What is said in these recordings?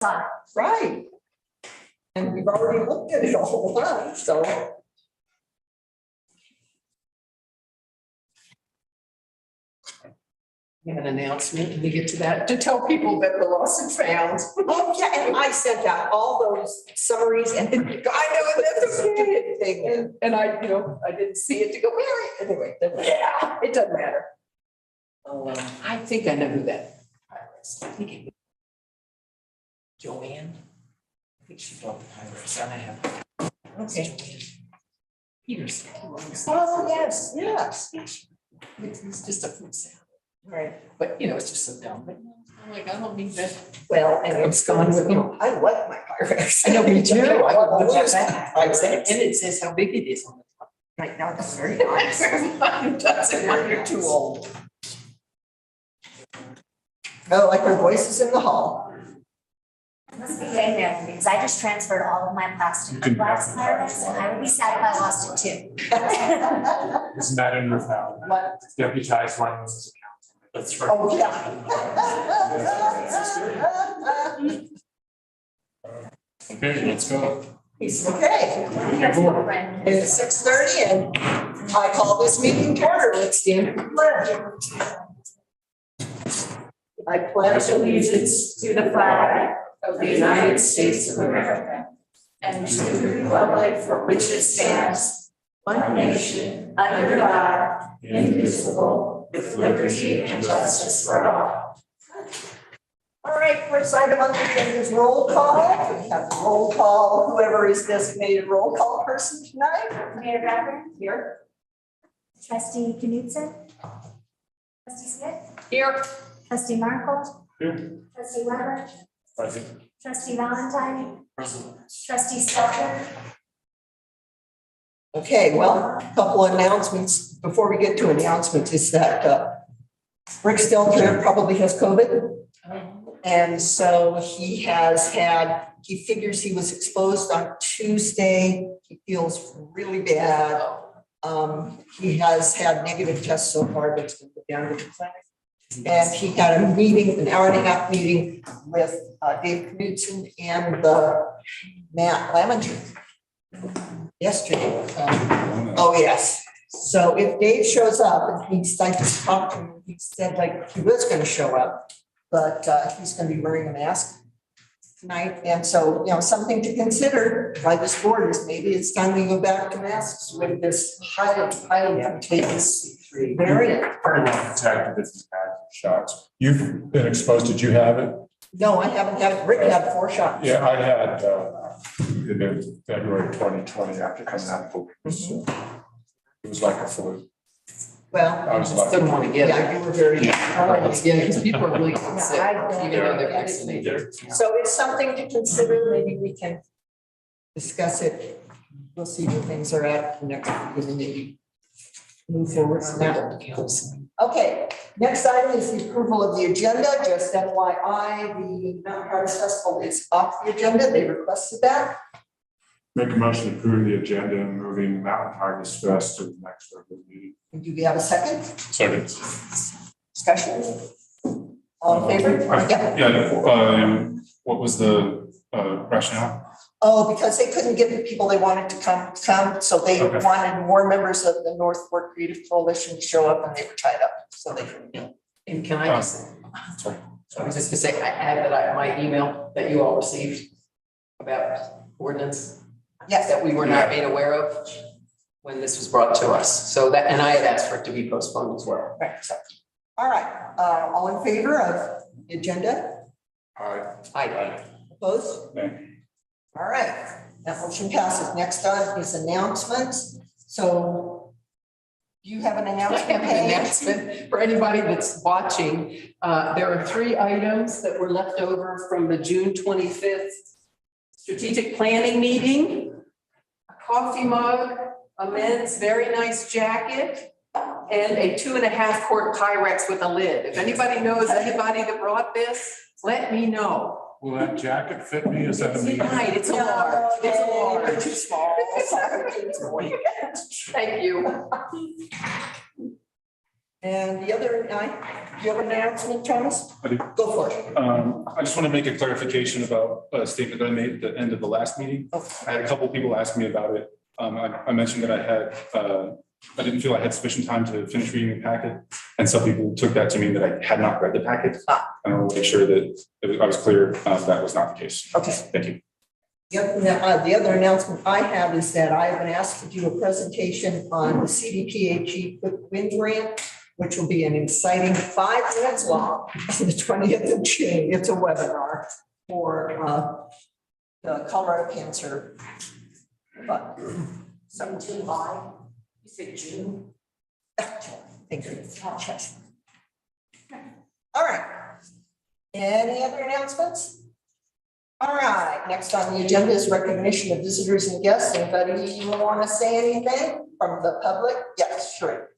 fine. Right. And we've already looked at it a whole lot, so. We have an announcement, and we get to that, to tell people that the lost and found. Oh, yeah, and I sent out all those summaries and I know that's a stupid thing. And I, I didn't see it to go, where, anyway, yeah, it doesn't matter. I think I know who that is. I think it- Joanne. I think she bought the Pirates, and I have. Okay. Peters. Oh, yes, yes. It's just a food salad, Right. but it's just so dumb, but I'm like, I don't need that. Well, and I'm it's gone with them. I like my Pyrex. I know, me too. I love love those that. Pyrex. And it says how big it is on the top. Right now, it's very nice. It doesn't, when you're too old. Oh, like my voice is in the hall. Must be getting there, because I just transferred all of my plastic You can glass have Pyrex, and I would be sad if I lost it too. Isn't that in your file? What? Deputized one was his account. That's right. Oh, yeah. Okay, let's go. Okay, Here's my friend. it's 6:30 and I call this meeting to order. Let's stand for the pledge. I pledge allegiance To the flag Of the United States of America and to the republic for which it stands, one nation, under God, indivisible, with liberty and justice for all. All right, first item on the agenda is roll call. We have roll call, whoever is designated roll call person tonight. Mayor Bradford, Here. trustee Knudsen, trustee Smith, Here. trustee Markle, Here. trustee Weber, Present. trustee Valentine, Present. trustee Stelter. Okay, well, a couple of announcements before we get to announcements is that Rick Stelter probably has COVID. And so he figures he was exposed on Tuesday. He feels really bad. He has had negative tests so far, but it's been put down to the clinic. And he had a meeting, an hour and a half meeting with Dave Knudsen and Matt Lamington yesterday. Oh, yes. So if Dave shows up, and I just talked to him, he said like he was going to show up, but he's going to be wearing a mask tonight. And so, something to consider by this board is maybe it's time to go back to masks with this highly contagious variant. Protected if you've had shots. You've been exposed. Did you have it? No, I haven't had, Rick had 4 shots. Yeah, I had in February 2020 after coming out of COVID. So it was like a flu. Well, I was Just lucky. didn't want to get it. yeah, you were very. Yeah, because people are really getting sick, even though they're Yeah. vaccinated. So it's something to consider. Maybe we can discuss it. We'll see where things are at next week and maybe move forward from that. Okay, next item is the approval of the agenda. Just FYI, the Mountain Harvest Festival is off the agenda. They requested that. Make a motion to approve the agenda and moving Mountain Harvest Fest to the next regular meeting. Do we have a second? Second. Discussion? All in favor? Yeah. Yeah, what was the rationale? Oh, because they couldn't get the people they wanted to come, so they Okay. wanted more members of the North Fork Creative Coalition to show up and they were tied up, so they couldn't. And can I just, Sorry. I was just gonna say, I add that my email that you all received about ordinance Yes, that we were not made aware of when this was brought to us. So that, and I had asked for it to be postponed as well. right, so, all right, all in favor of the agenda? I Opposed? No. All right, that motion passes. Next on is announcements. So do you have an I announcement? have an announcement for anybody that's watching. There are 3 items that were left over from the June 25th strategic planning meeting. A coffee mug, a men's very nice jacket, and a 2.5 quart Pyrex with a lid. If anybody knows anybody that brought this, let me know. Will that jacket fit me? Is that a It's medium? fine, it's a large, it's a large. Too small. Thank you. And the other, do you have an announcement, Thomas? I do. Go for it. I just want to make a clarification about a statement that I made at the end of the last meeting. I had a couple of people ask me about it. I mentioned that I didn't feel I had sufficient time to finish reading the packet. And some people took that to mean that I had not read the packet. And I want to make sure that I was clear that was not the case. Okay. Thank you. The other announcement I have is that I have been asked to do a presentation on the CDPHE Quick Win Grant, which will be an exciting 5 minutes long on the 20th of June. It's a webinar for the Colorado Cancer. But Some July, you said June. thank you. All right. Any other announcements? All right, next on the agenda is recognition of visitors and guests. Anybody want to say anything from the public? Yes, sure.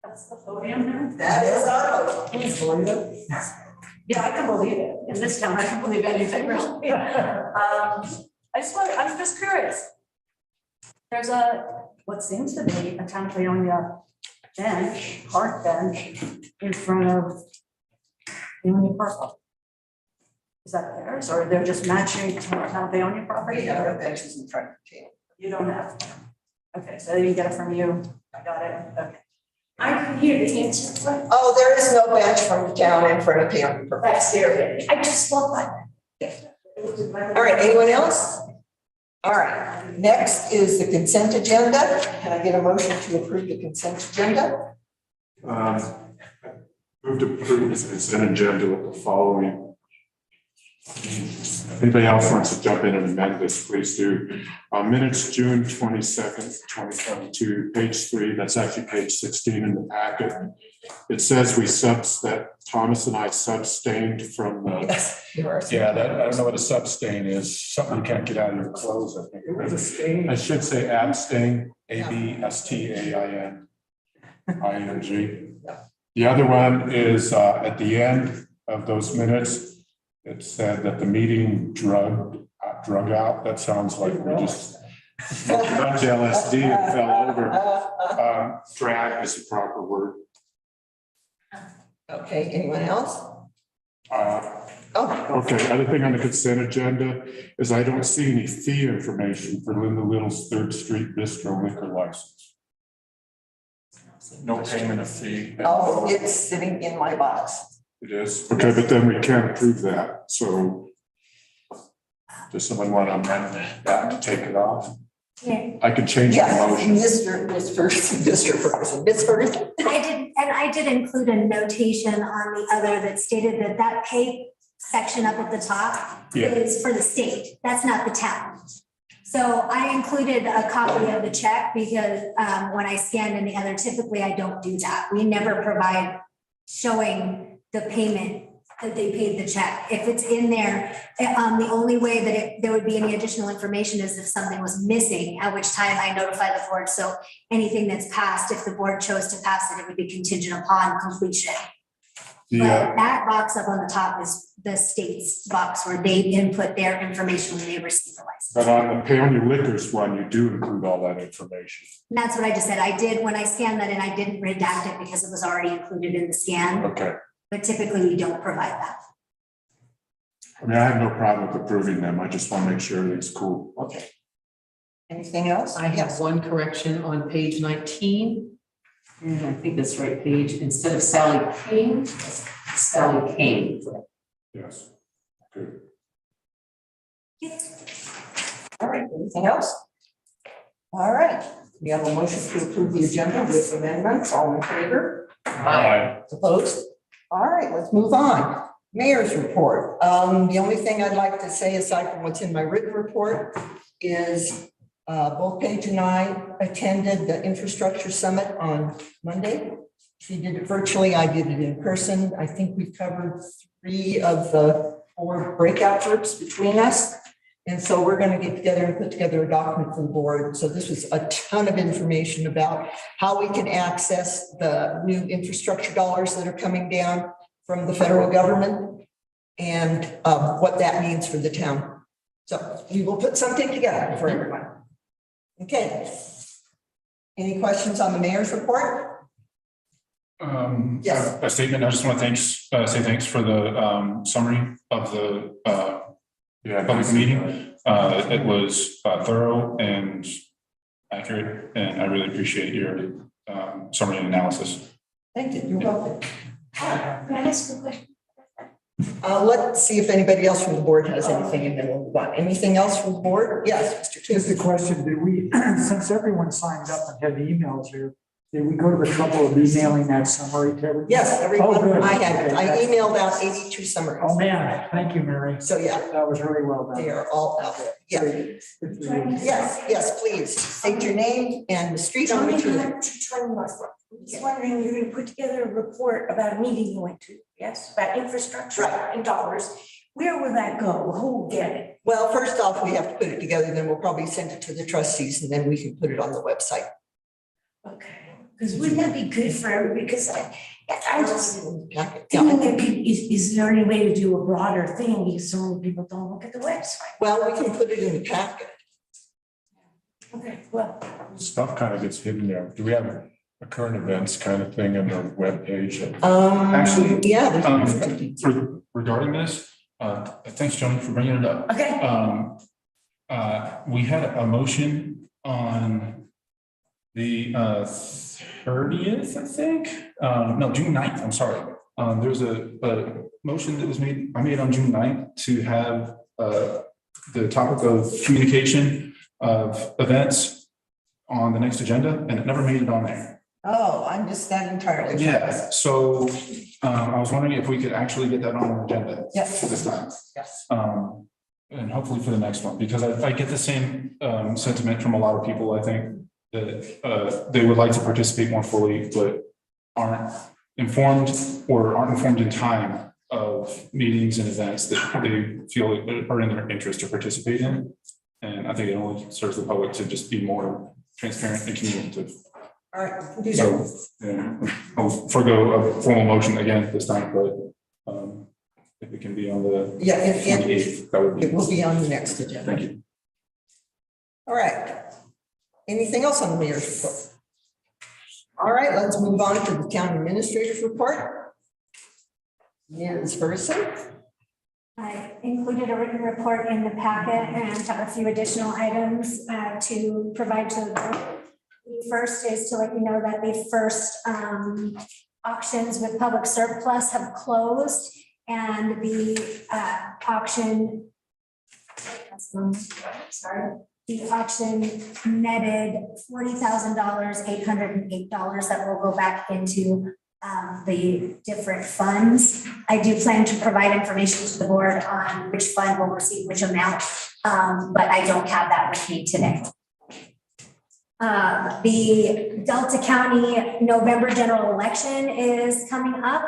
That's the podium now? That is our motion. Yeah, I can believe it. In this town, I can believe anything really. I'm just curious. There's what seems to be a town Leonia bench, park bench in front of Leonia Park. Is that theirs, or they're just matching to town Leonia property? We have our benches in front of the table. You don't have. Okay, so they didn't get it from you. I got it. Okay. I can hear the answer. Oh, there is no bench from the town in front of town. That's their bench. I just love that. All right, anyone else? All right, next is the consent agenda. Can I get a motion to approve the consent agenda? Move to approve the consent agenda with the following. If anybody else wants to jump in and amend this, please do. Minutes, June 22nd, 2022, page 3. That's actually page 16 in the packet. It says that Thomas and I abstained from the. Yes, you are. Yeah, I don't know what a substain is. Something you can't get out of your clothes, I think. It was a stain. I should say abstain, ABSTAIN, ING. The other one is at the end of those minutes, it said that the meeting drug out. That sounds like we just got LSD and fell over. Drag is the proper word. Okay, anyone else? Okay, other thing on the consent agenda is I don't see any fee information for Linda Little's 3rd Street Bistro liquor license. No payment of fee. Oh, it's sitting in my box. It is, okay, but then we can't approve that, so. Does someone want to amend that to take it off? Yeah. I could change the Yes, motion. Mr. Ferguson. Ms. Ferguson? I did include a notation on the other that stated that pay section up at the top Yeah. is for the state. That's not the town. So I included a copy of the check because when I scanned any other, typically I don't do that. We never provide showing the payment that they paid the check. If it's in there, the only way that there would be any additional information is if something was missing, at which time I notify the board. So anything that's passed, if the board chose to pass it, it would be contingent upon completion. But that box up on the top is the state's box where they input their information when they receive the license. But on the Paonia Liquors one, you do include all that information. And that's what I just said. I did, when I scanned that in, I didn't redact it because it was already included in the scan. Okay, But typically we don't provide that. I mean, I have no problem with approving them, I just want to make sure everything's cool. Okay. Anything else? I have one correction on page 19. And I think that's right page, instead of Sally Kane, Sally Kane. Yes, good. All right, anything else? All right, we have a motion to approve the agenda with amendments. All in favor? Aye. Opposed? All right, let's move on. Mayor's report. The only thing I'd like to say, aside from what's in my written report, is both Paige and I attended the infrastructure summit on Monday. She did it virtually, I did it in person. I think we've covered 3 of the 4 breakout groups between us. And so we're going to get together and put together a document for the board. So this was a ton of information about how we can access the new infrastructure dollars that are coming down from the federal government and what that means for the town. So we will put something together for everyone. Okay. Any questions on the mayor's report? Yes. A statement. I just want to say thanks for the summary of the public meeting. It was thorough and accurate, and I really appreciate your summary and analysis. Thank you. You're welcome. Can I ask a question? Let's see if anybody else from the board has anything, and then we'll move on. Anything else from the board? Yes, Mr. Just a Tuesday. question, did we, since everyone signed up and had emails here, did we go to the trouble of emailing that summary to everyone? Yes, everyone, Oh, good. I Okay. emailed out 82 summaries. Oh, man, thank you, Mary. So yeah, That was really well done. they are all out there. Yeah. Good for you. Yes, please. State your name and the street on which you live. Just wondering, you're gonna put together a report about a meeting you went to, yes, about infrastructure Right. and dollars. Where will that go? Who will get it? Well, first off, we have to put it together, then we'll probably send it to the trustees, and then we can put it on the website. Okay, because wouldn't that be good for everybody? Because I just Yeah. thinking that is there any way to do a broader thing because so many people don't look at the website? Well, we can put it in the packet. Okay, well, Stuff kind of gets hidden there. Do we have a current events kind of thing on our webpage? Actually, Yeah. there's- Regarding this, thanks, Joan, for bringing it up. okay, We had a motion on the 30th, I think. No, June 9th, I'm sorry. There was a motion that was made, I made on June 9th to have the topic of communication of events on the next agenda, and it never made it on there. Oh, I missed that entirely. Yeah, so I was wondering if we could actually get that on our agenda Yes. this time. Yes. And hopefully for the next one, because I get the same sentiment from a lot of people, I think, that they would like to participate more fully, but aren't informed in time of meetings and events that they feel are in their interest to participate in. And I think it only serves the public to just be more transparent and communicative. All right, we can do that. So, I'll forego a formal motion again this time, but if it can be on the Yeah, it 28th, that would it be, will be on the next agenda. thank you. All right. Anything else on the mayor's report? All right, let's move on to the town administrator's report. Ms. Ferguson. I included a written report in the packet and have a few additional items to provide to the board. The first is to let you know that the first auctions with public surplus have closed, and the auction, the auction netted $40,000, $808 that will go back into the different funds. I do plan to provide information to the board on which fund will receive which amount, but I don't have that with me today. The Delta County November general election is coming up.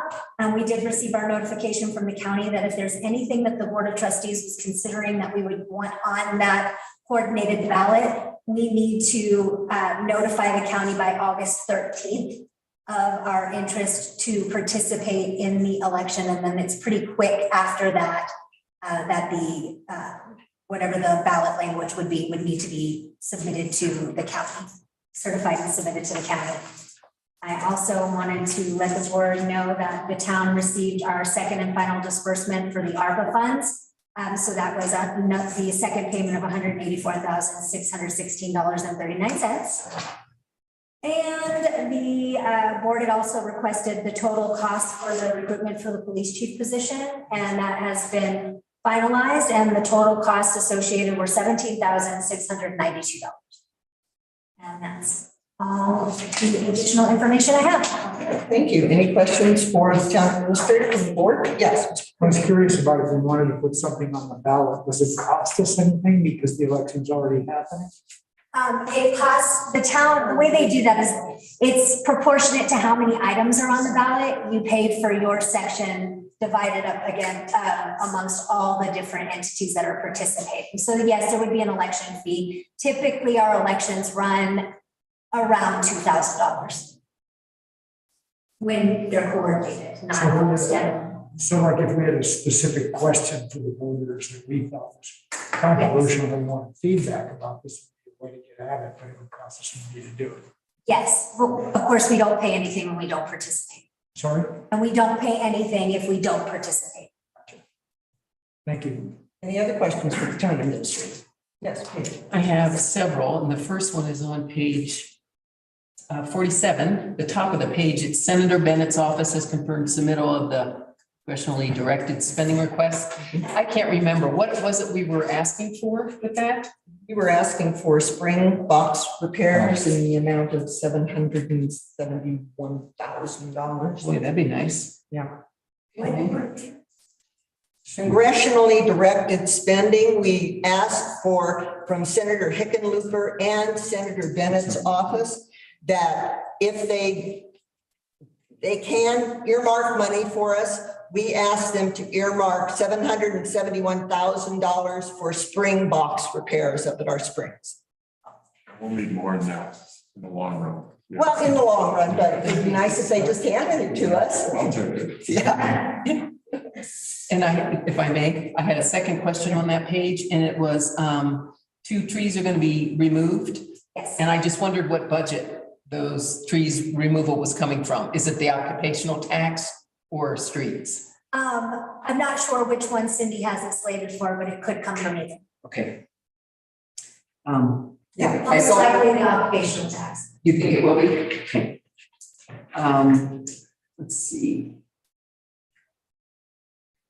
We did receive our notification from the county that if there's anything that the Board of Trustees was considering that we would want on that coordinated ballot, we need to notify the county by August 13th of our interest to participate in the election. And then it's pretty quick after that, that the whatever the ballot language would need to be submitted to the county, certified and submitted to the county. I also wanted to let the board know that the town received our second and final disbursement for the ARPA funds. So that was the second payment of $184,616.39. And the board had also requested the total cost for the recruitment for the police chief position, and that has been finalized, and the total costs associated were $17,692. And that's all the additional information I have. Thank you. Any questions for the town administrator from the board? Yes. I was curious about if we wanted to put something on the ballot. Does it cost us anything because the election's already happening? It costs the town, the way they do that is it's proportionate to how many items are on the ballot. You paid for your section divided up again amongst all the different entities that are participating. So yes, there would be an election fee. Typically, our elections run around $2,000 when they're coordinated, not almost. So like if we had a specific question for the voters that we thought was controversial, and wanted feedback about this, way to get at it, but it would cost us money to do it. Yes, well, of course, we don't pay anything when we don't participate. Sorry? And we don't pay anything if we don't participate. Thank you. Any other questions for the town administrator? Yes, Paige. I have several, and the first one is on page 47, the top of the page. It's Senator Bennett's office has confirmed submittal of the congressionally directed spending request. I can't remember, what was it we were asking for with that? We were asking for spring box repairs in the amount of $771,000. Boy, that'd be nice. Yeah. Okay. Congressionally directed spending, we asked for from Senator Hickenlooper and Senator Bennett's office that if they can earmark money for us, we asked them to earmark $771,000 for spring box repairs up at our springs. We'll need more than that in the long run. Yeah. Well, in the long run, but it'd be nice if they just handed it to us. I'll take it. Yeah. And if I may, I had a second question on that page, and it was 2 trees are going to be removed. Yes. And I just wondered what budget those trees removal was coming from. Is it the occupational tax or streets? I'm not sure which one Cindy has it slated for, but it could come from either. Okay. Yeah. Most likely the occupational tax. You think it will be? Okay. Let's see.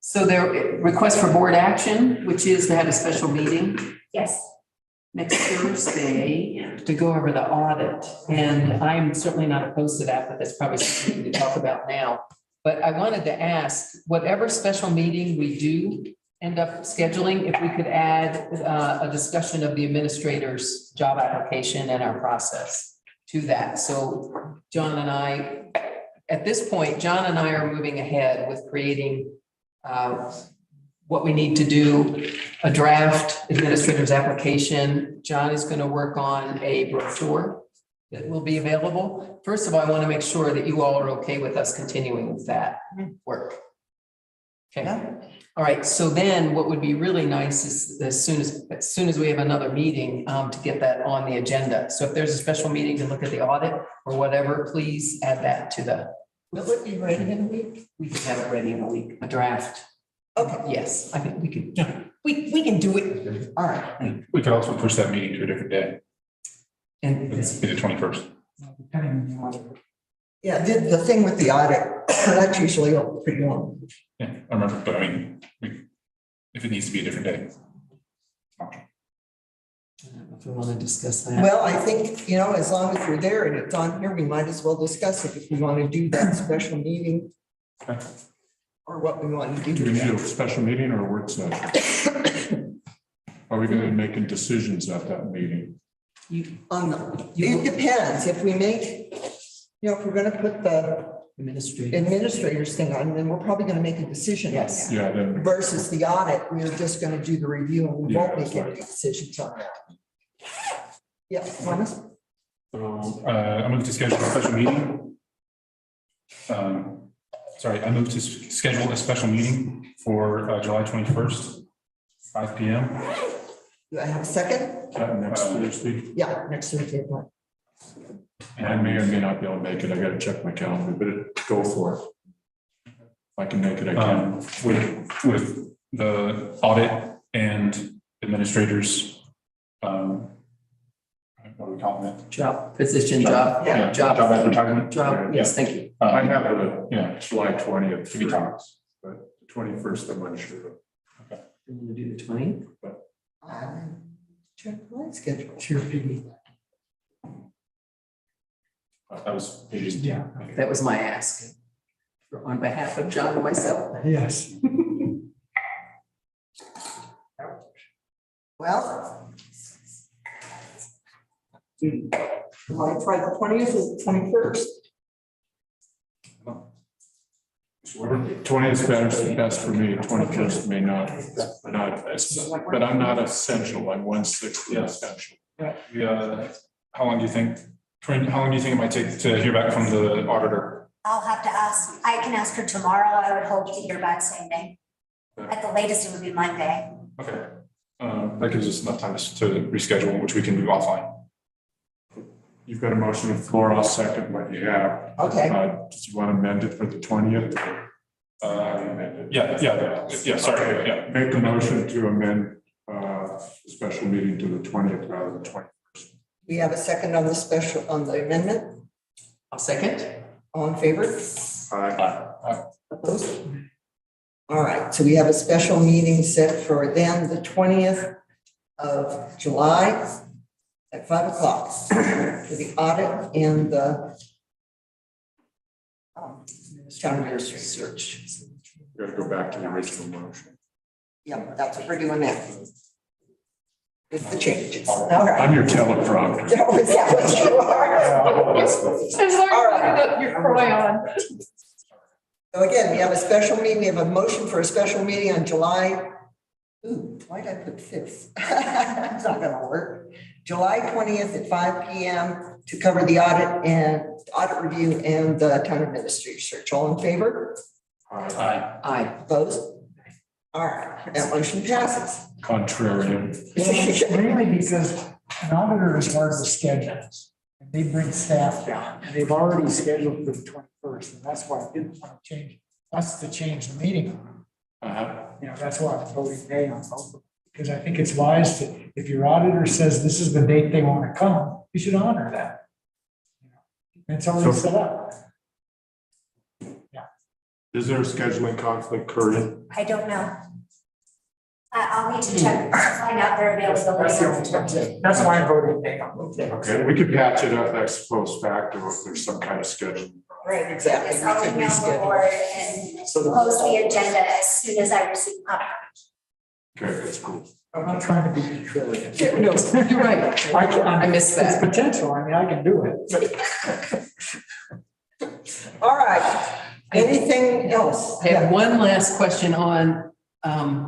So their request for board action, which is to have a special meeting Yes. next Thursday to go over the audit. And I'm certainly not opposed to that, but that's probably something we can talk about now. But I wanted to ask, whatever special meeting we do end up scheduling, if we could add a discussion of the administrator's job application and our process to that. So John and I, at this point, John and I are moving ahead with creating what we need to do, a draft administrator's application. John is going to work on a brochure that will be available. First of all, I want to make sure that you all are okay with us continuing with that work. Okay. All right. So then what would be really nice is as soon as we have another meeting to get that on the agenda. So if there's a special meeting to look at the audit or whatever, please add that to the. Will it be ready in a week? We can have it ready in a week, a draft. Okay. Yes, I think we could, we can do it. All right. We could also push that meeting to a different day, And it'd be the 21st. Depending on the order. Yeah, the thing with the audit, that's usually pretty long. Yeah, I remember, but I mean, if it needs to be a different day. I don't know if we want to discuss that. Well, I think, as long as we're there and it's on here, we might as well discuss it if we want to do that special meeting. Okay. Or what we want to do. Do we with need a that. special meeting or a work session? Are we going to be making decisions at that meeting? It depends. If we make, if we're going to put the Administrator. administrators thing on, then we're probably going to make a decision. on Yes. that. Yeah, then, Versus the audit, we're just going to do the review and we won't Yeah, make any decisions on that. Yeah, Thomas? So, I moved to schedule a special meeting. I moved to schedule a special meeting for July 21st, 5 p.m. Do I have a second? next Thursday. Yeah, next Thursday. I may or may not be able to make it. I got to check my calendar, but go for it. If I can make it, I can. With the audit and administrators, what do we call it? Job, position, job, Yeah. Job advertisement. job. Yes, thank you. I have it, Yeah. July 20th, To be talks. but the 21st, I'm unsure. You want to do the 20th? Check my schedule. Sure, Peggy. That was. Yeah. That was my ask on behalf of John and myself. Yes. Well. Want to try the 20th or the 21st? 20th is best for me, 21st may not, but I'm not essential, I'm 1/6 essential. How long do you think, Corinne, how long do you think it might take to hear back from the auditor? I'll have to ask, I can ask her tomorrow. I would hope to hear back same day. At the latest, it would be Monday. Okay. That gives us enough time to reschedule, which we can do offline. You've got a motion on the floor. I'll second what you have. Okay. Did you want to amend it for the 20th? Sorry, yeah. Make a motion to amend the special meeting to the 20th rather than 20th. We have a second on the special, on the amendment. I'll second. All in favor? Aye. Opposed? All right, so we have a special meeting set for then the 20th of July at 5 o'clock for the audit and the town administrator search. We got to go back to the original motion. Yeah, that's what we're doing now. With the changes. All right. I'm your teleprompter. Oh, is that what you are? All right. Your crayon. So again, we have a special meeting, we have a motion for a special meeting on July. Ooh, why did I put 5th? It's not gonna work. July 20th at 5 p.m. to cover the audit review and the town administrator search. All in favor? Aye. Opposed? All right, that motion passes. Contrarian. Mainly because an auditor is hard to schedule. And they bring staff down, and they've already scheduled for the 21st, and that's why I didn't want to change. That's to change the meeting. That's why I'm voting nay on both of them. Because I think it's wise to, if your auditor says this is the date they want to come, you should honor that. It's already set up. Is there a scheduling conflict, Corinne? I don't know. I'll need to check, to find out their availability. That's why I'm voting nay on both. Okay, we could patch it up ex post facto if there's some kind of scheduling. Right, exactly. Yes, I'll We can email the reschedule. board and So the- post the agenda as soon as I receive confirmation. Okay, that's cool. I'm not trying to be contrarian. Yeah, no, you're right. I missed It's that. potential, I mean, I can do it. All right, anything else? I have one last question on,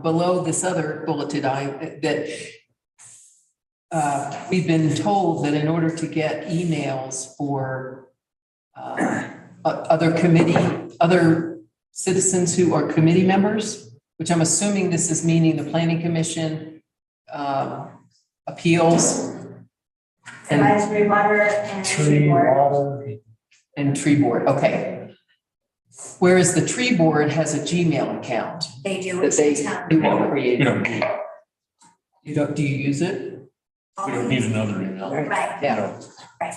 below this other bulleted item that we've been told that in order to get emails for other citizens who are committee members, which I'm assuming this is meaning the planning commission, appeals, and Advisory water and tree Tree, board. water. tree board, okay. Whereas the tree board has a Gmail account They do. that they town. all created. We don't need, Do you use it? we don't need another email. Right. Yeah. Right.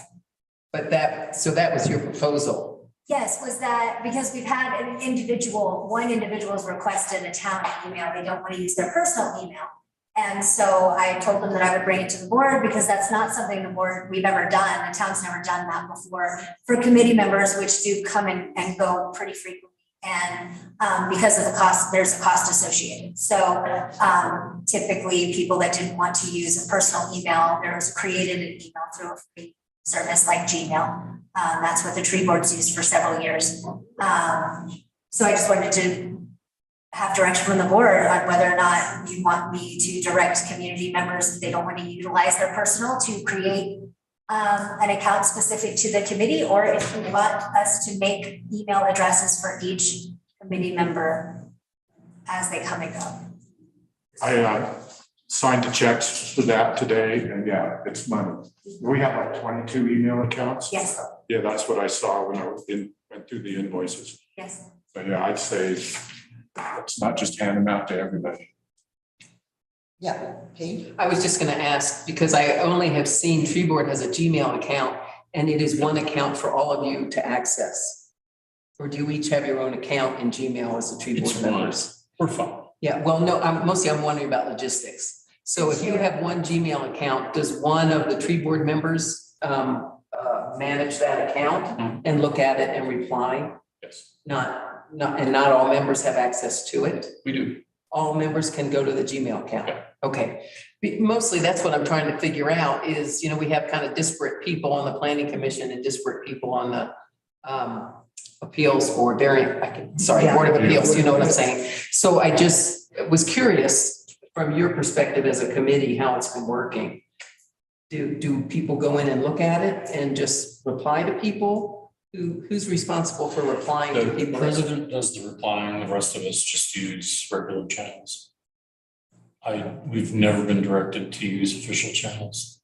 But that was your proposal. Yes, was that because we've had one individual's requested a town email. They don't want to use their personal email. And so I told them that I would bring it to the board because that's not something the board, we've ever done. The town's never done that before for committee members, which do come in and go pretty frequently. And because of the cost, there's a cost associated. So typically people that didn't want to use a personal email, there's created an email through a free service like Gmail. That's what the tree board's used for several years. So I just wanted to have direction from the board on whether or not you want me to direct community members, if they don't want to utilize their personal, to create an account specific to the committee, or if you want us to make email addresses for each committee member as they come and go. I signed the checks for that today, and yeah, it's money. We have like 22 email accounts. Yes, Yeah, that's what I saw when I went through the invoices. yes. So yeah, I'd say it's not just hand them out to everybody. Yeah, Kate? I was just gonna ask, because I only have seen tree board has a Gmail account and it is one account for all of you to access. Or do you each have your own account in Gmail as the tree board It's one. members? We're fine. Yeah, well, no, I'm wondering about logistics. So if you have one Gmail account, does one of the tree board members manage that account and look at it and reply? Yes, Not all members have access to it? we do. All members can go to the Gmail account? Yeah. Okay. Mostly that's what I'm trying to figure out is, we have kind of disparate people on the planning commission and disparate people on the appeals or Board of Appeals, you know what I'm saying? So I just was curious from your perspective as a committee, how it's been working. Do people go in and look at it and just reply to people? Who's responsible for replying to The people? president does the replying, the rest of us just use regular channels. We've never been directed to use official channels.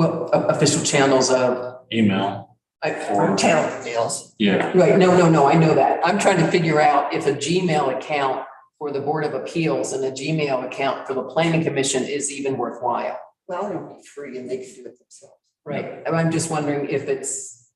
Well, official channels of, Email. From town emails. Yeah. right, no, I know that. I'm trying to figure out if a Gmail account for the Board of Appeals and a Gmail account for the Planning Commission is even worthwhile. Well, it'll be free and they can do it themselves. Right, and I'm just wondering if it's,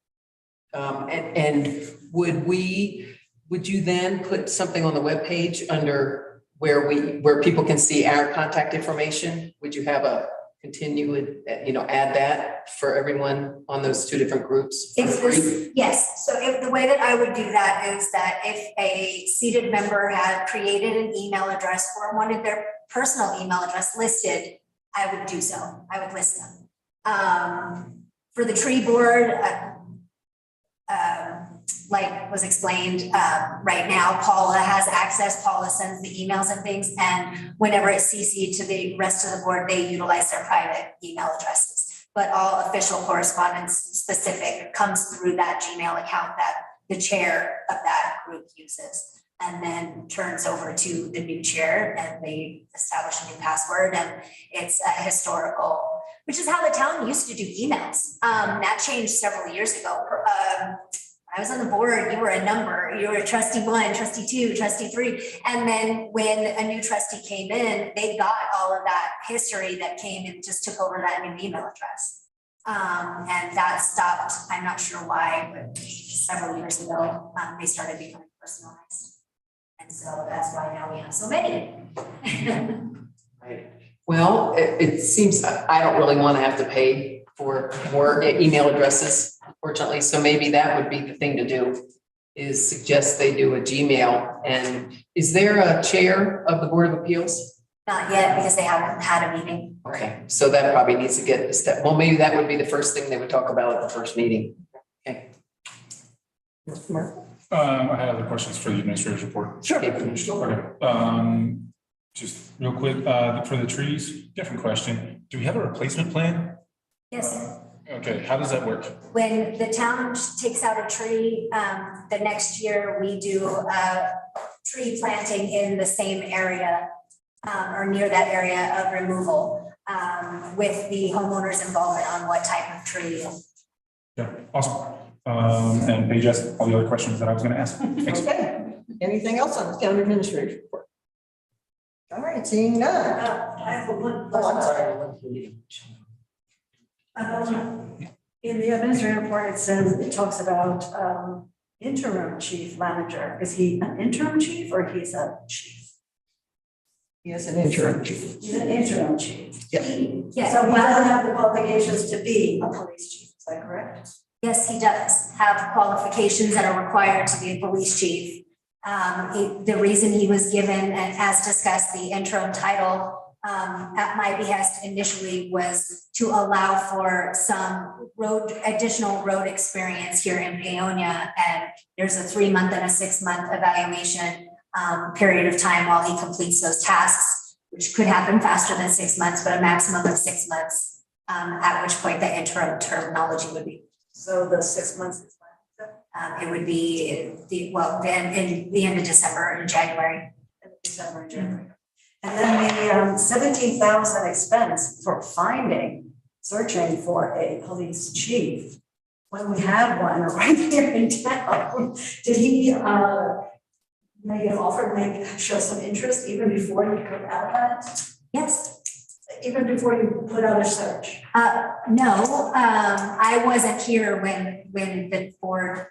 and would you then put something on the webpage under where people can see our contact information? Would you have a add that for everyone on those two different groups? for free? Yes, so if the way that I would do that is that if a seated member had created an email address or wanted their personal email address listed, I would do so. I would list them. For the tree board, like was explained, right now, Paula has access. Paula sends the emails and things, and whenever it's CC'd to the rest of the board, they utilize their private email addresses. But all official correspondence specific comes through that Gmail account that the chair of that group uses, and then turns over to the new chair, and they establish a new password, and it's a historical, which is how the town used to do emails. That changed several years ago. I was on the board, you were a number, you were a trustee 1, trustee 2, trustee 3. And then when a new trustee came in, they got all of that history that came and just took over that new email address. And that stopped, I'm not sure why, but several years ago, they started becoming personalized. And so that's why now we have so many. Right. Well, it seems I don't really want to have to pay for more email addresses, unfortunately. So maybe that would be the thing to do, is suggest they do a Gmail. And is there a chair of the Board of Appeals? Not yet, because they haven't had a meeting. Okay, so that probably needs to get a step. Well, maybe that would be the first thing they would talk about at the first meeting. Okay. Mark? I had other questions for the administrator's report. Sure. Okay. Just real quick, for the trees, different question. Do we have a replacement plan? Yes. Okay, how does that work? When the town takes out a tree, the next year we do a tree planting in the same area or near that area of removal with the homeowner's involvement on what type of tree. Yeah, awesome. And Paige asked all the other questions that I was going to ask. Thanks. Okay. Anything else on the town administrator's report? All right, seeing none. I have one. Oh, I'm sorry. In the administrative report, it says, it talks about interim chief manager. Is he an interim chief or he's a chief? He is an interim chief. He's an interim chief. Yeah. Yes, So he doesn't have the qualifications to be a police chief, is that correct? yes, he does have qualifications that are required to be a police chief. The reason he was given, and as discussed, the interim title at my behest initially was to allow for some additional road experience here in Paonia. And there's a 3-month and a 6-month evaluation period of time while he completes those tasks, which could happen faster than 6 months, but a maximum of 6 months, at which point the interim terminology would be. So the 6 months is It would be then in the end of December and January. December and January. And then the 17,000 expense for searching for a police chief. When we had one right here in town, did he make an offer, show some interest even before you put out that? Yes. Even before you put out a search? No, I wasn't here when the board.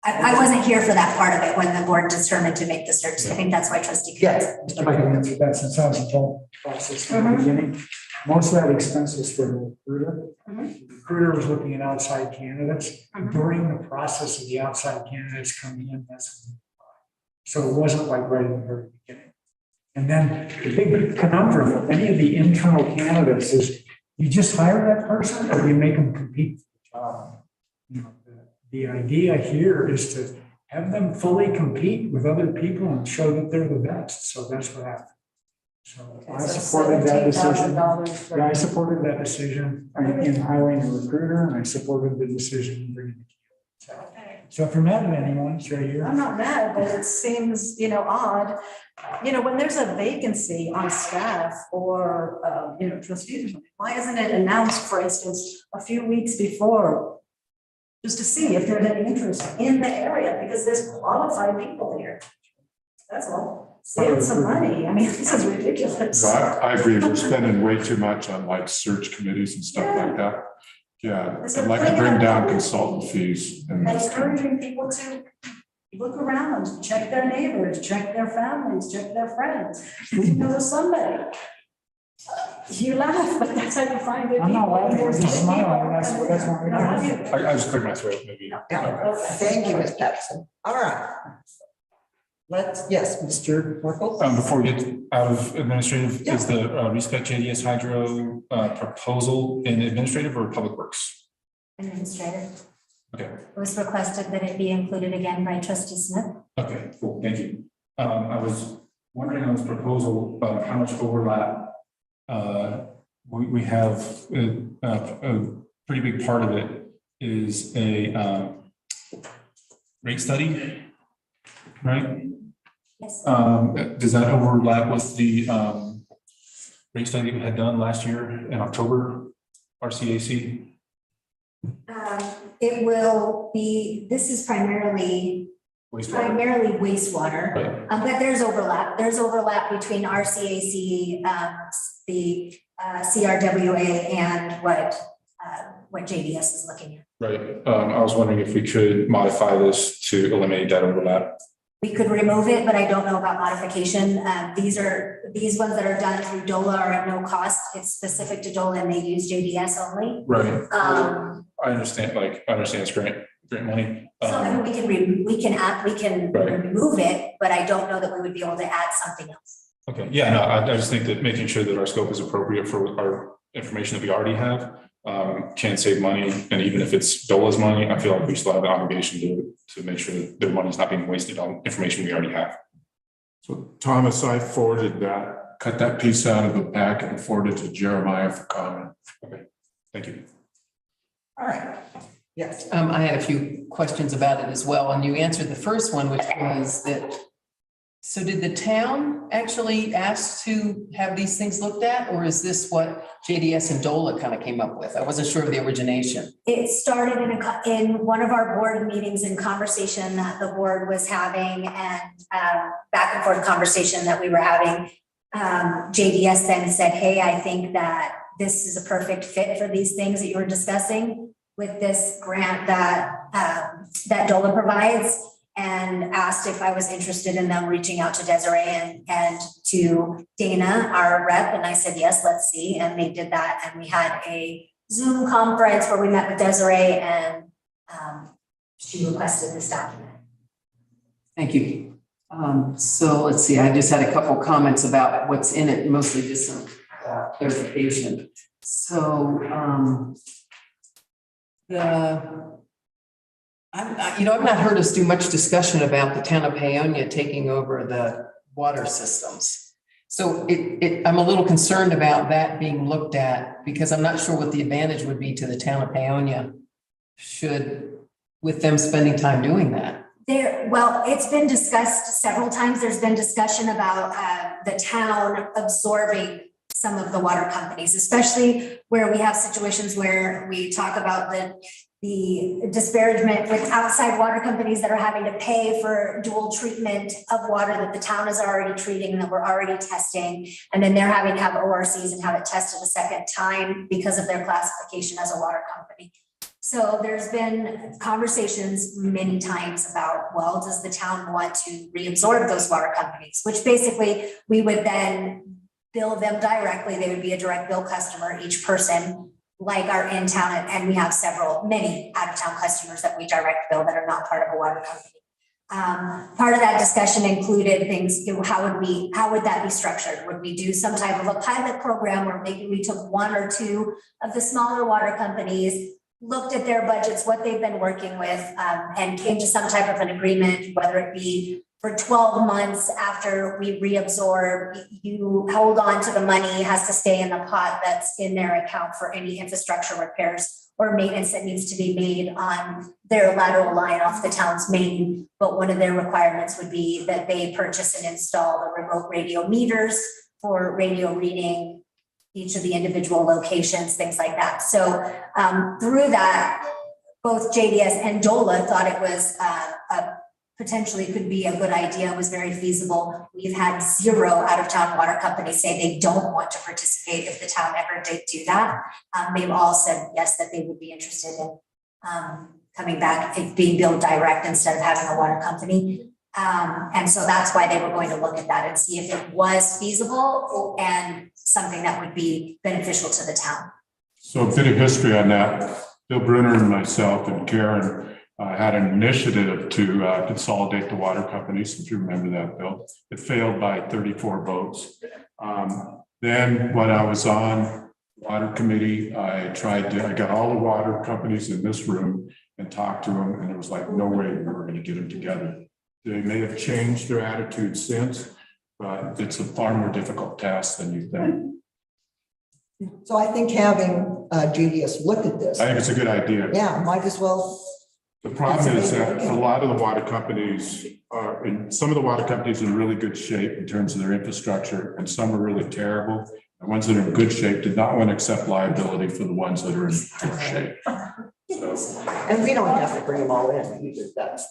I wasn't here for that part of it when the board determined to make the search. I think that's why trustee. Yes. If I can answer that, since I was involved in the process from the beginning, most of that expense was for the recruiter. The recruiter was looking at outside candidates. During the process of the outside candidates coming in, that's when we applied. So it wasn't like right in the very beginning. And then the big conundrum of any of the internal candidates is you just hire that person or you make them compete for the job. You know, the idea here is to have them fully compete with other people and show that they're the best. So that's what happened. So I supported that decision. Yeah, I supported that decision in hiring a recruiter, and I supported the decision in bringing the candidate. So if you're mad at anyone, it's right here. I'm not mad, but it seems, odd. When there's a vacancy on staff or, trustees or something, why isn't it announced, for instance, a few weeks before? Just to see if there's any interest in the area, because there's qualified people here. That's all. Save some money. I mean, this is ridiculous. So I agree, we're spending way too much on like search committees and stuff like that. Yeah, I'd like to bring down consultant fees. And Encouraging people to look around, check their neighbors, check their families, check their friends. You know somebody. You laugh, but that's how you find good people. I'm not laughing, I'm just smiling, that's what we're doing. I just cleared my throat, maybe. Yeah. Thank you, Ms. Patterson. All right. Yes, Mr. Merkel? Before we get out of administrative, is the respec JDS hydro proposal in administrative or public works? Administrative. Okay. It was requested that it be included again by trustee Smith. Okay, cool, thank you. I was wondering on this proposal, how much overlap we have, a pretty big part of it is a rate study, right? Yes. Does that overlap with the rate study we had done last year in October, RCAC? It will be, this is primarily wastewater. Right. But there's overlap. There's overlap between RCAC, the CRWA and what JDS is looking at. Right. I was wondering if we could modify this to eliminate that overlap. We could remove it, but I don't know about modification. These ones that are done through DOLA are at no cost. It's specific to DOLA and they use JDS only. Right. I understand it's grant money. So I mean, we can Right. remove it, but I don't know that we would be able to add something else. Okay, yeah, no, I just think that making sure that our scope is appropriate for our information that we already have can save money. And even if it's DOLA's money, I feel like we still have an obligation to make sure that their money's not being wasted on information we already have. So Thomas, I forwarded that, cut that piece out of the packet and forwarded to Jeremiah for comment. Okay, thank you. All right. Yes. I had a few questions about it as well, and you answered the first one, which was that, so did the town actually ask to have these things looked at, or is this what JDS and DOLA kind of came up with? I wasn't sure of the origination. It started in one of our board meetings in conversation that the board was having and back and forth conversation that we were having. JDS then said, hey, I think that this is a perfect fit for these things that you were discussing with this grant that DOLA provides, and asked if I was interested in them reaching out to Desiree and to Dana, our rep. And I said, yes, let's see. And they did that. And we had a Zoom conference where we met with Desiree and she requested this document. Thank you. So let's see, I just had a couple comments about what's in it, mostly just some clarification. So I've not heard us do much discussion about the town of Paonia taking over the water systems. So I'm a little concerned about that being looked at because I'm not sure what the advantage would be to the town of Paonia with them spending time doing that. Well, it's been discussed several times. There's been discussion about the town absorbing some of the water companies, especially where we have situations where we talk about the disparagement with outside water companies that are having to pay for dual treatment of water that the town is already treating and that we're already testing. And then they're having to have ORCs and have it tested a second time because of their classification as a water company. So there's been conversations many times about, well, does the town want to reabsorb those water companies, which basically we would then bill them directly. They would be a direct bill customer, each person, like our in-town, and we have many out-of-town customers that we direct bill that are not part of a water company. Part of that discussion included things, how would that be structured? Would we do some type of a pilot program where maybe we took one or two of the smaller water companies, looked at their budgets, what they've been working with, and came to some type of an agreement, whether it be for 12 months after we reabsorb, you hold on to the money, has to stay in the pot that's in their account for any infrastructure repairs or maintenance that needs to be made on their lateral line off the town's main. But one of their requirements would be that they purchase and install the remote radio meters for radio reading each of the individual locations, things like that. So through that, both JDS and DOLA thought it was potentially could be a good idea, was very feasible. We've had 0 out-of-town water companies say they don't want to participate if the town ever did do that. They've all said yes, that they would be interested in coming back, it being billed direct instead of having a water company. And so that's why they were going to look at that and see if it was feasible and something that would be beneficial to the town. So a bit of history on that. Bill Brunner and myself and Karen had an initiative to consolidate the water companies, if you remember that, Bill. It failed by 34 votes. Then when I was on water committee, I got all the water companies in this room and talked to them, and it was like, no way we were going to get them together. They may have changed their attitude since, but it's a far more difficult task than you think. So I think having JDS look at this, I think it's a good idea. yeah, might as well. The problem is that a lot of the water companies are, and some of the water companies are in really good shape in terms of their infrastructure, and some are really terrible. The ones that are in good shape did not want to accept liability for the ones that are in good shape. So, And we don't have to bring them all in either. That's.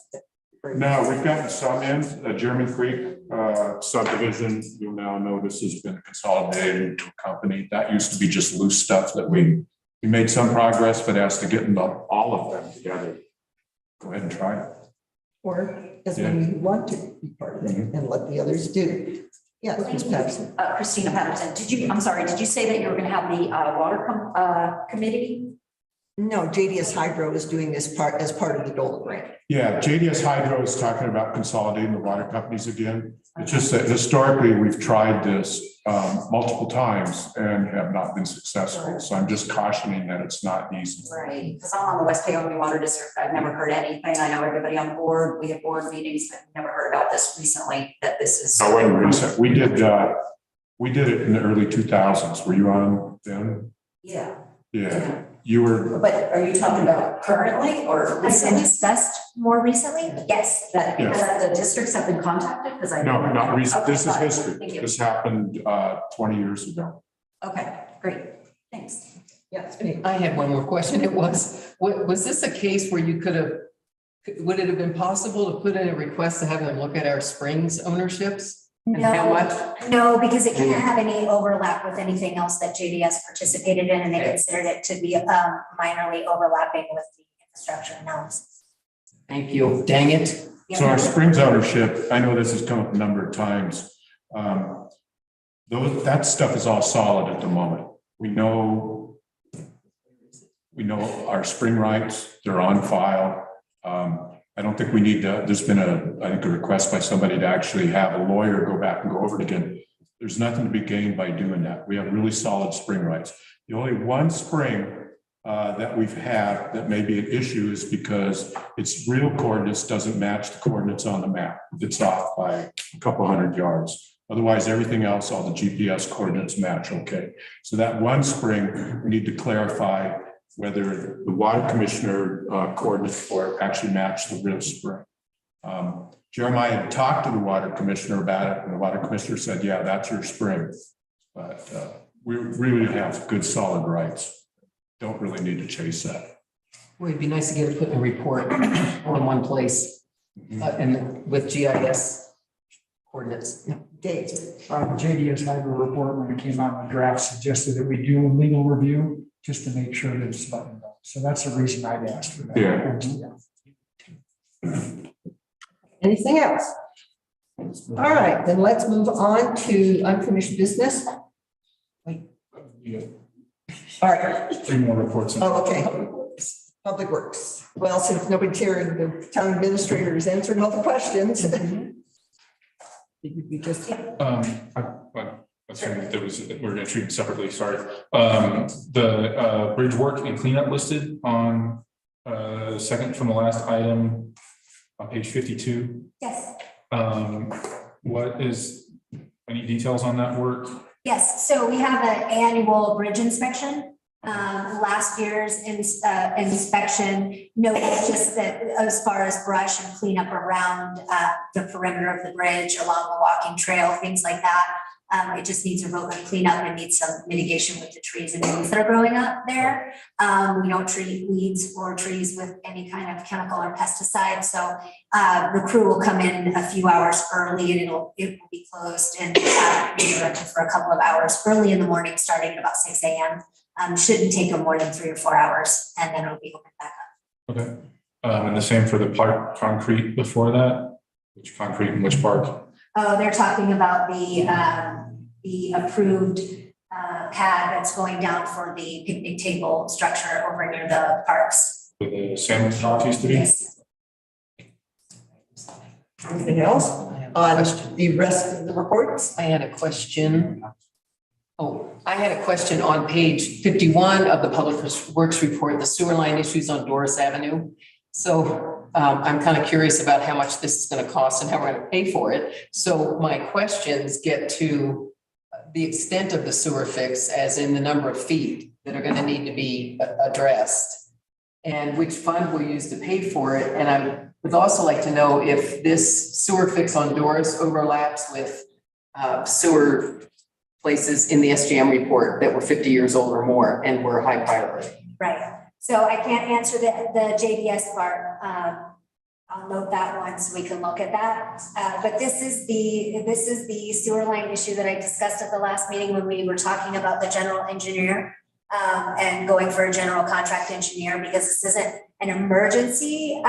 no, we've gotten some in. German Creek subdivision, you'll now notice has been consolidated into a company. That used to be just loose stuff that we made some progress, but as to getting all of them together. Go ahead and try it. Or as many who want to be part of it and let the others do. Yeah, Ms. Patterson. Christina Patterson, did you say that you were gonna have the water committee? No, JDS Hydro is doing this part as part of the DOLA grant. Yeah, JDS Hydro is talking about consolidating the water companies again. It's just that historically, we've tried this multiple times and have not been successful. So I'm just cautioning that it's not easy. Right, because I'm on the West Paonia Water District. I've never heard anything. I know everybody on the board. We have board meetings, but never heard about this recently, that this is. No, wasn't recent. We did it in the early 2000s. Were you on then? Yeah. Yeah, you were. But are you talking about currently or Has it recently? discussed more recently? Yes. That, Yes. that the districts have been contacted? Because I. No, not recent. Okay, This is got it. history. Thank you. This happened 20 years ago. Okay, great. Thanks. Yeah, it's me. I had one more question. It was this a case where you could have, would it have been possible to put in a request to have them look at our springs ownerships? And how much? No, because it can't have any overlap with anything else that JDS participated in, and they considered it to be minorly overlapping with the infrastructure analysis. Thank you. Dang it. So our springs ownership, I know this has come up a number of times. That stuff is all solid at the moment. We know our spring rights, they're on file. I don't think we need to, there's been I think a request by somebody to actually have a lawyer go back and go over it again. There's nothing to be gained by doing that. We have really solid spring rights. The only one spring that we've had that may be an issue is because its real coordinates doesn't match the coordinates on the map. It's off by a couple hundred yards. Otherwise, everything else, all the GPS coordinates match okay. So that one spring, we need to clarify whether the water commissioner coordinates for it actually match the real spring. Jeremiah had talked to the water commissioner about it, and the water commissioner said, yeah, that's your spring. But we really have good solid rights. Don't really need to chase that. Well, it'd be nice to get it put in a report all in one place and with GIS coordinates. Dave. JDS Hydro report, when it came out in the draft, suggested that we do a legal review just to make sure that it's buttoned up. So that's the reason I'd asked for that. Yeah. Anything else? All right, then let's move on to unfinished business. Yeah, All right. 3 more reports. Oh, okay. Public Works. Well, since nobody's here, the town administrator has answered all the questions. You just. That's right. We're going to treat them separately. Sorry. The bridge work and cleanup listed on second from the last item on page 52. Yes. What is any details on that work? Yes, so we have an annual bridge inspection Last year's inspection noted just that as far as brush and cleanup around the perimeter of the bridge, along the walking trail, things like that. It just needs a real good cleanup and needs some mitigation with the trees and weeds that are growing up there. We don't treat weeds or trees with any kind of chemical or pesticide. So the crew will come in a few hours early and it will be closed and redirected for a couple of hours early in the morning, starting at about 6 a.m. Shouldn't take them more than 3 or 4 hours, and then it'll be open back up. Okay. And the same for the park concrete before that? Which concrete and which park? Oh, they're talking about the approved pad that's going down for the picnic table structure over near the parks. With the salmon stock used to be? Yes. Anything else on the rest of the reports? I had a question. Oh, I had a question on page 51 of the Public Works Report, the sewer line issues on Doris Avenue. So I'm kind of curious about how much this is going to cost and how we're going to pay for it. So my questions get to the extent of the sewer fix, as in the number of feet that are going to need to be addressed, and which fund we'll use to pay for it. And I would also like to know if this sewer fix on Doris overlaps with sewer places in the SGM report that were 50 years old or more and were high priority. Right. So I can't answer the JDS part. I'll note that one so we can look at that. But this is the sewer line issue that I discussed at the last meeting when we were talking about the general engineer and going for a general contract engineer, because this isn't an emergency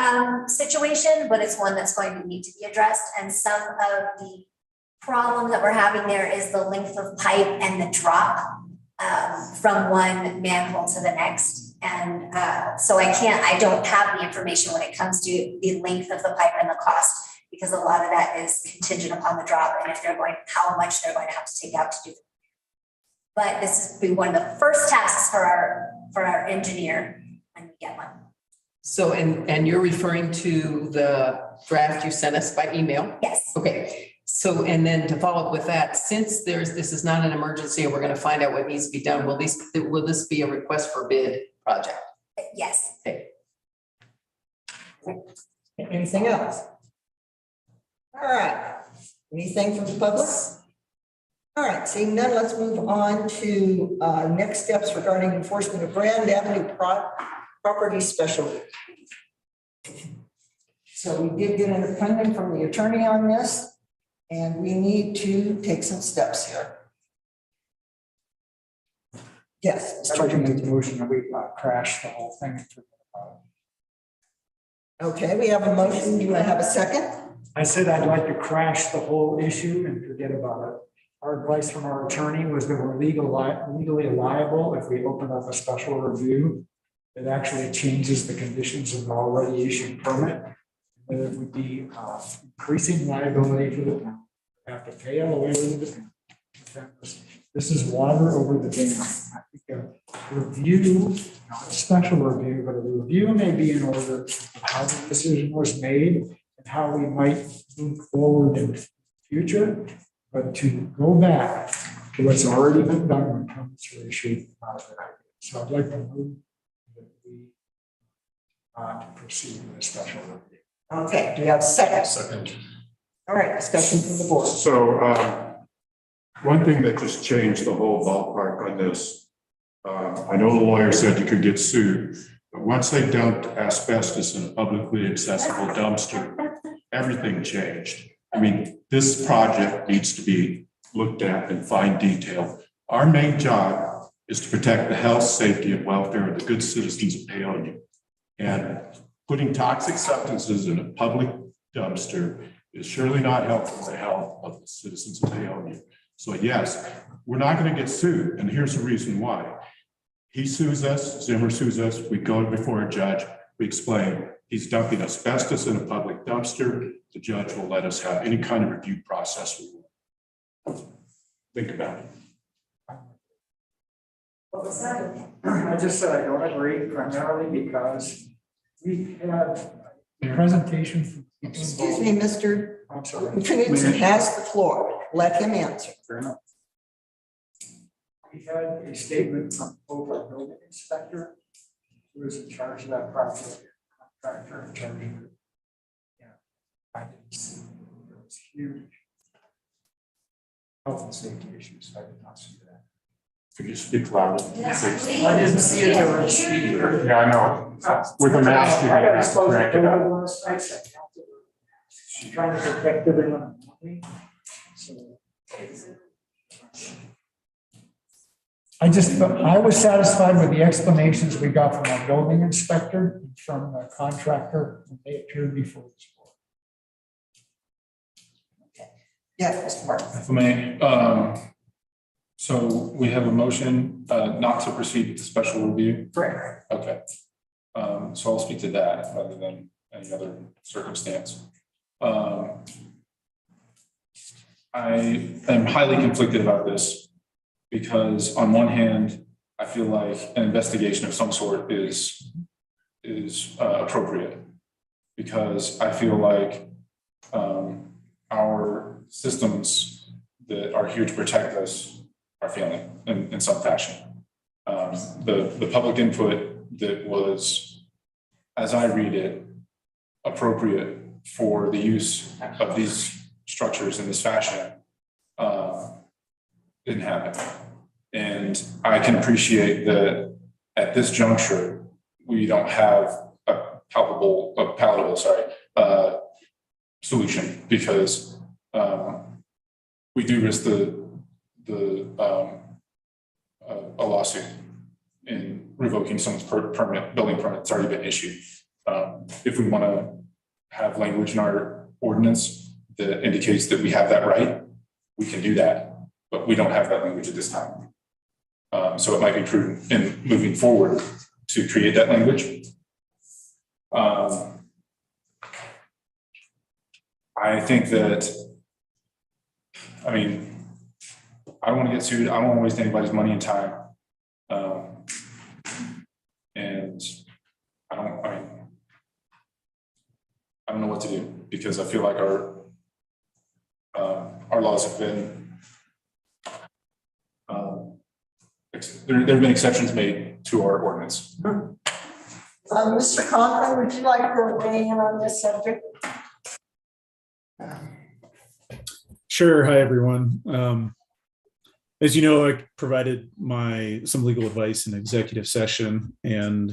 situation, but it's one that's going to need to be addressed. And some of the problem that we're having there is the length of pipe and the drop from one manhole to the next. And so I don't have the information when it comes to the length of the pipe and the cost, because a lot of that is contingent upon the drop and if how much they're going to have to take out to do it. But this is one of the first tasks for our engineer when we get one. So, and you're referring to the draft you sent us by email? Yes. Okay. So, and then to follow up with that, since this is not an emergency and we're going to find out what needs to be done, will this be a request for bid project? Yes. Okay. Anything else? All right. Anything from the public? All right, seeing none, let's move on to next steps regarding enforcement of Grand Avenue property special. So we did get an opinion from the attorney on this, and we need to take some steps here. Yes. I'd like to make the motion that we crash the whole thing and forget about it. Okay, we have a motion. Do I have a second? I said I'd like to crash the whole issue and forget about it. Our advice from our attorney was that we're legally liable if we open up a special review. It actually changes the conditions of the already issued permit. That it would be increasing liability for the town. We have to pay all the way to the town. This is water over the dam. I think a review, not a special review, but a review may be in order of how the decision was made and how we might move forward in the future. But to go back to what's already been done when permits are issued, not a good idea. So I'd like to move that we proceed with a special review. Okay, do we have a second? Second. All right, discussion from the board. So one thing that just changed the whole ballpark on this, I know the lawyer said you could get sued, but once they dumped asbestos in a publicly accessible dumpster, everything changed. I mean, this project needs to be looked at in fine detail. Our main job is to protect the health, safety, and welfare of the good citizens of Paonia. And putting toxic substances in a public dumpster is surely not helpful to the health of the citizens of Paonia. So yes, we're not going to get sued. And here's the reason why. He sues us, Zimmer sues us, we go before a judge, we explain he's dumping asbestos in a public dumpster. The judge will let us have any kind of review process we want. Think about it. What was that? I just said I don't agree primarily because we have a presentation from. Excuse me, Mr. I'm sorry. Knudsen has the floor. Let him answer. Fair enough. We had a statement from both our building inspector, who was in charge of that project, contractor in charge of it. Yeah, I didn't see, there was huge health and safety issues, I did not see that. Could you speak louder? I didn't see it, there was speaker. Yeah, I know. With a mask, you're I gonna got have to exposed crank to it up. COVID last night, so I counted her. She's trying to protect everyone in the company, so. I was satisfied with the explanations we got from our building inspector, and from the contractor, when they appeared before this board. Yeah, Mr. Martin. If I may, so we have a motion not to proceed with the special review. Correct. Okay. So I'll speak to that rather than any other circumstance. I am highly conflicted about this because on one hand, I feel like an investigation of some sort is appropriate, because I feel like our systems that are here to protect us are failing in some fashion. The public input that was, as I read it, appropriate for the use of these structures in this fashion didn't happen. And I can appreciate that at this juncture, we don't have a palatable solution, because we do risk a lawsuit in revoking someone's permanent building permit that's already been issued. If we want to have language in our ordinance that indicates that we have that right, we can do that, but we don't have that language at this time. So it might be prudent in moving forward to create that language. I think that, I mean, I don't want to get sued. I don't want to waste anybody's money and time. And I don't know what to do, because I feel like our laws have been, there have been exceptions made to our ordinance. Mr. Conklin, would you like to weigh in on this subject? Sure. Hi, everyone. As you know, I provided some legal advice in executive session, and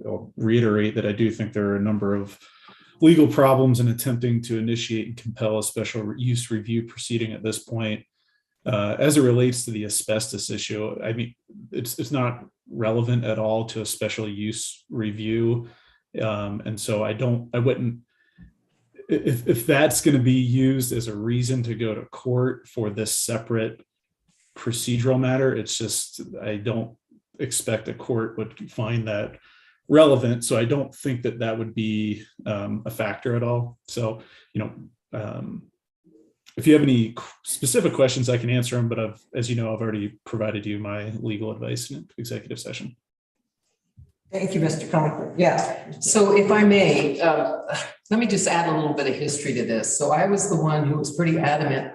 I'll reiterate that I do think there are a number of legal problems in attempting to initiate and compel a special use review proceeding at this point. As it relates to the asbestos issue, I mean, it's not relevant at all to a special use review, and so I wouldn't. If that's going to be used as a reason to go to court for this separate procedural matter, it's just, I don't expect a court would find that relevant. So I don't think that would be a factor at all. So, if you have any specific questions, I can answer them, but as you know, I've already provided you my legal advice in executive session. Thank you, Mr. Conklin. Yeah. So if I may, let me just add a little bit of history to this. So I was the one who was pretty adamant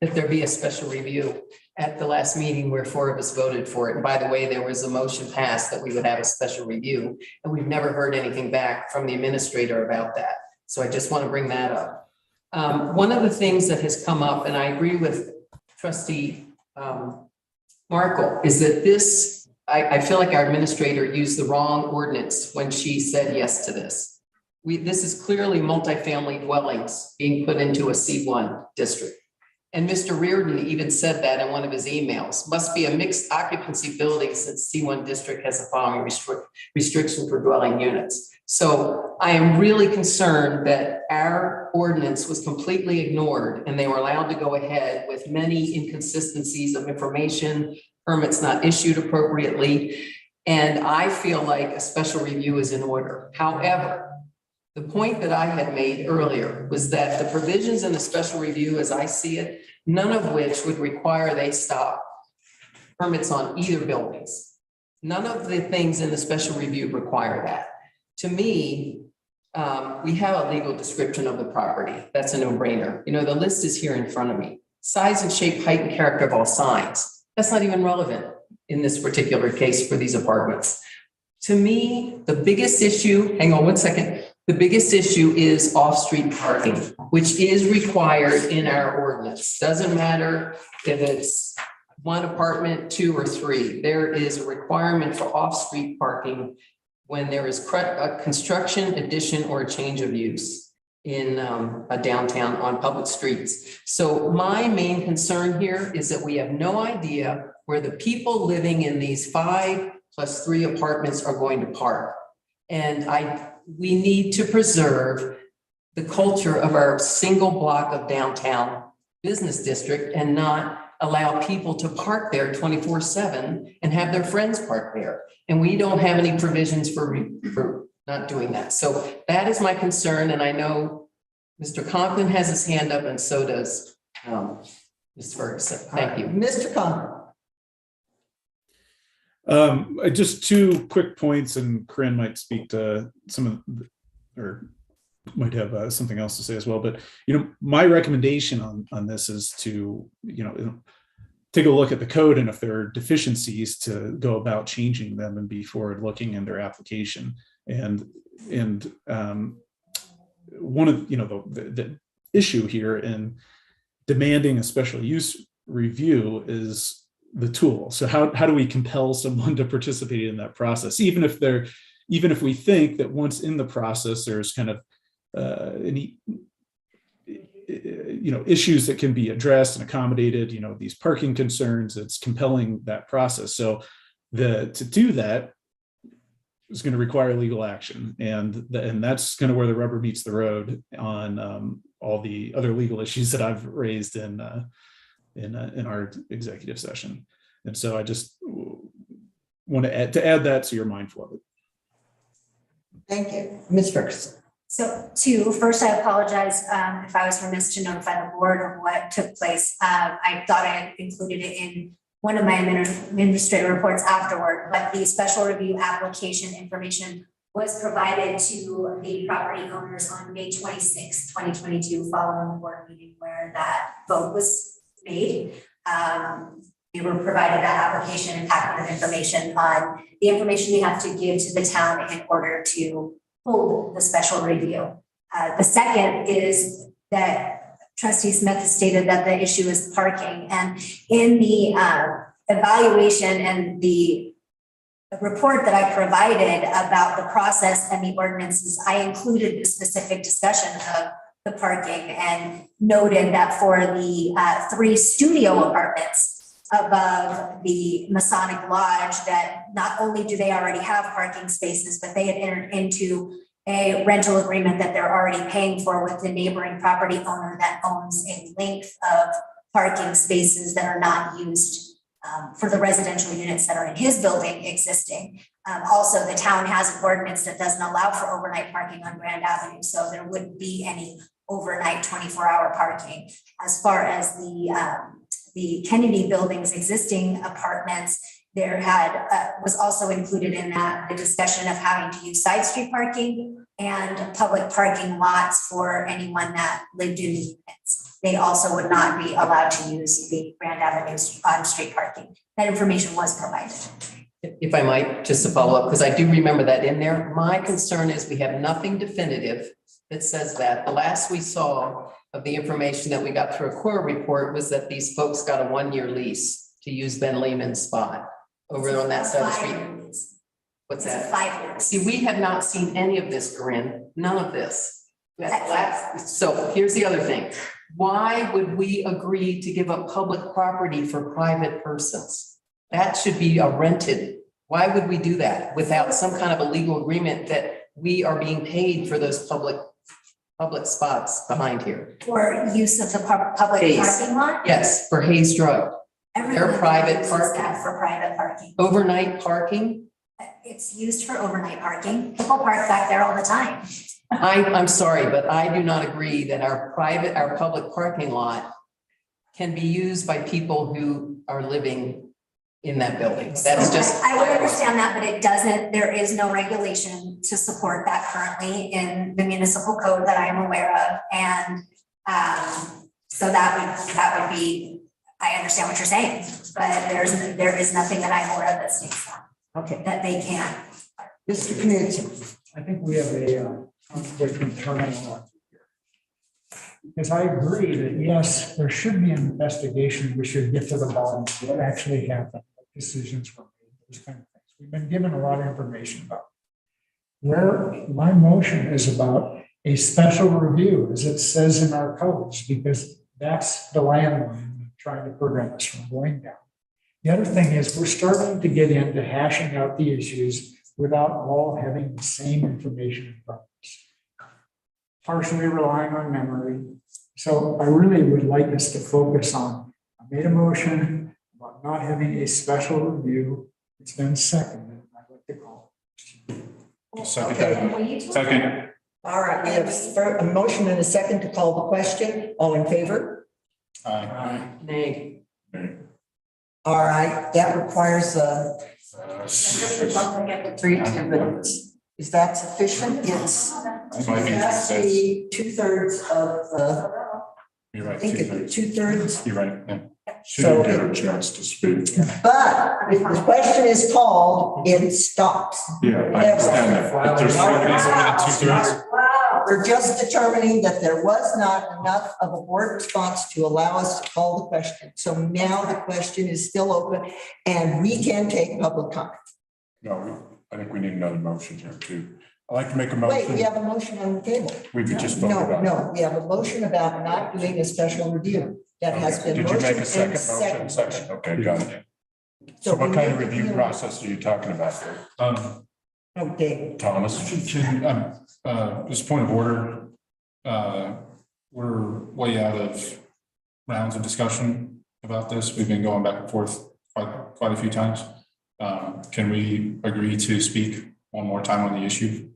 that there be a special review at the last meeting where 4 of us voted for it. And by the way, there was a motion passed that we would have a special review, and we've never heard anything back from the administrator about that. So I just want to bring that up. One of the things that has come up, and I agree with Trustee Markle, is that I feel like our administrator used the wrong ordinance when she said yes to this. This is clearly multifamily dwellings being put into a C1 district. And Mr. Reardon even said that in one of his emails. Must be a mixed occupancy building since C1 district has the following restriction for dwelling units. So I am really concerned that our ordinance was completely ignored and they were allowed to go ahead with many inconsistencies of information, permits not issued appropriately. And I feel like a special review is in order. However, the point that I had made earlier was that the provisions in the special review, as I see it, none of which would require they stop permits on either buildings. None of the things in the special review require that. To me, we have a legal description of the property. That's a no-brainer. The list is here in front of me. Size and shape, height, and character of all signs. That's not even relevant in this particular case for these apartments. To me, the biggest issue, hang on one second, the biggest issue is off-street parking, which is required in our ordinance. Doesn't matter if it's one apartment, 2 or 3. There is a requirement for off-street parking when there is a construction, addition, or a change of use in a downtown on public streets. So my main concern here is that we have no idea where the people living in these 5+3 apartments are going to park. And we need to preserve the culture of our single block of downtown business district and not allow people to park there 24/7 and have their friends park there. And we don't have any provisions for not doing that. So that is my concern. And I know Mr. Compton has his hand up and so does Ms. Ferguson. Thank you. Mr. Conklin. Just 2 quick points, and Corinne might speak to some of, or might have something else to say as well. But my recommendation on this is to take a look at the code, and if there are deficiencies, to go about changing them and be forward-looking in their application. And one of the issue here in demanding a special use review is the tool. So how do we compel someone to participate in that process, even if we think that once in the process there's kind of any issues that can be addressed and accommodated, these parking concerns, it's compelling that process. So to do that is going to require legal action, and that's kind of where the rubber meets the road on all the other legal issues that I've raised in our executive session. And so I just want to add that so you're mindful of it. Thank you. Ms. Ferguson. So first, I apologize if I was remiss to notify the board of what took place. I thought I had included it in one of my administrative reports afterward, but the special review application information was provided to the property owners on May 26, 2022, following the board meeting where that vote was made. We were provided that application and packet of information on the information you have to give to the town in order to hold the special review. The second is that Trustee Smith has stated that the issue is parking, and in the evaluation and the report that I provided about the process and the ordinances, I included the specific discussion of the parking and noted that for the 3 studio apartments above the Masonic Lodge, that not only do they already have parking spaces, but they had entered into a rental agreement that they're already paying for with the neighboring property owner that owns a length of parking spaces that are not used for the residential units that are in his building existing. Also, the town has an ordinance that doesn't allow for overnight parking on Grand Avenue, so there wouldn't be any overnight 24-hour parking. As far as the Kennedy building's existing apartments, there was also included in that the discussion of having to use side street parking and public parking lots for anyone that lived in the units. They also would not be allowed to use the Grand Avenue on-street parking. That information was provided. If I might, just to follow up, because I do remember that in there. My concern is we have nothing definitive that says that. The last we saw of the information that we got through a core report was that these folks got a 1-year lease to use Ben Lehman's spot over on that side of the street. What's that? 5 years. See, we have not seen any of this, Corinne, none of this. So here's the other thing. Why would we agree to give up public property for private persons? That should be a rented. Why would we do that without some kind of a legal agreement that we are being paid for those public spots behind here? For use of the public Hayes. parking lot? Yes, for Hayes Drug. Everyone private uses parking. that for private parking. Overnight parking? It's used for overnight parking. People park back there all the time. I'm sorry, but I do not agree that our public parking lot can be used by people who are living in that building. That's just. I would understand that, but it doesn't, there is no regulation to support that currently in the municipal code that I am aware of. And so that would be I understand what you're saying, but there is nothing that I'm aware of that states Okay, that they can. Mr. Knudsen. I think we have a conflict in terminology here. Because I agree that, yes, there should be an investigation. We should get to the bottom of what actually happened, what decisions were made, those kind of things. We've been given a lot of information about it. Where my motion is about a special review, as it says in our codes, because that's the landline trying to prevent us from going down. The other thing is we're starting to get into hashing out the issues without all having the same information in front of us. Partially relying on memory. So I really would like us to focus on, I made a motion about not having a special review. It's been seconded. I'd like to call it. Second. All right, we have a motion and a second to call the question. All in favor? Aye. Nay. All right, that requires 3-2 votes. is that sufficient? It's So I think has to that's, be 2/3 of the, you're I right, think it's 2/3. You're right, yeah. She So didn't get a chance to speak. But if the question is called, it stops. Yeah, I understand that. But there's somebody who's in at 2/3. We're just determining that there was not enough of a board response to allow us to call the question. So now the question is still open and we can take public comment. No, I think we need another motion here too. I'd like to make a Wait, we motion. have a motion on the table. We could just vote about it. No, we have a motion about not doing a special review. That has been Did you make a motioned second and motion? seconded. Second, okay, got it. So So what we kind of need to review hear- process are you talking about there? Okay, Thomas? Just point of order, we're way out of rounds of discussion about this. We've been going back and forth quite a few times. Can we agree to speak one more time on the issue?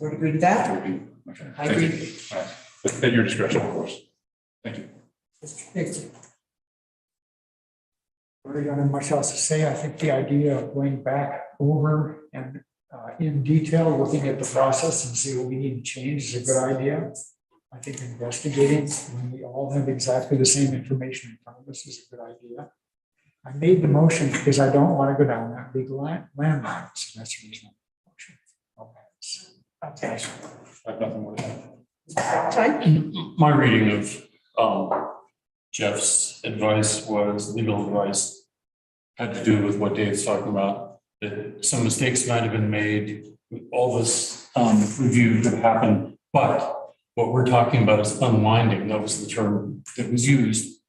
would agree with that? Okay, I thank you. agree. All right. At your discretion, of course. Thank you. Mr. Dixon. Really got much else to say. I think the idea of going back over and in detail, looking at the process and see what we need to change is a good idea. I think investigating when we all have exactly the same information in front of us is a good idea. I made the motion because I don't want to go down that big landmine. So that's the reason. Okay. I have nothing more to add. Time? My reading of Jeff's advice was legal advice had to do with what Dave's talking about, that some mistakes might have been made, all this review could happen, but what we're talking about is unwinding. That was the term that was used.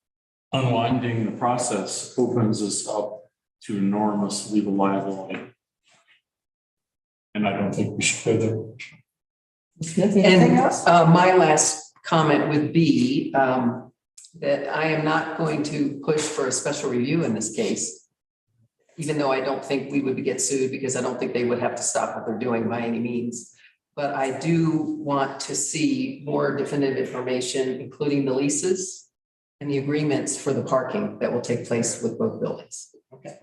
Unwinding the process opens us up to enormous legal liability. And I don't think we should go there. Anything And else? my last comment would be that I am not going to push for a special review in this case, even though I don't think we would get sued because I don't think they would have to stop what they're doing by any means. But I do want to see more definitive information, including the leases and the agreements for the parking that will take place with both buildings. Okay.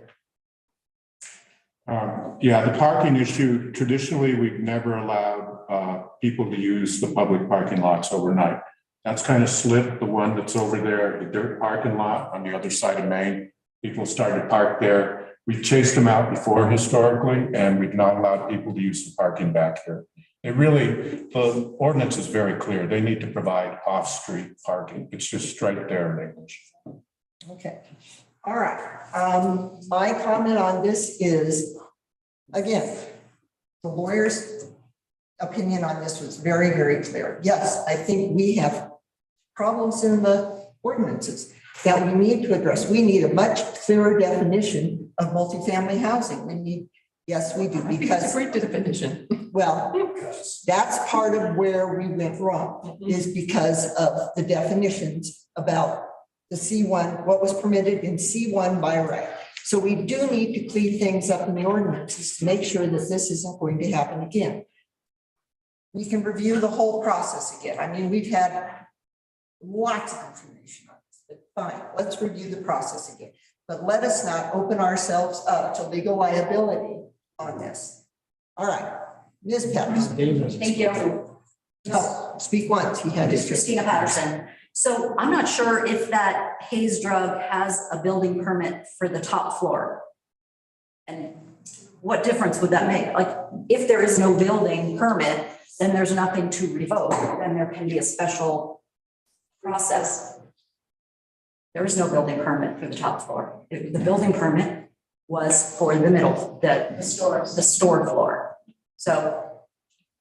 Yeah, the parking issue, traditionally, we've never allowed people to use the public parking lots overnight. That's kind of slipped, the one that's over there, the dirt parking lot on the other side of Main. People started to park there. We chased them out before historically, and we've not allowed people to use the parking back here. It really, the ordinance is very clear. They need to provide off-street parking. It's just right there in English. Okay, all right. My comment on this is, again, the lawyer's opinion on this was very, very clear. Yes, I think we have problems in the ordinances that we need to address. We need a much clearer definition of multifamily housing. We need, yes, we do, I think it's because, a great definition. well, that's part of where we went wrong, is because of the definitions about the C1, what was permitted in C1 by right. So we do need to clean things up in the ordinances to make sure that this isn't going to happen again. We can review the whole process again. I mean, we've had lots of information on this, but fine, let's review the process again. But let us not open ourselves up to legal liability on this. All right, Ms. Peppers. David. Thank you. No, speak once. He had his. Christina Patterson. So I'm not sure if that Hayes Drug has a building permit for the top floor. And what difference would that make? Like, if there is no building permit, then there's nothing to revoke, then there can be a special process. There is no building permit for the top floor. The building permit was for the middle, the store floor. So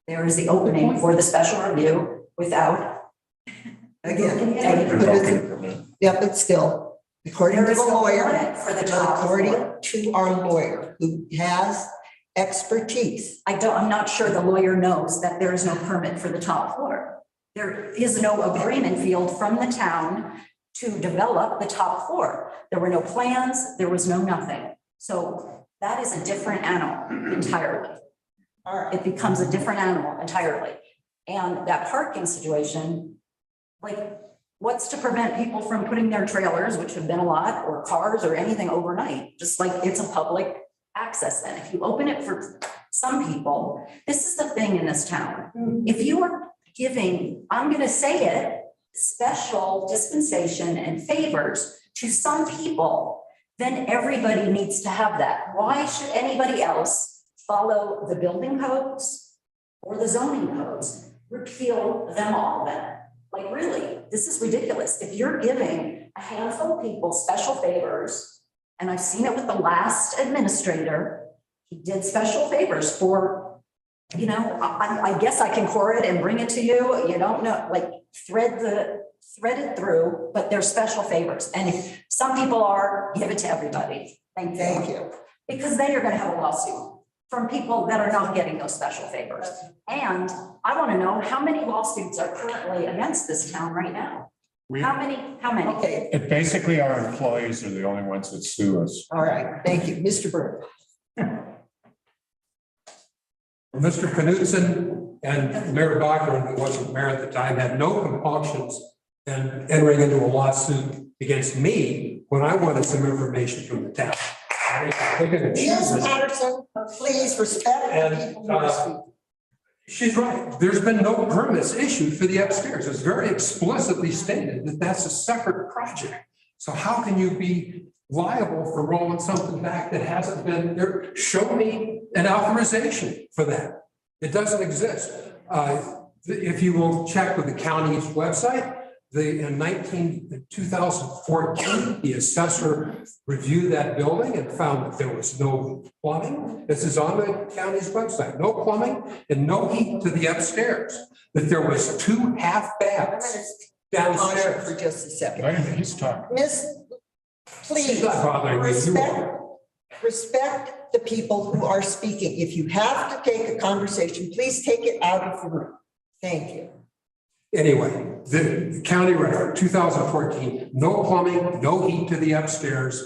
there is the opening for the special review without. Again, yeah, but still, according to There is the no lawyer, permit for the top according floor. to our lawyer who has expertise. I'm not sure the lawyer knows that there is no permit for the top floor. There is no agreement field from the town to develop the top floor. There were no plans, there was no nothing. So that is a different animal entirely. All right. It becomes a different animal entirely. And that parking situation, like, what's to prevent people from putting their trailers, which have been a lot, or cars or anything overnight? Just like it's a public access then. If you open it for some people, this is the thing in this town. If you are giving, I'm gonna say it, special dispensation and favors to some people, then everybody needs to have that. Why should anybody else follow the building codes or the zoning codes? Repeal them all then. Like, really, this is ridiculous. If you're giving a handful of people special favors, and I've seen it with the last administrator, he did special favors for, you know, I guess I can core it and bring it to you. You don't know, like, thread it through, but they're special favors. And if some people are, give it to everybody. Thank you. Because then you're gonna have a lawsuit from people that are not getting those special favors. And I wanna know how many lawsuits are currently against this town right now? How many? Okay, It basically, our employees are the only ones that sue us. all right, thank you. Mr. Burke. Mr. Knutson and Mayor Bachman, who wasn't mayor at the time, had no compulsions in entering into a lawsuit against me when I wanted some information from the town. They could have Ms. chosen. Patterson, please respect the And, people who are speaking. She's right. There's been no permits issued for the upstairs. It's very explicitly stated that that's a separate project. So how can you be liable for rolling something back that hasn't been there? Show me an authorization for that. It doesn't exist. If you will check with the county's website, in 2014, the assessor reviewed that building and found that there was no plumbing. This is on the county's website, no plumbing and no heat to the upstairs. That there was 2 half baths downstairs. For just a second. Wait a minute, he's talking. Miss, please, She's not bothering me, you are. respect the people who are speaking. If you have to take a conversation, please take it out of the room. Thank you. Anyway, the county record, 2014, no plumbing, no heat to the upstairs,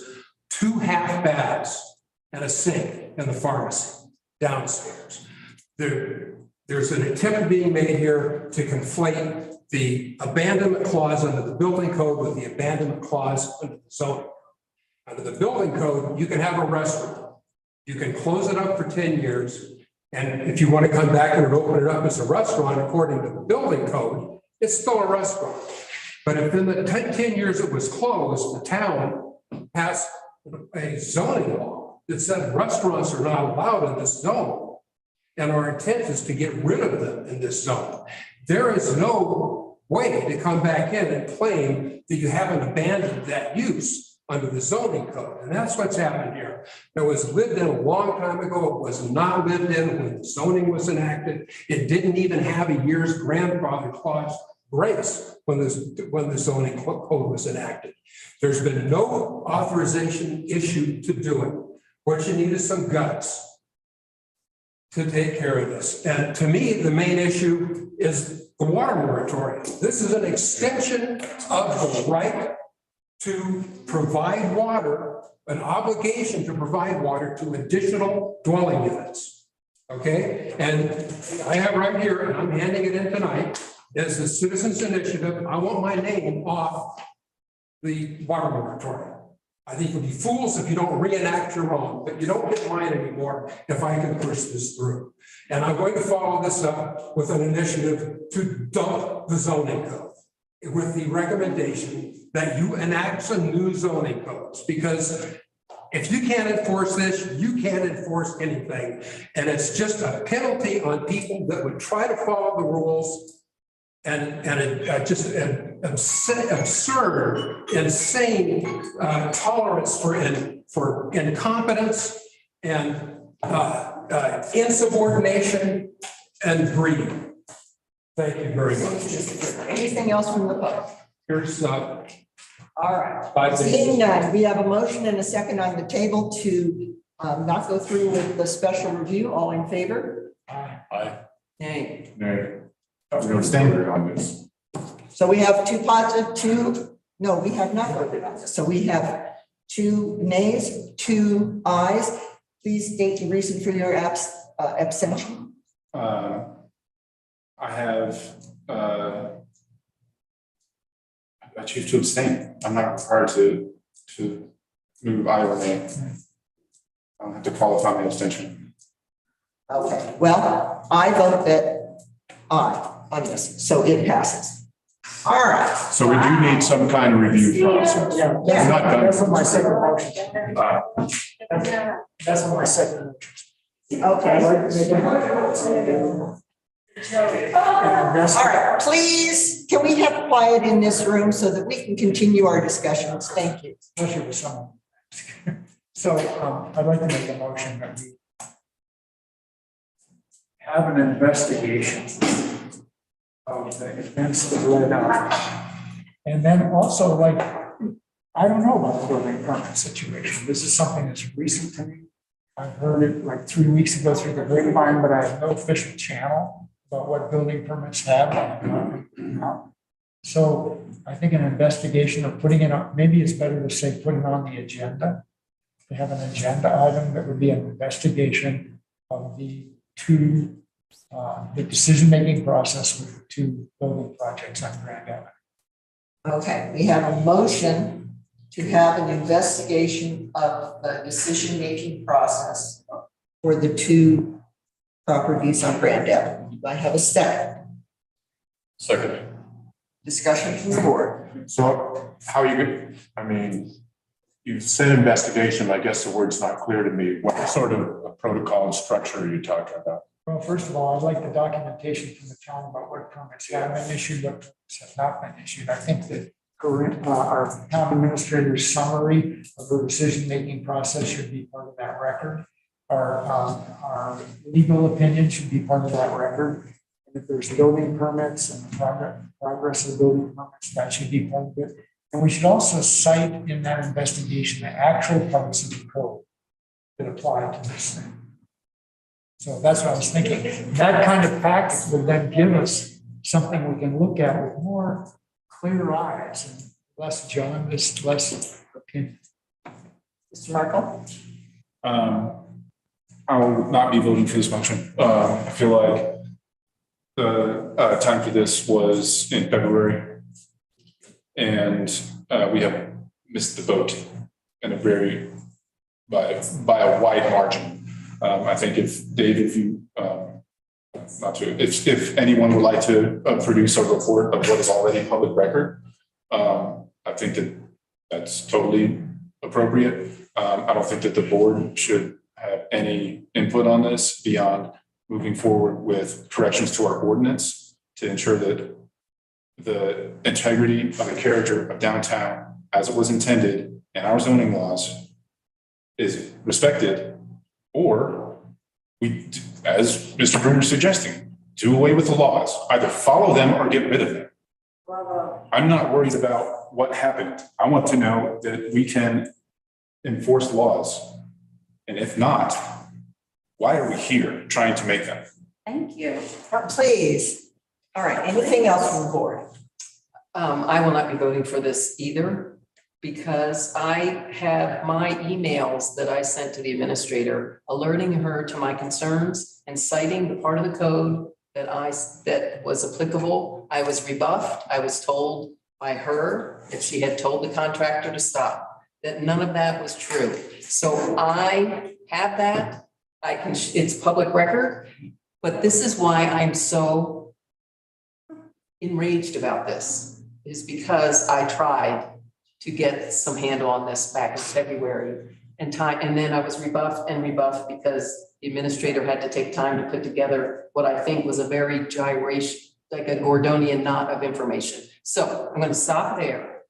2 half baths and a sink in the pharmacy downstairs. There's an attempt being made here to conflate the abandonment clause under the building code with the abandonment clause under the zoning. Under the building code, you can have a restaurant. You can close it up for 10 years. And if you want to come back and open it up as a restaurant, according to the building code, it's still a restaurant. But if in the 10 years it was closed, the town passed a zoning law that said restaurants are not allowed in this zone. And our intent is to get rid of them in this zone. There is no way to come back in and claim that you haven't abandoned that use under the zoning code. And that's what's happened here. It was lived in a long time ago. It was not lived in when zoning was enacted. It didn't even have a year's grandfather clause grace when the zoning code was enacted. There's been no authorization issued to do it. What you need is some guts to take care of this. And to me, the main issue is the water moratorium. This is an extension of the right to provide water, an obligation to provide water to additional dwelling units. Okay, and I have right here, and I'm handing it in tonight, is the citizens initiative. I want my name off the water moratorium. I think you'll be fools if you don't reenact your own, but you don't get mine anymore if I can push this through. And I'm going to follow this up with an initiative to dump the zoning code. with the recommendation that you enact some new zoning codes, because if you can't enforce this, you can't enforce anything. And it's just a penalty on people that would try to follow the rules. And just an absurd, insane tolerance for incompetence and insubordination and greed. Thank you very much. Anything else from the public? Here's All right. 5 minutes. Seeing none, we have a motion and a second on the table to not go through with the special review. All in favor? Aye. Nay. Nay. We don't stand on this. So we have two positive, no, we have not voted on this. So we have 2 nays, 2 ayes. Please state the reason for your abstention. I have, I choose to abstain. I'm not required to move aye or nay. I don't have to qualify my abstention. Okay, well, I vote that aye on this, so it passes. All right. So we do need some kind of review process. Yeah, I'm not done. that's what my second motion. That's what my second motion. Okay. All right, please, can we have quiet in this room so that we can continue our discussions? Thank you. Especially with someone. So I'd like to make a motion that we have an investigation of the events that led up. And then also, like, I don't know about the building permit situation. This is something that's recent to me. I heard it like 3 weeks ago through the grapevine, but I have no official channel about what building permits have. So I think an investigation of putting it on, maybe it's better to say putting it on the agenda. To have an agenda item that would be an investigation of the decision-making process with the 2 building projects on Grand Avenue. Okay, we have a motion to have an investigation of the decision-making process for the 2 properties on Grand Avenue. Do I have a second? Second. Discussion from the board. So how you could, I mean, you said investigation, but I guess the word's not clear to me. What sort of a protocol and structure are you talking about? Well, first of all, I'd like the documentation from the town about what permits have been issued, what permits have not been issued. I think that our town administrator's summary of the decision-making process should be part of that record. Our legal opinion should be part of that record. And if there's building permits and progress of building permits, that should be part of it. And we should also cite in that investigation the actual parts of the code that apply to this thing. So that's what I was thinking. That kind of package would then give us something we can look at with more clear eyes and less jaundiced, less opinion. Mr. Markle? I will not be voting for this motion. I feel like the time for this was in February, and we have missed the boat in a very by a wide margin. I think if Dave, if you if anyone would like to produce a report of what is already public record, I think that that's totally appropriate. I don't think that the board should have any input on this beyond moving forward with corrections to our ordinance to ensure that the integrity of the character of downtown as it was intended in our zoning laws is respected, or we, as Mr. Bruner is suggesting, do away with the laws, either follow them or get rid of them. I'm not worried about what happened. I want to know that we can enforce laws. And if not, why are we here trying to make them? Thank you. Please. All right, anything else from the board? I will not be voting for this either, because I have my emails that I sent to the administrator alerting her to my concerns and citing the part of the code that was applicable. I was rebuffed. I was told by her that she had told the contractor to stop, that none of that was true. So I have that. It's public record, but this is why I'm so enraged about this. is because I tried to get some handle on this back in February. And then I was rebuffed because the administrator had to take time to put together what I think was a very gyration, like a Gordonian knot of information. So I'm going to stop there.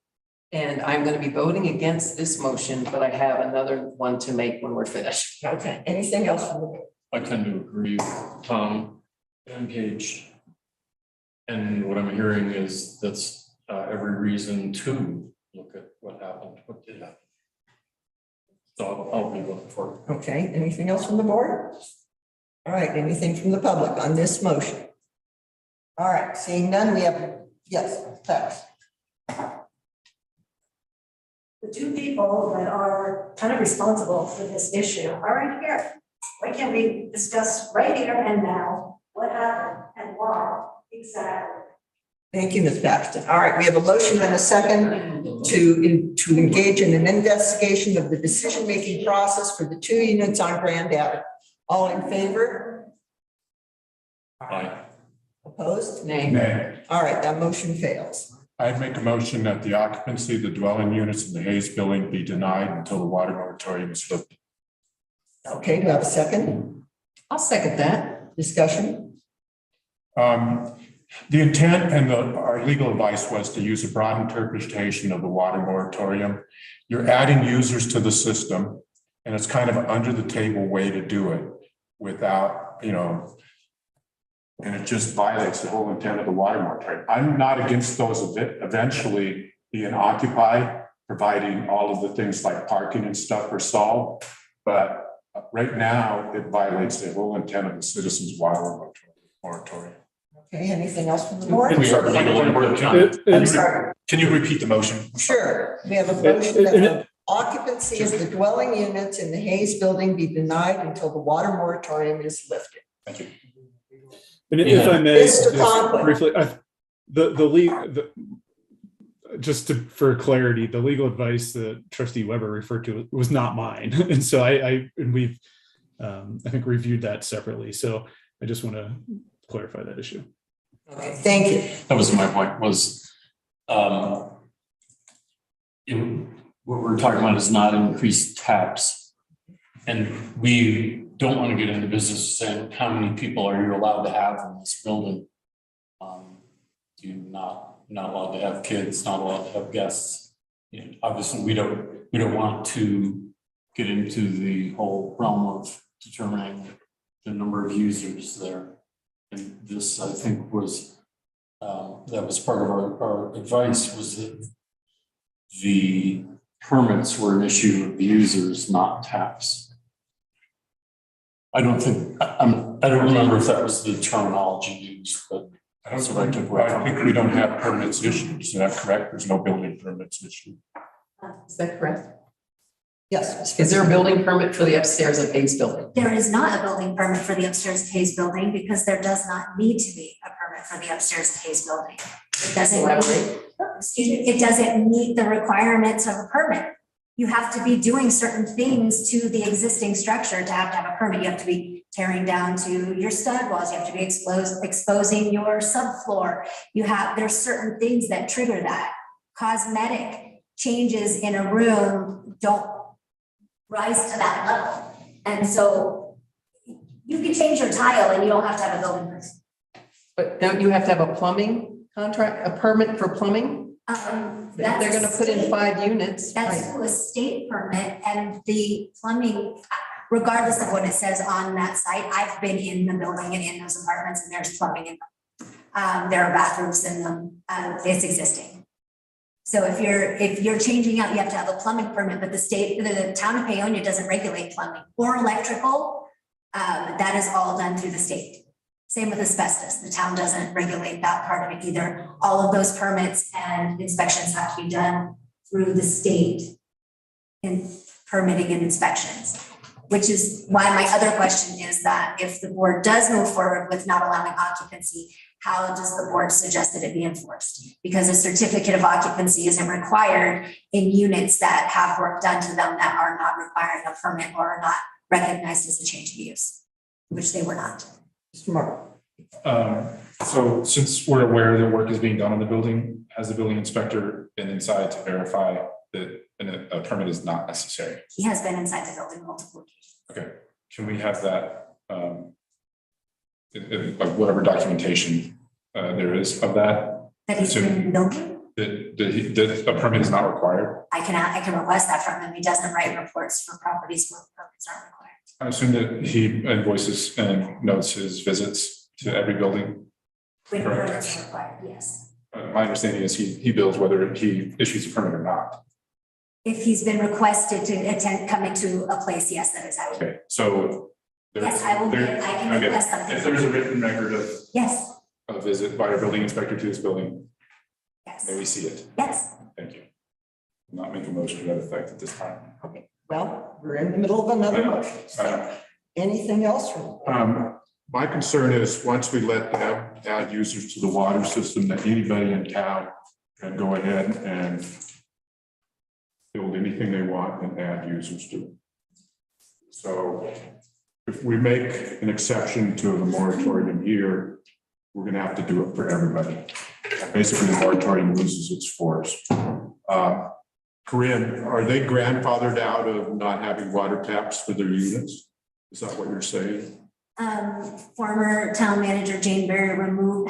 And I'm going to be voting against this motion, but I have another one to make when we're finished. Okay, anything else from the board? I tend to agree with Tom and Paige. And what I'm hearing is that's every reason to look at what happened, what did happen. So I'll be voting for it. Okay, anything else from the board? All right, anything from the public on this motion? All right, seeing none, we have, yes, thanks. The two people that are kind of responsible for this issue are right here. Why can't we discuss right here and now what happened and why exactly? Thank you, Ms. Paxton. All right, we have a motion and a second to engage in an investigation of the decision-making process for the 2 units on Grand Avenue. All in favor? Aye. Opposed? Nay. Nay. All right, that motion fails. I'd make a motion that the occupancy of the dwelling units in the Hayes building be denied until the water moratorium is lifted. Okay, do I have a second? I'll second that. Discussion? The intent and our legal advice was to use a broad interpretation of the water moratorium. You're adding users to the system, and it's kind of an under the table way to do it without, and it just violates the whole intent of the water moratorium. I'm not against those eventually being occupied, providing all of the things like parking and stuff are solved. But right now, it violates the whole intent of the citizens' water moratorium. Okay, anything else from the board? Can you repeat the motion? Sure. We have a motion that the occupancy of the dwelling units in the Hayes building be denied until the water moratorium is lifted. Thank you. And if I may, Mr. just Conklin. briefly, for clarity, the legal advice that Trustee Weber referred to was not mine, and so we've I think reviewed that separately. So I just want to clarify that issue. Okay, thank you. That was my point was, what we're talking about is not increased tax. And we don't want to get into business saying how many people are you allowed to have in this building. You're not allowed to have kids, not allowed to have guests. Obviously we don't want to get into the whole realm of determining the number of users there. And this, I think, was that was part of our advice, was that the permits were an issue of the users, not tax. I don't remember if that was the terminology used, but that's what I took away. I think we don't have permits issued. Is that correct? There's no building permits issued. Is that correct? Yes. Is there a building permit for the upstairs of Hayes building? There is not a building permit for the upstairs of Hayes building because there does not need to be a permit for the upstairs of Hayes building. It doesn't it doesn't meet the requirements of a permit. You have to be doing certain things to the existing structure to have a permit. You have to be tearing down to your stud walls. You have to be exposing your subfloor. There's certain things that trigger that. Cosmetic changes in a room don't rise to that level. And so you can change your tile and you don't have to have a building permit. But don't you have to have a plumbing contract, a permit for plumbing? They're going to put in 5 units. That's a state permit, and the plumbing, regardless of what it says on that site, I've been in the building and in those apartments and there's plumbing in them. There are bathrooms in them. It's existing. So if you're changing out, you have to have a plumbing permit, but the town of Paonia doesn't regulate plumbing or electrical. That is all done through the state. Same with asbestos. The town doesn't regulate that part of it either. All of those permits and inspections have to be done through the state in permitting and inspections, which is why my other question is that if the board does move forward with not allowing occupancy, how does the board suggest that it be enforced? Because a certificate of occupancy isn't required in units that have work done to them that are not requiring a permit or are not recognized as a change of use, which they were not. Mr. Mark. So since we're aware that work is being done on the building, has the building inspector been inside to verify that a permit is not necessary? He has been inside the building multiple occasions. Okay, can we have that, like whatever documentation there is of that? That he's been building? That a permit is not required? I can request that from him. He doesn't write reports for properties where permits aren't required. I assume that he invoices and notes his visits to every building. When Correct. permits are required, yes. My understanding is he bills whether he issues a permit or not. If he's been requested to come into a place, yes, that is accurate. Okay, so. Yes, I will, I can Okay. request something. If there's a written record of Yes, a visit by a building inspector to this building, yes, may we see it? yes. Thank you. Not make a motion to that effect at this time. Okay, well, we're in the middle of another motion. So anything else from? My concern is, once we let them add users to the water system, that anybody in town can go ahead and build anything they want and add users to it. So if we make an exception to the moratorium here, we're gonna have to do it for everybody. Basically, the moratorium loses its force. Corinne, are they grandfathered out of not having water taps for their units? Is that what you're saying? Former town manager Jane Berry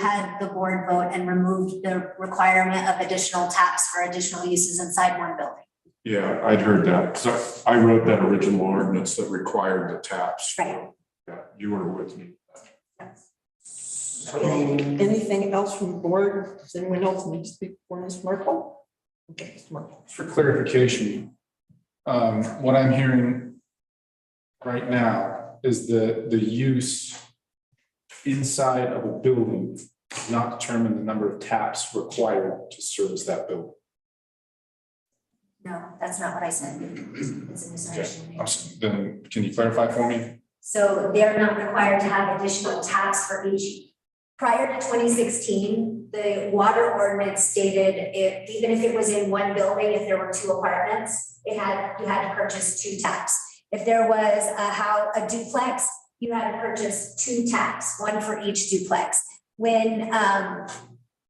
had the board vote and removed the requirement of additional taps for additional uses inside one building. Yeah, I'd heard that. So I wrote that original ordinance that required the taps. Right. Yeah, you were with me. Anything else from the board? Does anyone else need to speak for Ms. Merkel? Okay, Ms. Merkel. For clarification, what I'm hearing right now is the use inside of a building does not determine the number of taps required to service that building. No, that's not what I said. It's a misunderstanding. Then can you clarify for me? So they're not required to have additional taps for each. Prior to 2016, the water ordinance stated even if it was in one building, if there were 2 apartments, you had to purchase 2 taps. If there was a duplex, you had to purchase 2 taps, 1 for each duplex. When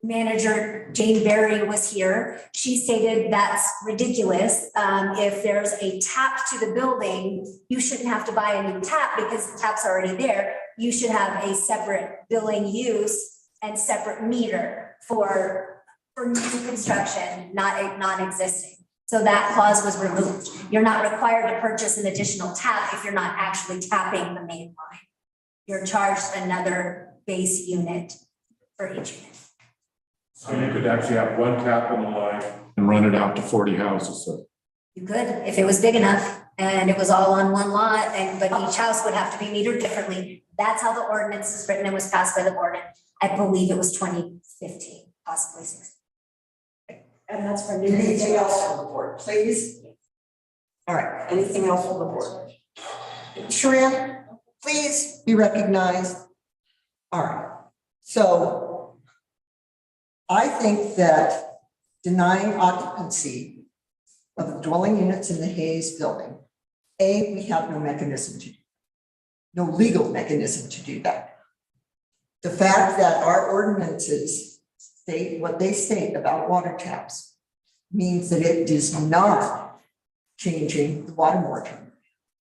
manager Jane Berry was here, she stated that's ridiculous. If there's a tap to the building, you shouldn't have to buy a new tap because the tap's already there. You should have a separate billing use and separate meter for new construction, not non-existing. So that clause was removed. You're not required to purchase an additional tap if you're not actually tapping the main line. You're charged another base unit for each unit. So you could actually have 1 tap in the line and run it out to 40 houses. So You could, if it was big enough and it was all on one lot, but each house would have to be metered differently. That's how the ordinance is written and was passed by the board. I believe it was 2015, possibly 16. And that's for anything else from the board, please? All right, anything else from the board? Sharon, please be recognized. All right, so I think that denying occupancy of the dwelling units in the Hayes building, we have no mechanism to do, no legal mechanism to do that. The fact that our ordinances state what they state about water taps means that it is not changing the water moratorium.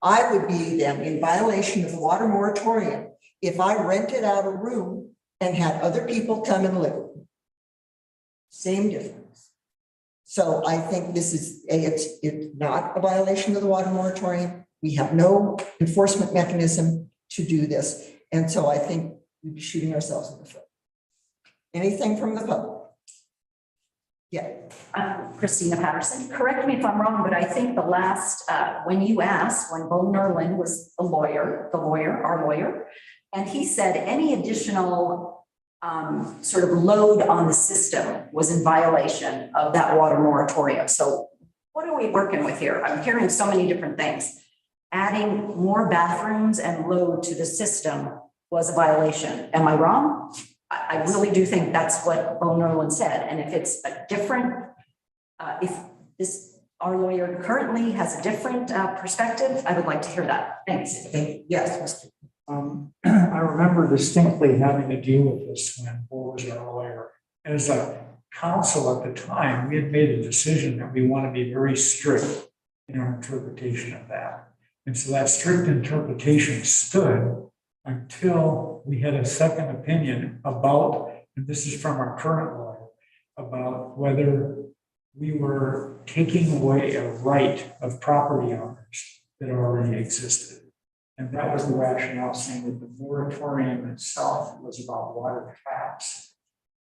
I would be then in violation of the water moratorium if I rented out a room and had other people come and live with me. Same difference. So I think this is, it's not a violation of the water moratorium. We have no enforcement mechanism to do this. And so I think we'd be shooting ourselves in the foot. Anything from the public? Yeah. Christina Patterson, correct me if I'm wrong, but I think the last, when you asked, when Bo Nerlin was our lawyer, and he said any additional sort of load on the system was in violation of that water moratorium. So what are we working with here? I'm hearing so many different things. Adding more bathrooms and load to the system was a violation. Am I wrong? I really do think that's what Bo Nerlin said. And if it's a different, our lawyer currently has a different perspective, I would like to hear that. Thanks. Yes, Mr. I remember distinctly having to deal with this when Bo was our lawyer. As a council at the time, we had made a decision that we want to be very strict in our interpretation of that. And so that strict interpretation stood until we had a second opinion about, and this is from our current lawyer, about whether we were taking away a right of property owners that already existed. And that was the rationale, saying that the moratorium itself was about water taps.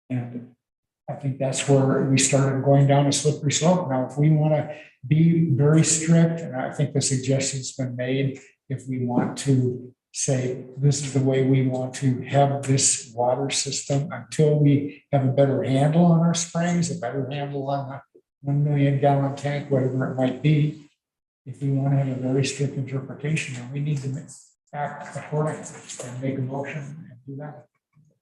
And I think that's where we started going down a slippery slope. Now, if we want to be very strict, and I think the suggestion's been made, if we want to say, this is the way we want to have this water system until we have a better handle on our springs, a better handle on a 1 million gallon tank, whatever it might be. If we want to have a very strict interpretation, then we need to act accordingly and make a motion and do that.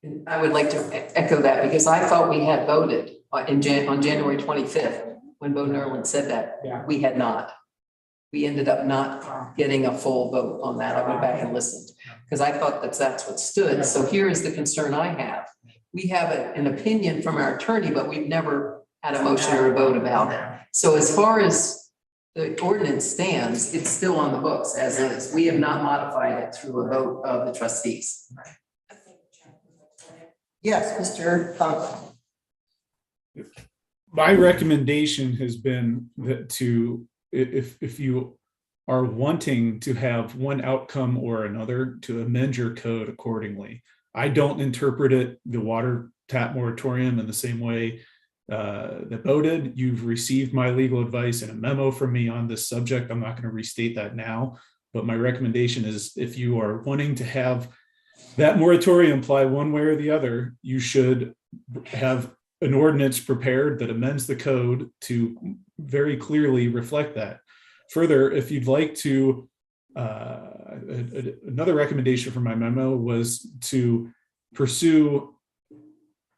And I would like to echo that because I thought we had voted on January 25th when Bo Nerlin said that. Yeah. We had not. We ended up not getting a full vote on that. I went back and listened because I thought that's what stood. So here is the concern I have. We have an opinion from our attorney, but we've never had a motion or a vote about it. So as far as the ordinance stands, it's still on the books as is. We have not modified it through a vote of the trustees. Yes, Mr. Conklin. My recommendation has been that if you are wanting to have one outcome or another, to amend your code accordingly. I don't interpret it, the water tap moratorium, in the same way that Bo did. You've received my legal advice and a memo from me on this subject. I'm not going to restate that now, but my recommendation is if you are wanting to have that moratorium apply one way or the other, you should have an ordinance prepared that amends the code to very clearly reflect that. Further, if you'd like to, another recommendation from my memo was to pursue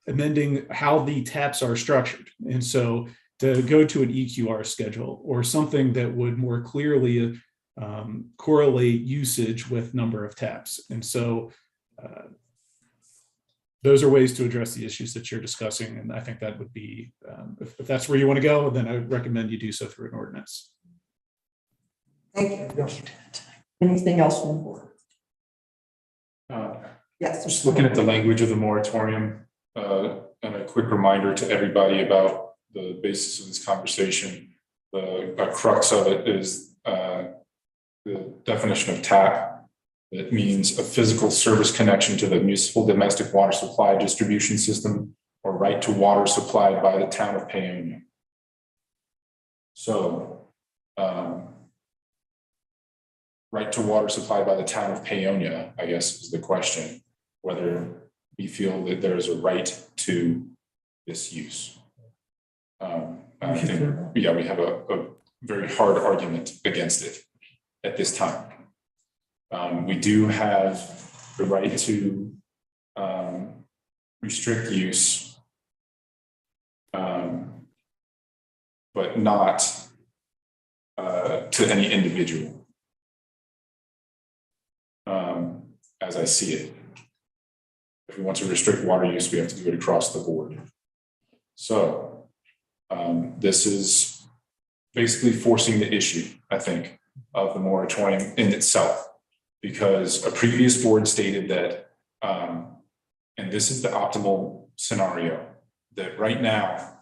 amending how the taps are structured. And so to go to an EQR schedule or something that would more clearly correlate usage with number of taps. And so those are ways to address the issues that you're discussing. And I think that would be, if that's where you want to go, then I would recommend you do so through an ordinance. Thank you. Anything else from the board? Yes. Just looking at the language of the moratorium, and a quick reminder to everybody about the basis of this conversation. The crux of it is the definition of tap. It means a physical service connection to the municipal domestic water supply distribution system or right to water supplied by the town of Paonia. So, right to water supplied by the town of Paonia, I guess, is the question, whether we feel that there is a right to this use. I think, yeah, we have a very hard argument against it at this time. We do have the right to restrict use, but not to any individual, as I see it. If we want to restrict water use, we have to do it across the board. So this is basically forcing the issue, I think, of the moratorium in itself, because a previous board stated that, and this is the optimal scenario, that right now,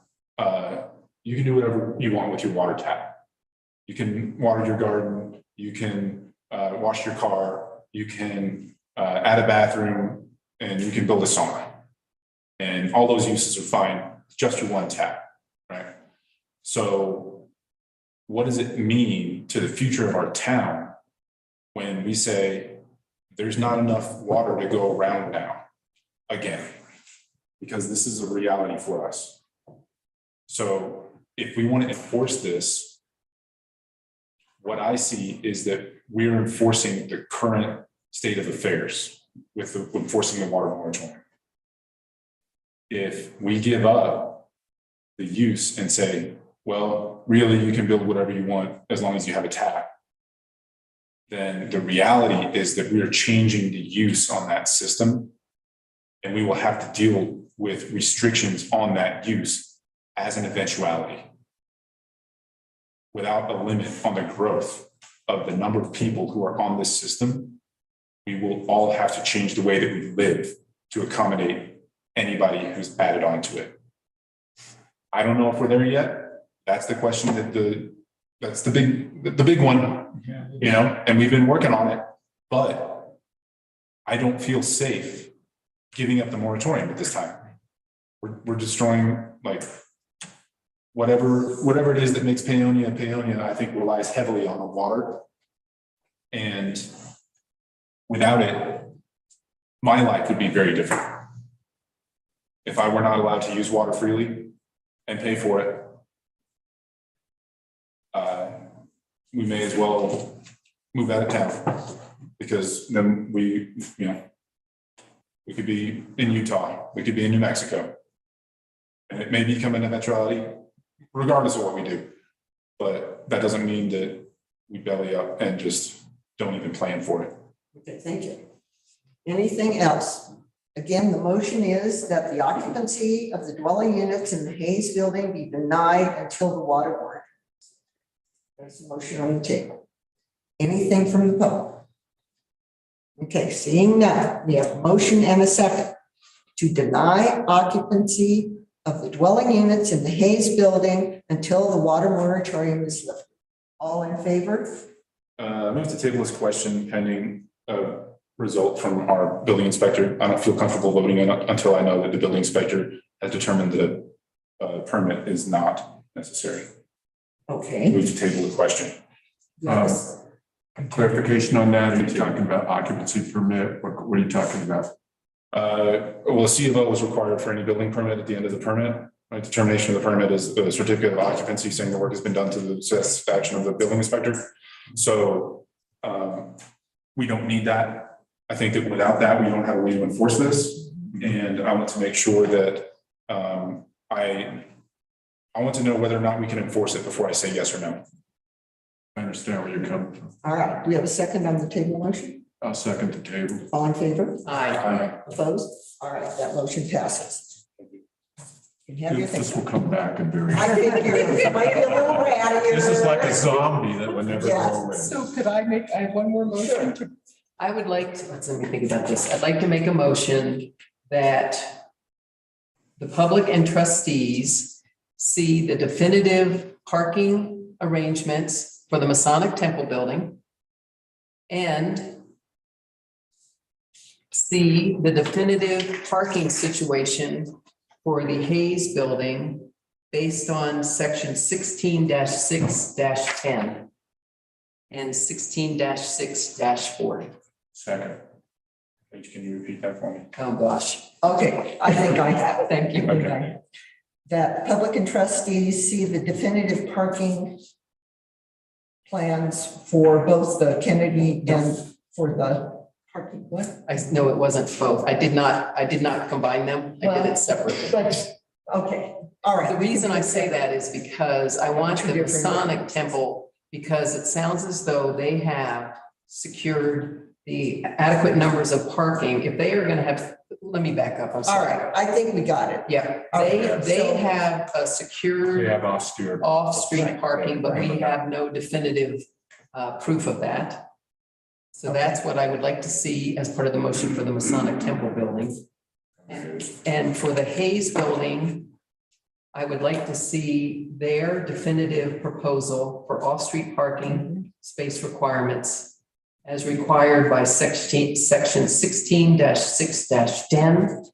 you can do whatever you want with your water tap. You can water your garden, you can wash your car, you can add a bathroom, and you can build a sauna. And all those uses are fine, just your one tap, right? So what does it mean to the future of our town when we say there's not enough water to go around now again? Because this is a reality for us. So if we want to enforce this, what I see is that we're enforcing the current state of affairs with enforcing the water moratorium. If we give up the use and say, well, really, you can build whatever you want as long as you have a tap, then the reality is that we are changing the use on that system. And we will have to deal with restrictions on that use as an eventuality. Without a limit on the growth of the number of people who are on this system, we will all have to change the way that we live to accommodate anybody who's added onto it. I don't know if we're there yet. That's the question that's the big one, you know, and we've been working on it, but I don't feel safe giving up the moratorium at this time. We're destroying like whatever it is that makes Paonia, I think relies heavily on the water. And without it, my life would be very different. If I were not allowed to use water freely and pay for it, we may as well move out of town, because then we could be in Utah, we could be in New Mexico, and it may become an eventuality regardless of what we do. But that doesn't mean that we belly up and just don't even plan for it. Okay, thank you. Anything else? Again, the motion is that the occupancy of the dwelling units in the Hayes building be denied until the water board. There's a motion on the table. Anything from the public? Okay, seeing none, we have a motion and a second to deny occupancy of the dwelling units in the Hayes building until the water moratorium is lifted. All in favor? I move to table this question pending a result from our building inspector. I don't feel comfortable voting in until I know that the building inspector has determined that permit is not necessary. Okay. Move to table the question. Yes. Clarification on that. Are you talking about occupancy permit? What are you talking about? Well, a C of O is required for any building permit at the end of the permit. Right? Determination of the permit is a certificate of occupancy saying the work has been done to the satisfaction of the building inspector. So we don't need that. I think that without that, we don't have a way to enforce this. And I want to make sure that I want to know whether or not we can enforce it before I say yes or no. I understand where you're coming from. All right, do we have a second on the table motion? I'll second the table. All in favor? Aye. Opposed? All right, that motion passes. You can have your thing. This will come back and very. I think you might be a little ratty. This is like a zombie that would never Yes. go away. So could I have one more motion? I would like to, let me think about this. I'd like to make a motion that the public and trustees see the definitive parking arrangements for the Masonic Temple building and see the definitive parking situation for the Hayes building based on section 16-6-10 and 16-6-40. Second. Can you repeat that for me? Oh, gosh. Okay, I think I have it. Thank you. Okay. That public and trustees see the definitive parking plans for both the Kennedy and for the parking, what? No, it wasn't both. I did not combine them. I did it separately. But, okay, all right. The reason I say that is because I want the Masonic Temple, because it sounds as though they have secured the adequate numbers of parking. If they are going to have, let me back up. I'm All sorry. right, I think we got it. Yeah, Okay, they so- have a We secured have off-steer. off-street parking, but we have no definitive proof of that. So that's what I would like to see as part of the motion for the Masonic Temple building. And for the Hayes building, I would like to see their definitive proposal for off-street parking space requirements as required by section 16-6-10.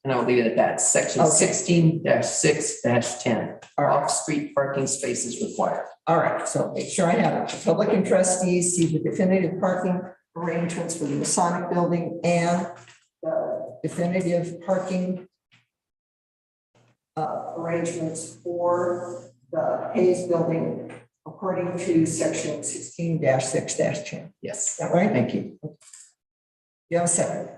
And I'll leave it at that, section Okay. 16-6-10, All right. off-street parking spaces required. All right, so make sure I have it. The public and trustees see the definitive parking arrangements for the Masonic building and the definitive parking arrangements for the Hayes building according to section 16-6-10. Yes, Is that right? thank you. You have a second?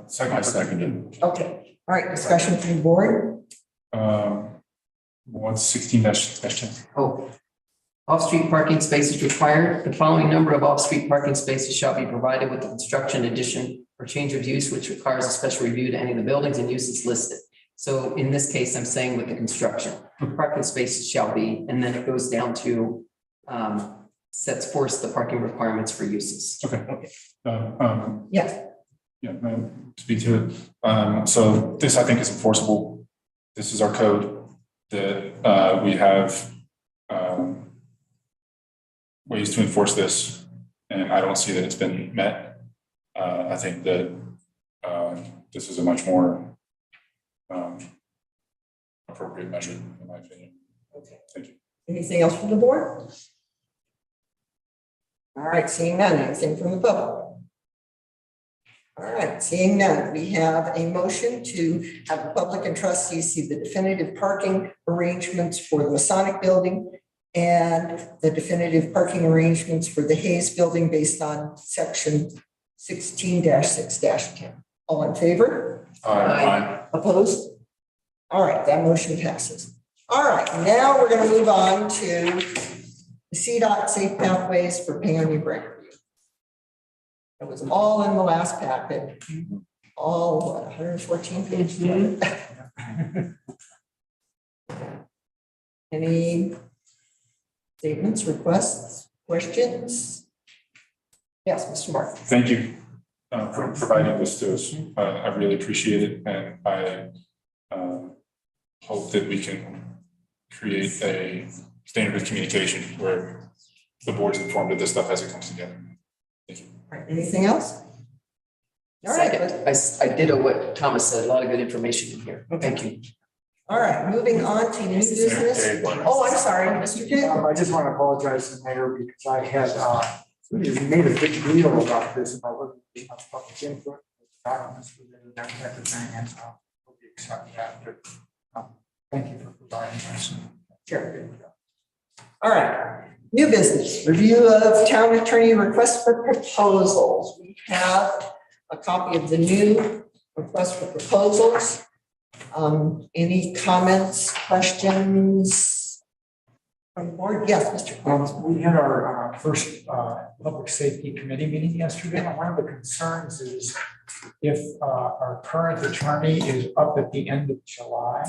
Second. I seconded. Okay, all right, discussion from the board. What's 16-10? Oh, Off-street parking spaces required. The following number of off-street parking spaces shall be provided with the construction, addition, or change of use, which requires a special review to any of the buildings and uses listed. So in this case, I'm saying with the construction, parking spaces shall be, and then it goes down to sets forth the parking requirements for uses. Okay. Yes. Yeah, speak to it. So this, I think, is enforceable. This is our code that we have ways to enforce this, and I don't see that it's been met. I think that this is a much more appropriate measure, in my opinion. Okay. Thank you. Anything else from the board? All right, seeing none, anything from the public? All right, seeing none, we have a motion to have the public and trustees see the definitive parking arrangements for the Masonic Building and the definitive parking arrangements for the Hayes Building based on section 16-6-10. All in favor? Aye. Opposed? All right, that motion passes. All right, now we're going to move on to the Cdot Safe Pathways for Pioneer Grant. It was all in the last packet, all 114 pages. Any statements, requests, questions? Yes, Mr. Mark. Thank you for providing this to us. I really appreciate it, and I hope that we can create a standard of communication where the board's informed of this stuff as it comes together. Thank you. All right, anything else? All right. Second, I did what Thomas said, a lot of good information in here. Thank you. All right, moving on to new business. Oh, I'm sorry, Mr. Duke. I just want to apologize to the mayor because I had, we made a big deal about this, about what the public input. Not on this, that type of thing, and hope you accept that. But, thank you for providing us. Sure. All right, new business, review of town attorney request for proposals. We have a copy of the new request for proposals. Any comments, questions from the board? Yes, Mr. Clark. We had our first public safety committee meeting yesterday, and one of the concerns is if our current attorney is up at the end of July,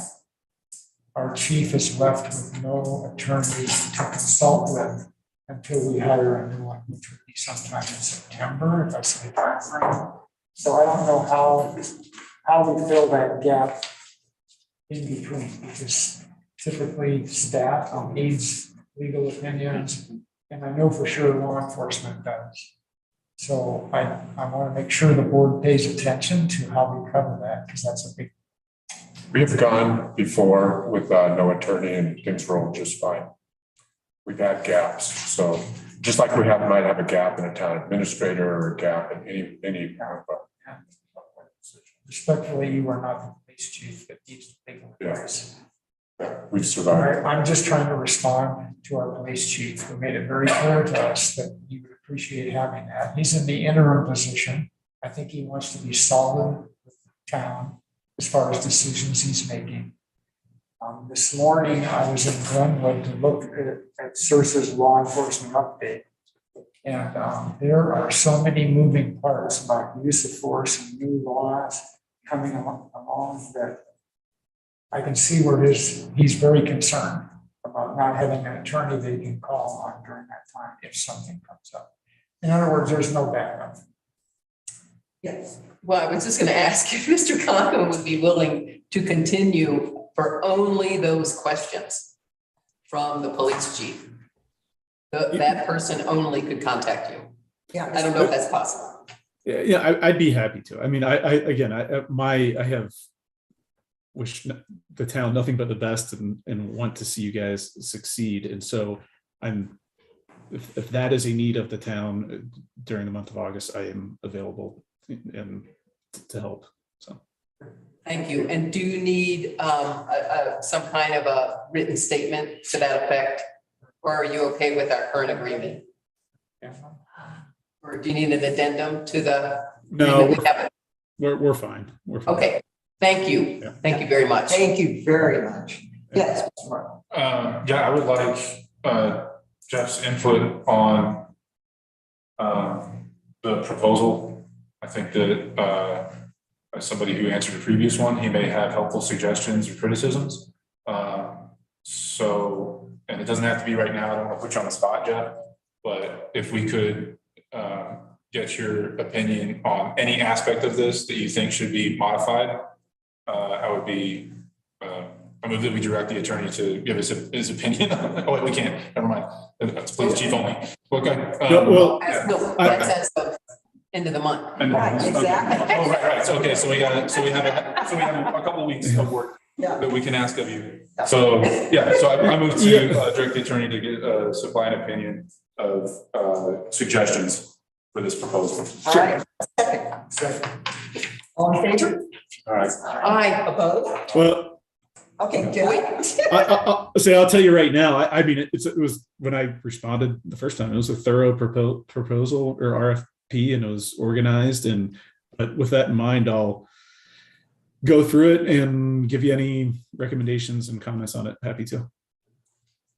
our chief is left with no attorney to consult with until we hire a new one, which would be sometime in September, if that's the timeframe. So I don't know how we fill that gap in between, because typically staff needs legal opinions, and I know for sure law enforcement does. So I want to make sure the board pays attention to how we cover that, because that's a big. We have gone before with no attorney and things roll just fine. We've had gaps, so just like we might have a gap in a town administrator or a gap in any. Respectfully, you are not the police chief that needs to take advice. Yeah, we've survived. I'm just trying to respond to our police chief, who made it very clear to us that he would appreciate having that. He's in the interim position. I think he wants to be solid with the town as far as decisions he's making. This morning, I was in Glenwood to look at CSRS's law enforcement update. And there are so many moving parts about use of force and new laws coming along that I can see where he's very concerned about not having an attorney they can call on during that time if something comes up. In other words, there's no backup. Yes. Well, I was just going to ask if Mr. Conklin would be willing to continue for only those questions from the police chief. That person only could contact you. Yeah. I don't know if that's possible. Yeah, I'd be happy to. I mean, I have wished the town nothing but the best and want to see you guys succeed. And so if that is a need of the town during the month of August, I am available and to help. So. Thank you. And do you need some kind of a written statement to that effect? Or are you okay with our current agreement? Or do you need an addendum to the? No, we're fine. We're fine. Okay. Thank you. Yeah. Thank you very much. Thank you very much. Yes, Mr. Mark. Yeah, I would like Jeff's input on the proposal. I think that as somebody who answered the previous one, he may have helpful suggestions or criticisms. So, and it doesn't have to be right now. I don't want to put you on the spot, Jeff, but if we could get your opinion on any aspect of this that you think should be modified, I would be, I move that we direct the attorney to give us his opinion. Oh, wait, we can't, never mind. That's police chief only. Okay. Well, No, that's as of end of the month. Right, exactly. Oh, right. So, okay, so we have a couple of weeks of work Yeah. that we can ask of you. So, yeah, so I move to direct the attorney to get, supply an opinion of, suggestions for this proposal. All right, second. All in favor? All right. Aye. Opposed? well, Okay, Jeff. I'll tell you right now. I mean, it was when I responded the first time. It was a thorough proposal or RFP, and it was organized. But with that in mind, I'll go through it and give you any recommendations and comments on it. Happy to.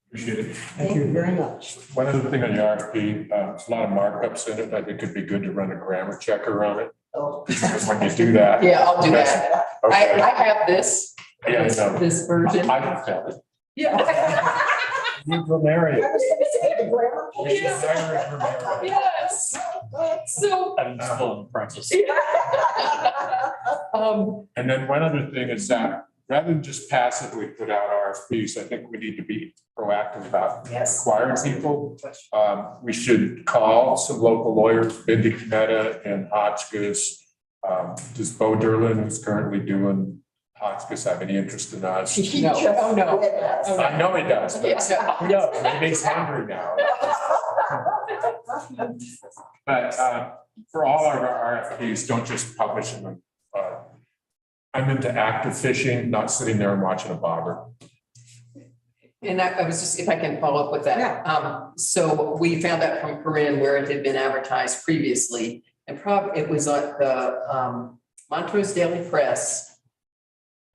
Appreciate it. Thank you very much. One other thing on the RFP, there's a lot of markups in it. I think it'd be good to run a grammar checker on it. Oh. Because when you do that. Yeah, I'll do that. Okay. I have this, Yeah, I know. this version. I found it. Yeah. You grammarian. I was gonna say the grammar. Yes. So. I'm still in practice. And then one other thing is that rather than just passively put out RFPs, I think we need to be proactive about acquiring people. We should call some local lawyers, Bindi Canetta and Hotchkiss. Does Bo Derlin, who's currently doing Hotchkiss, have any interest in us? No. Oh, no. I know he does, but Yeah. no, maybe he's hungry now. But for all of our RFPs, don't just publish them. I'm into active fishing, not sitting there and watching a bobber. And I was just, if I can follow up with that. So we found out from Corinne where it had been advertised previously, and it was at the Montrose Daily Press.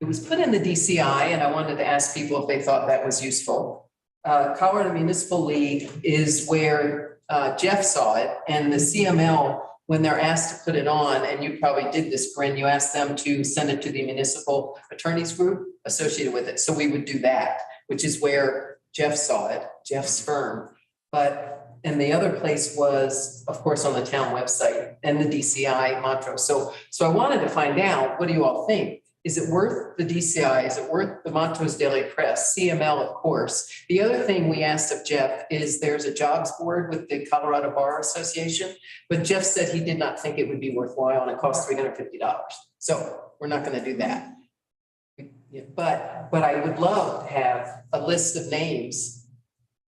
It was put in the DCI, and I wanted to ask people if they thought that was useful. Colorado Municipal League is where Jeff saw it, and the CML, when they're asked to put it on, and you probably did this, Corinne, you asked them to send it to the municipal attorneys group associated with it. So we would do that, which is where Jeff saw it, Jeff's firm. And the other place was, of course, on the town website and the DCI Montrose. So I wanted to find out, what do you all think? Is it worth the DCI? Is it worth the Montrose Daily Press? CML, of course. The other thing we asked of Jeff is there's a jobs board with the Colorado Bar Association, but Jeff said he did not think it would be worthwhile and it costs $350. So we're not going to do that. But I would love to have a list of names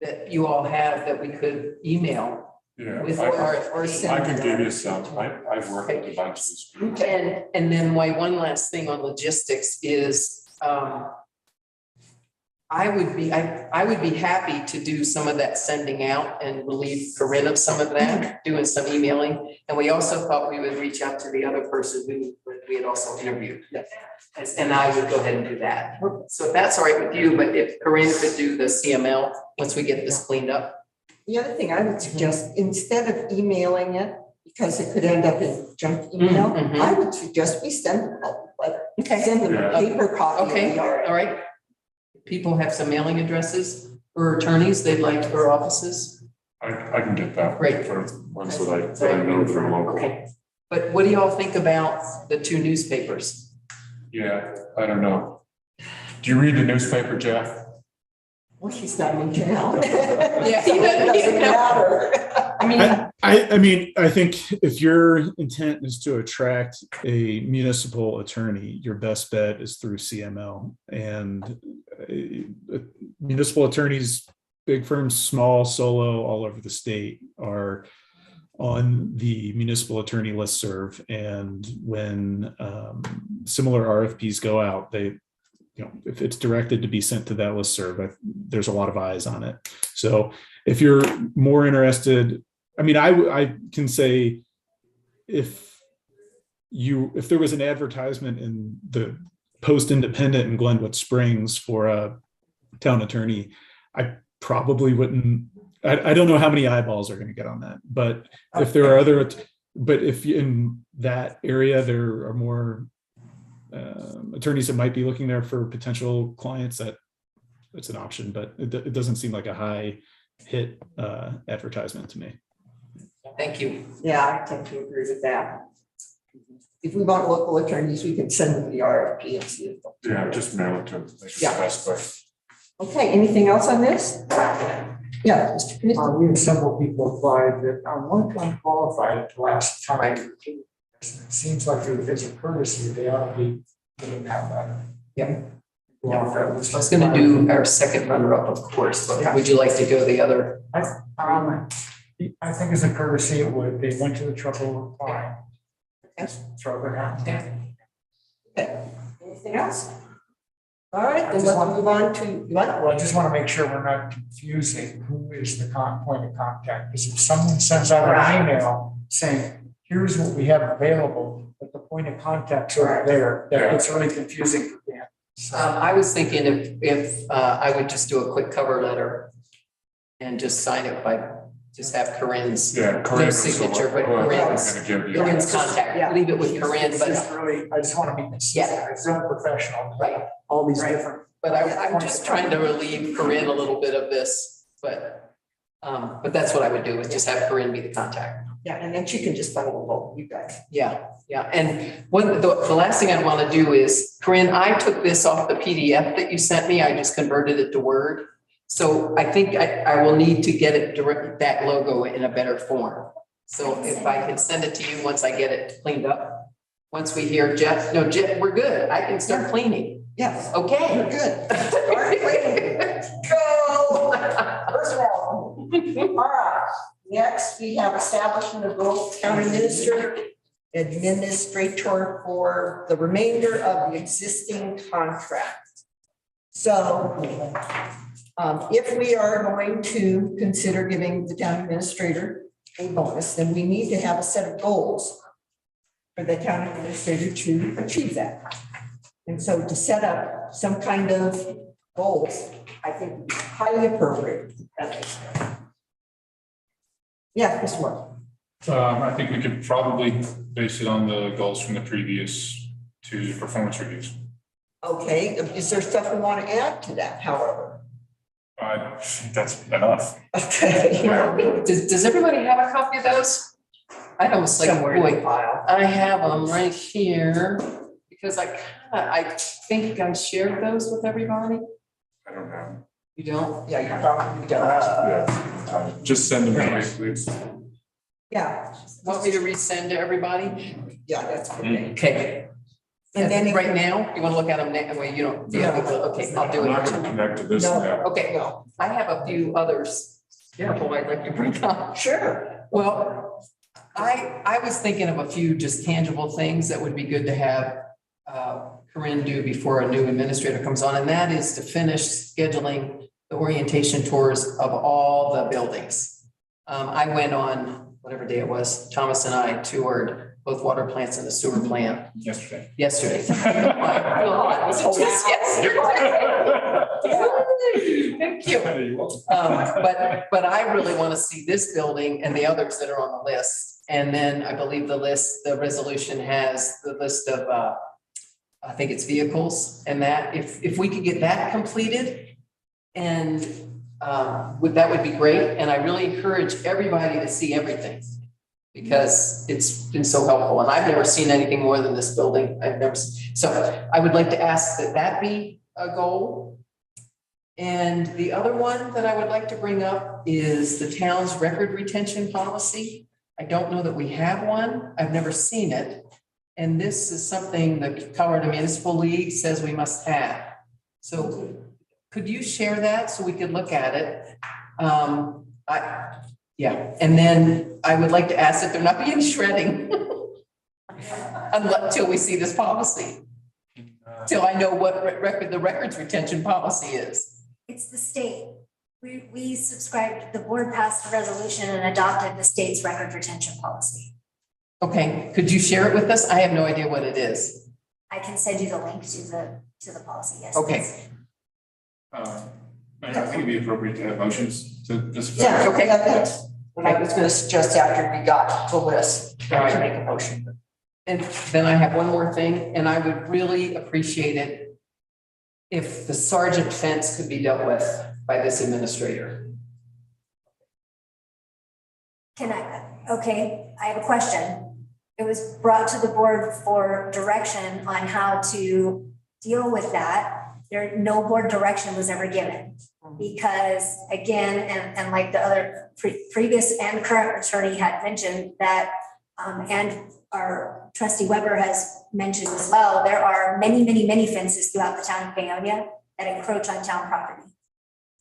that you all have that we could email. Yeah, With I send. can give you some. I've worked with a bunch of these groups. And then one last thing on logistics is, I would be happy to do some of that sending out and relieve Corinne of some of that, doing some emailing. And we also thought we would reach out to the other person who we had also interviewed. And I would go ahead and do that. So if that's all right with you, but if Corinne could do the CML, once we get this cleaned up. The other thing I would suggest, instead of emailing it, because it could end up in junk email, Mhm. I would suggest we send them a letter. Okay. Send them a paper copy. of Okay, the RFP. all right. People have some mailing addresses or attorneys they'd like for offices. I can get that. Great. For ones that I know that are local. Okay. But what do y'all think about the two newspapers? Yeah, I don't know. Do you read the newspaper, Jeff? Well, he's not in town. Yeah, So he it doesn't doesn't matter. I mean, I think if your intent is to attract a municipal attorney, your best bet is through CML. And municipal attorneys, big firms, small, solo, all over the state are on the municipal attorney listserv. And when similar RFPs go out, if it's directed to be sent to that listserv, there's a lot of eyes on it. So if you're more interested, I mean, I can say if there was an advertisement in the Post Independent in Glenwood Springs for a town attorney, I probably wouldn't I don't know how many eyeballs are going to get on that, but if there are other, but if in that area there are more attorneys that might be looking there for potential clients, it's an option, but it doesn't seem like a high hit advertisement to me. Thank you. Yeah, I tend to agree with that. If we want local attorneys, we can send them the RFP and see if they'll. Yeah, just mail it to them. Yeah. Best way. Okay, anything else on this? Yeah, Mr. Knight. We have several people applied that weren't unqualified the last time. It seems like as a courtesy, they ought to be getting that letter. Yeah. Yeah. I was going to do our second runner-up, of course, but would you like to go the other? I think as a courtesy, it would, they went to the trouble of applying. Yes. Throw their hat in. Okay, anything else? All right, then let's move on to what? Well, I just want to make sure we're not confusing who is the point of contact, because if someone sends out an email saying, here's what we have available, but the point of contact's are there, that gets really confusing for them. So, I was thinking if I would just do a quick cover letter and just sign it by, just have Corinne's Yeah, no Corinne's signature, but I'm Corinne's gonna give you. Corinne's contact, leave it with Corinne, it's but just really, I just want to be consistent. It's unprofessional. right. All these Right. different. But I'm just trying to relieve Corinne a little bit of this, but that's what I would do, is just have Corinne be the contact. Yeah, and then she can just funnel you guys. Yeah, and the last thing I'd want to do is, Corinne, I took this off the PDF that you sent me, I just converted it to Word. So I think I will need to get it direct, that logo in a better form. So if I can send it to you once I get it cleaned up, once we hear Jeff, we're good, I can start cleaning. Yes. Okay. You're good. Start cleaning. Go. Personnel. All right. Next, we have establishment of role of town administrator for the remainder of the existing contract. So if we are going to consider giving the town administrator a bonus, then we need to have a set of goals for the town administrator to achieve that. And so to set up some kind of goals, I think would be highly appropriate. Yeah, Mr. Moore. I think we could probably base it on the goals from the previous two performance reviews. Okay, is there stuff we want to add to that, however? I think that's enough. Okay. Does everybody have a copy of those? I almost like, Somewhere in the boy, file. I have them right here, because I think I shared those with everybody. I don't know. You don't? Yeah, you probably don't. Yeah. Just send them to me, please. Yeah, Want me to resend to everybody? yeah, that's okay. Okay. And then Right now, you want to look at them now? Well, you don't. Yeah, okay, I'll do I'm not it. gonna connect to this No. now. Okay, No, I have a few others. Careful, I'd like to bring up. sure. Well, I was thinking of a few just tangible things that would be good to have Corinne do before a new administrator comes on, and that is to finish scheduling the orientation tours of all the buildings. I went on, whatever day it was, Thomas and I toured both water plants and the sewer plant Yesterday. yesterday. Was it just yesterday? Thank you. But I really want to see this building and the others that are on the list. And then I believe the resolution has the list of, I think it's vehicles, and that if we could get that completed, and that would be great. And I really encourage everybody to see everything, because it's been so helpful. And I've never seen anything more than this building. So I would like to ask that be a goal. And the other one that I would like to bring up is the town's record retention policy. I don't know that we have one. I've never seen it. And this is something the Colorado Municipal League says we must have. So could you share that so we could look at it? Yeah, and then I would like to ask that there not be any shredding until we see this policy. Till I know what the records retention policy is. It's the state. We subscribed, the board passed a resolution and adopted the state's record retention policy. Okay, could you share it with us? I have no idea what it is. I can send you the link to the policy, yes. Okay. I think it'd be appropriate to have motions to this. Yeah, okay, that's what I was gonna suggest after we got the list, to make a motion. And then I have one more thing, and I would really appreciate it if the sergeant fence could be dealt with by this administrator. Okay, I have a question. It was brought to the board for direction on how to deal with that. No board direction was ever given. Because again, and like the other previous and current attorney had mentioned that, and our trustee Weber has mentioned as well, there are many fences throughout the town of Paonia that encroach on town property.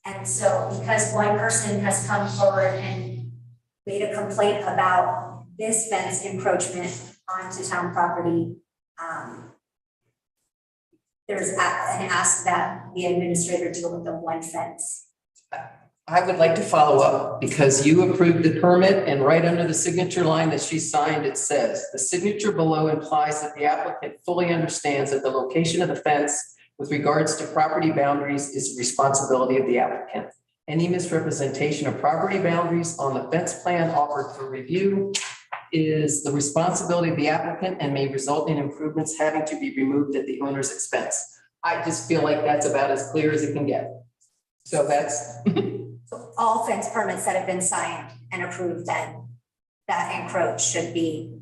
And so because one person has come forward and made a complaint about this fence encroachment onto town property, there's an ask that the administrator deal with the one fence. I would like to follow up because you approved the permit and right under the signature line that she signed, it says, the signature below implies that the applicant fully understands that the location of the fence with regards to property boundaries is the responsibility of the applicant. Any misrepresentation of property boundaries on the fence plan offered for review is the responsibility of the applicant and may result in improvements having to be removed at the owner's expense. I just feel like that's about as clear as it can get. So that's. So all fence permits that have been signed and approved then that encroach should be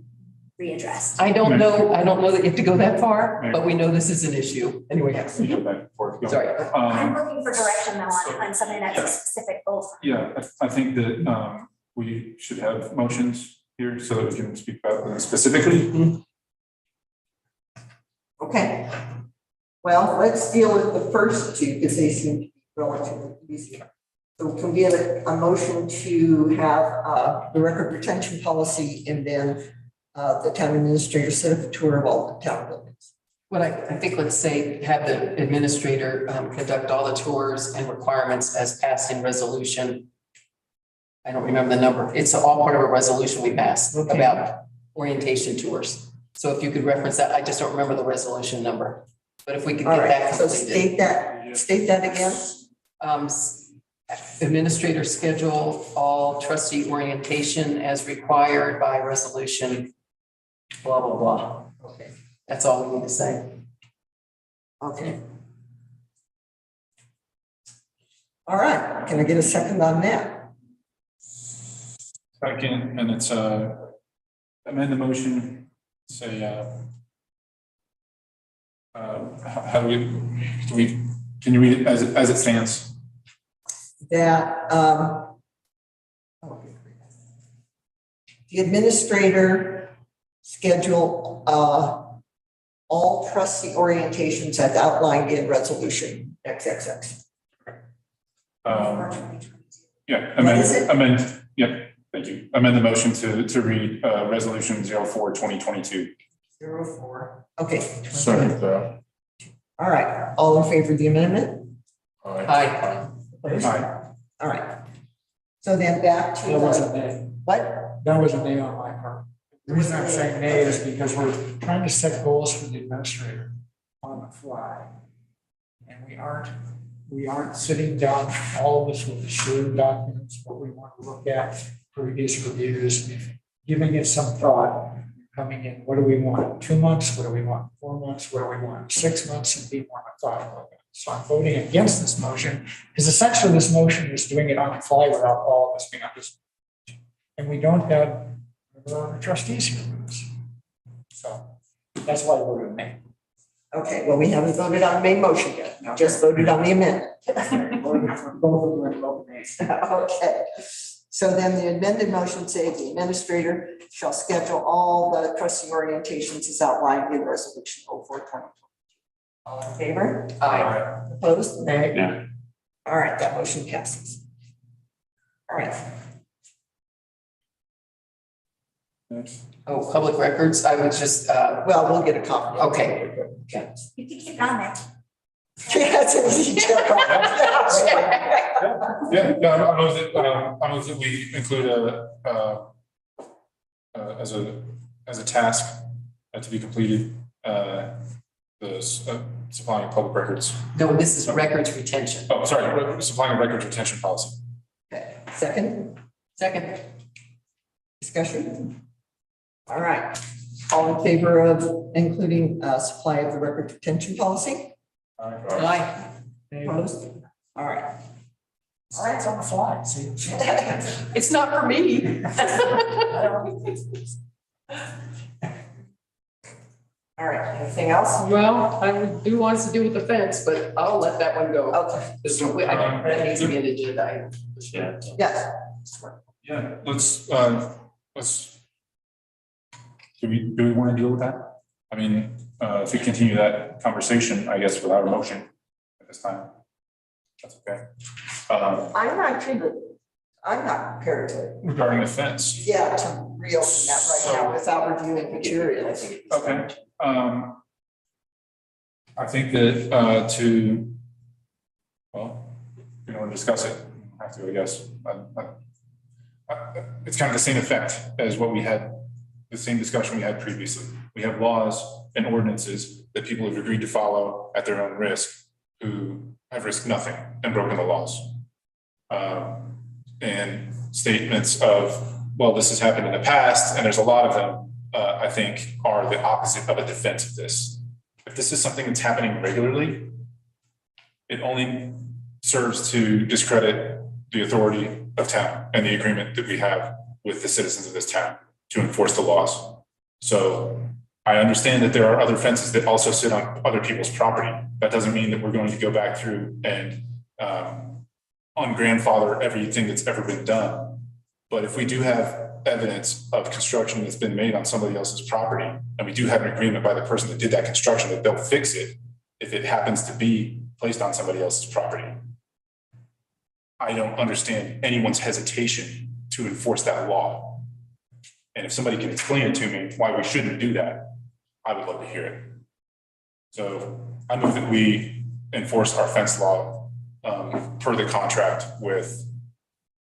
readdressed. I don't know that you have to go that far, but we know this is an issue. Anyway, yes. You go back and forth. Go. Sorry. I'm looking for direction though on something that's a specific goal. Yeah, I think that we should have motions here so that we can speak about them specifically. Okay. Well, let's deal with the first two because they seem to be relatively easy. So can we get a motion to have the record retention policy and then the town administrator set up a tour of all the town buildings? What I think, let's say, have the administrator conduct all the tours and requirements as passed in resolution. I don't remember the number. It's all part of a resolution we passed about orientation tours. So if you could reference that, I just don't remember the resolution number. But if we could get that So completed. state that again. Administrator schedule all trustee orientation as required by resolution, blah, blah, blah. Okay. That's all we need to say. Okay. All right. Can I get a second on that? Second, and it's amend the motion, say how do we, can you read it as it stands? That the administrator schedule all trustee orientations as outlined in resolution XXX. Yeah, What is it? yeah, thank you. Amend the motion to read resolution 04/2022. 04. Okay. Second that. All right. All in favor of the amendment? Aye. Opposed? Aye. All right. So then back to That was a nay. what? That was a nay on my part. The reason I'm saying nay is because we're trying to set goals for the administrator on the fly. And we aren't sitting down, all of us with the shared documents, what we want to look at, previous reviews, giving it some thought, coming in, what do we want? 2 months? What do we want? 4 months? What do we want? 6 months? And be more methodical. So I'm voting against this motion because essentially this motion is doing it on the fly without all of us being on this. And we don't have trustees here with us. So that's why I voted nay. Okay, well, we haven't voted on the main motion yet. We just voted on the amendment. Okay. So then the amended motion says the administrator shall schedule all the trustee orientations as outlined in resolution 04/2022. All in favor? Aye. Opposed? Nay. Yeah. All right, that motion passes. All right. Oh, public records, I was just, Well, we'll get a copy. okay. You can keep on there. Yes, it's Yeah, I move that we include as a task to be completed, the supplying public records. No, this is records retention. Oh, sorry, supplying records retention policy. Okay, second, Second. discussion? All right, all in favor of including supply of the record retention policy? Aye. Opposed? All right. All right, it's on the fly, see? It's not for me. All right, anything else? Well, I do want us to do with the fence, but I'll let that one go. Okay, There's no way, that needs to be an agenda item. Yeah. yes. Yeah, do we want to deal with that? I mean, if we continue that conversation, I guess, without a motion at this time. That's okay. I'm not prepared to, Regarding the fence. yeah, to reopen that right now without reviewing materials. Okay. I think that well, we want to discuss it, I have to, I guess. It's kind of the same effect as what we had, the same discussion we had previously. We have laws and ordinances that people have agreed to follow at their own risk, who have risked nothing and broken the laws. And statements of, well, this has happened in the past, and there's a lot of them, I think, are the opposite of a defense of this. If this is something that's happening regularly, it only serves to discredit the authority of town and the agreement that we have with the citizens of this town to enforce the laws. So I understand that there are other fences that also sit on other people's property. That doesn't mean that we're going to go back through and ungrandfather everything that's ever been done. But if we do have evidence of construction that's been made on somebody else's property, and we do have an agreement by the person that did that construction that they'll fix it if it happens to be placed on somebody else's property, I don't understand anyone's hesitation to enforce that law. And if somebody can explain it to me why we shouldn't do that, I would love to hear it. So I move that we enforce our fence law per the contract with,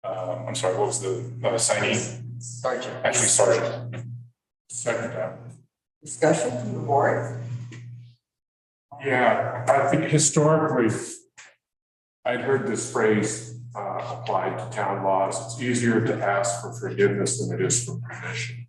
I'm sorry, what was the signee? Sergeant. Actually, Sergeant. Second that. Discussion from the board? Yeah, I think historically, I'd heard this phrase applied to town laws. It's easier to ask for forgiveness than it is for permission.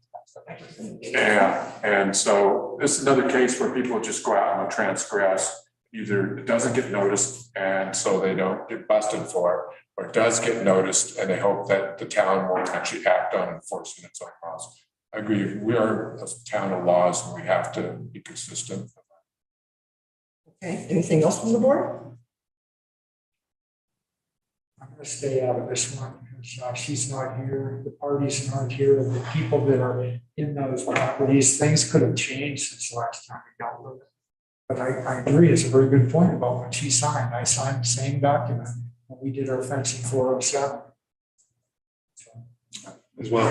And so this is another case where people just go out and transgress. Either it doesn't get noticed and so they don't get busted for it, or it does get noticed and they hope that the town won't actually act on enforcing its own laws. I agree, we are a town of laws and we have to be consistent. Okay, anything else from the board? I'm gonna stay out of this one because she's not here, the parties aren't here, and the people that are in those properties, things could have changed since the last time we dealt with it. But I agree, it's a very good point about when she signed. I signed the same document when we did our fencing 407. As well.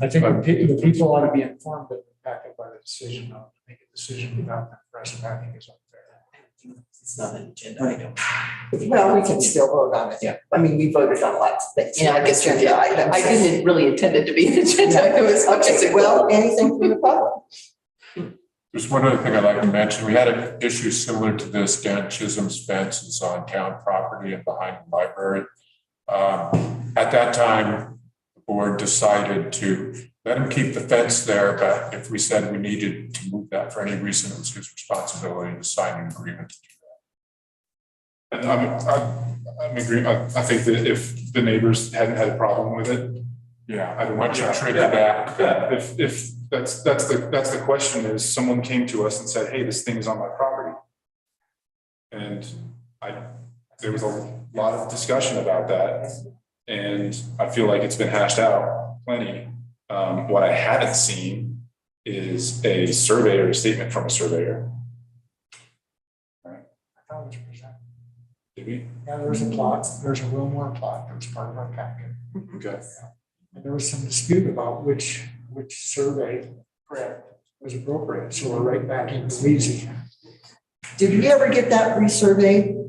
I think the people ought to be informed of the impact by the decision, not to make a decision without them present. I think is unfair. It's not an agenda item. Well, we can still vote on it. Yeah. I mean, we voted on lots of things. Yeah, I guess you did. Agenda items. I didn't really intend it to be an agenda item as much as Okay, it well, will. anything from the public? There's one other thing I'd like to mention. We had an issue similar to this. Dan Chisholm's fence is on town property and behind the library. At that time, the board decided to let him keep the fence there, but if we said we needed to move that for any reason, it was his responsibility to sign an agreement to do that. And I'm agreeing. I think that if the neighbors hadn't had a problem with it, yeah, I don't want you to trigger that. If that's the question is someone came to us and said, hey, this thing is on my property. And there was a lot of discussion about that. And I feel like it's been hashed out plenty. What I haven't seen is a survey or a statement from a surveyor. I thought it was presented. Did we? Yeah, there was a plot, there's a Wilmore plot that was part of our packet. Okay. And there was some dispute about which survey was appropriate, so we're right back in Louisiana. Did we ever get that resurveyed?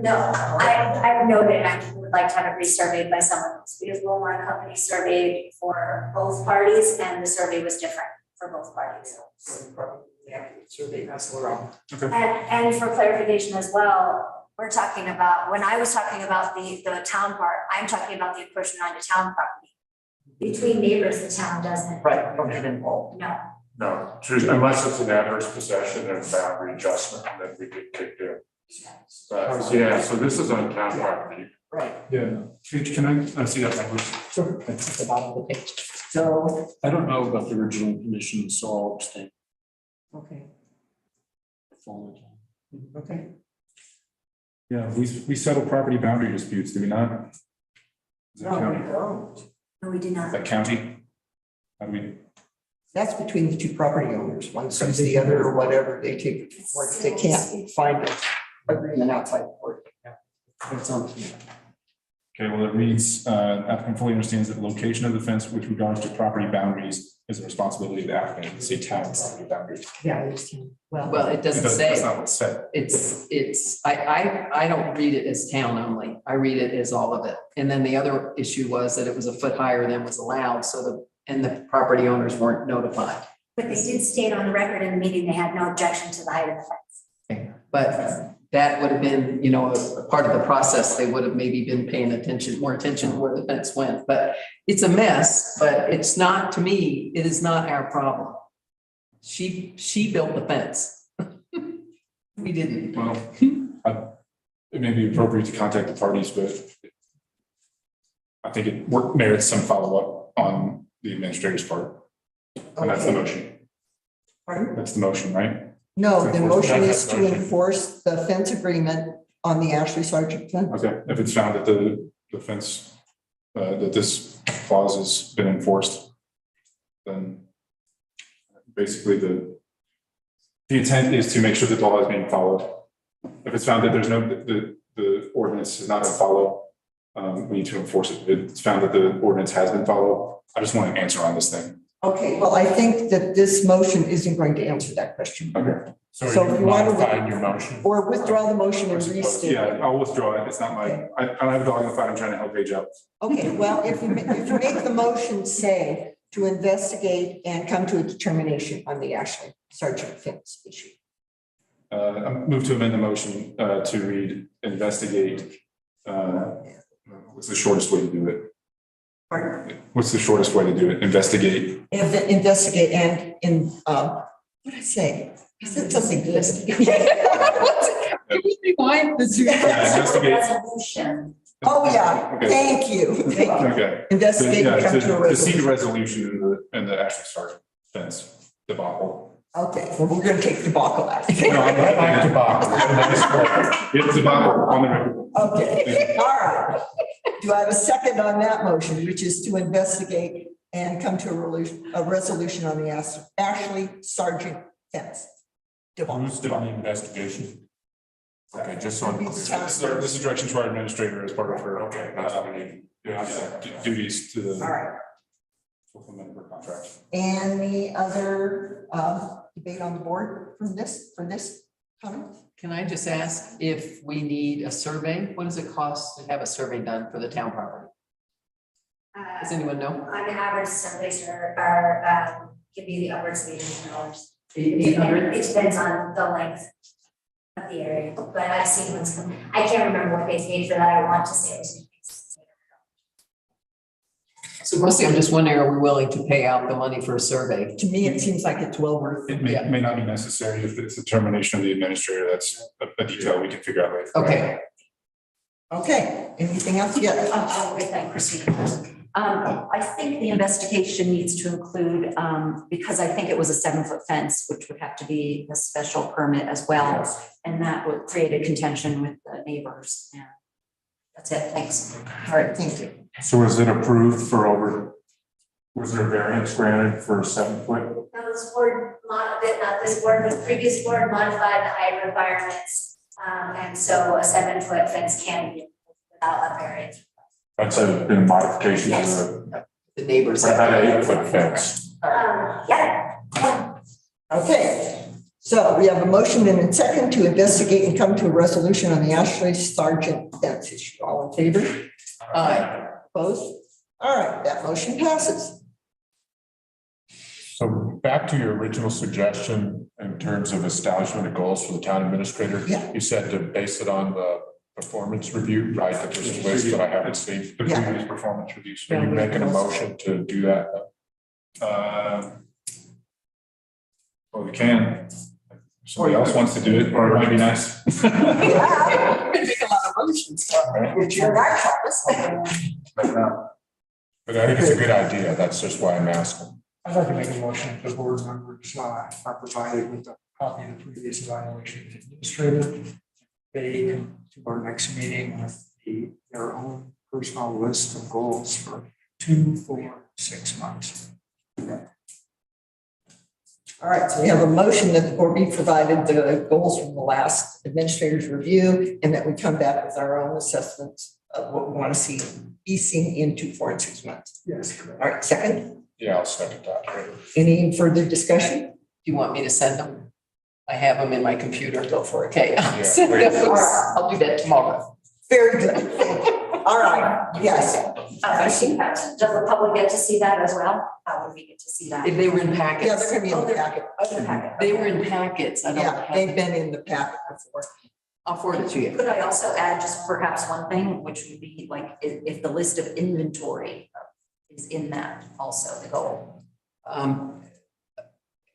No, I've noted I would like to have it resurveyed by someone else because Wilmore Company surveyed for both parties and the survey was different for both parties. Yeah. survey as well. And for clarification as well, we're talking about, when I was talking about the town part, I'm talking about the encroachment onto town property. Between neighbors, the town doesn't. Right, don't get involved. No. No, unless it's an adverse possession and boundary adjustment, and then we get kicked in. But, yeah, so this is on town property. Right. Yeah, can I see that language? Sure. It's at the bottom of the page. So, I don't know about the original condition, so I'll abstain. okay, Mm-hmm. okay. Yeah, we settle property boundary disputes, do we not? Is that No, we county? don't. No, we did Is not. that county? How do we, That's between the two property owners. One sues the other or whatever, they take it to court. They can't find an agreement outside the court. It's on. okay, well, it reads, applicant fully understands that the location of the fence with regards to property boundaries is the responsibility of the applicant, say town property boundaries. Yeah, I understand. Well, it doesn't That's say, not what's said. I don't read it as town only. I read it as all of it. And then the other issue was that it was a foot higher than was allowed, and the property owners weren't notified. But they did state on the record in the meeting, they had no objection to the height of the fence. But that would have been, a part of the process. They would have maybe been paying more attention to where the fence went. But it's a mess, but it's not, to me, it is not our problem. She built the fence. We didn't. Well, it may be appropriate to contact the parties, but I think it merits some follow-up on the administrator's part. And that's the motion. Pardon? That's the motion, right? No, the motion is to enforce the fence agreement on the Ashley Sargent fence. Okay, if it's found that the fence, that this clause has been enforced, then basically the intent is to make sure that the law is being followed. If it's found that there's the ordinance has not been followed, we need to enforce it. If it's found that the ordinance has been followed, I just want an answer on this thing. Okay, well, I think that this motion isn't going to answer that question. Okay. So So are if you you want to- modifying your motion? Or withdraw the motion and restate Yeah, it. I'll withdraw it. It's not my, I don't have a dog in the fight. I'm trying to help Paige out. Okay, well, if you make the motion say to investigate and come to a determination on the Ashley Sargent fence issue. I move to amend the motion to read investigate. What's the shortest way to do it? Pardon? What's the shortest way to do it? Investigate. Investigate and what did I say? I said something good. Can we rewind the two? Yeah, investigate. Resolution. Oh, yeah, Okay. thank you. Thank you. Okay. Investigate and come to a To seek a resolution. resolution in the Ashley Sargent fence debacle. Okay, well, we're gonna take debacle out. No, I'm not like debacle. It's debacle on the record. Okay, all right. Do I have a second on that motion, which is to investigate and come to a resolution on the Ashley Sargent fence? Who's doing the investigation? Okay, just so I'm clear. This is direction to our administrator as part of her. Okay, that's what we need. Yeah. Duties to All the right. fulfillment of her contract. Any other debate on the board for this comment? Can I just ask if we need a survey? What does it cost to have a survey done for the town property? Does anyone know? On average, surveys are can be the upwards of $800. $800? It depends on the length of the area, but I've seen ones come, I can't remember what they paid for that, I want to say it was. So mostly I'm just wondering, are we willing to pay out the money for a survey? To me, it seems like it's well worth It it. may not be necessary if it's a determination of the administrator. That's a detail we can figure out later. Okay, Okay, anything else? Yes. With that, Christine. I think the investigation needs to include, because I think it was a 7-foot fence, which would have to be a special permit as well. And that would create a contention with the neighbors. And that's it. Thanks. All right, thank you. So was it approved for was there a variance granted for 7 foot? Now, this board, not this board, but the previous board modified the height requirements. And so a 7-foot fence can be without a variance. That's been a modification to the neighbors. what about an 8-foot fence? Yeah. Okay, so we have a motion and a second to investigate and come to a resolution on the Ashley Sargent fence issue. All in favor? Aye. Opposed? All right, that motion passes. So back to your original suggestion in terms of establishment of goals for the town administrator. Yeah. You said to base it on the performance review, right? That there's a list that I haven't seen. The previous performance reviews. Are you making a motion to do that? Well, we can. If somebody else wants to do it, or it might be nice. We're gonna make a lot of motions. But I think it's a good idea. That's just why I'm asking. I'd like to make a motion that the board members are provided with a copy of the previous evaluation of the administrator. They come to our next meeting with their own personal list of goals for 2, 4, 6 months. All right, so we have a motion that the board be provided the goals from the last administrator's review and that we come back with our own assessments of what we want to see be seen in 2, 4, and 6 months. Yes, correct. All right, second, Yeah, I'll second that. any further discussion? Do you want me to send them? I have them in my computer. Go for it. Okay, I'll send please. those. I'll do that tomorrow. Very good. All right, yes. Does the public get to see that as well? How would we get to see that? If they were in Yeah, packets. they're gonna be in the packet. They were in packets. I don't Yeah, have they've them. been in the packet before. I'll forward it to you. Could I also add just perhaps one thing, which would be like, if the list of inventory is in that also, the goal,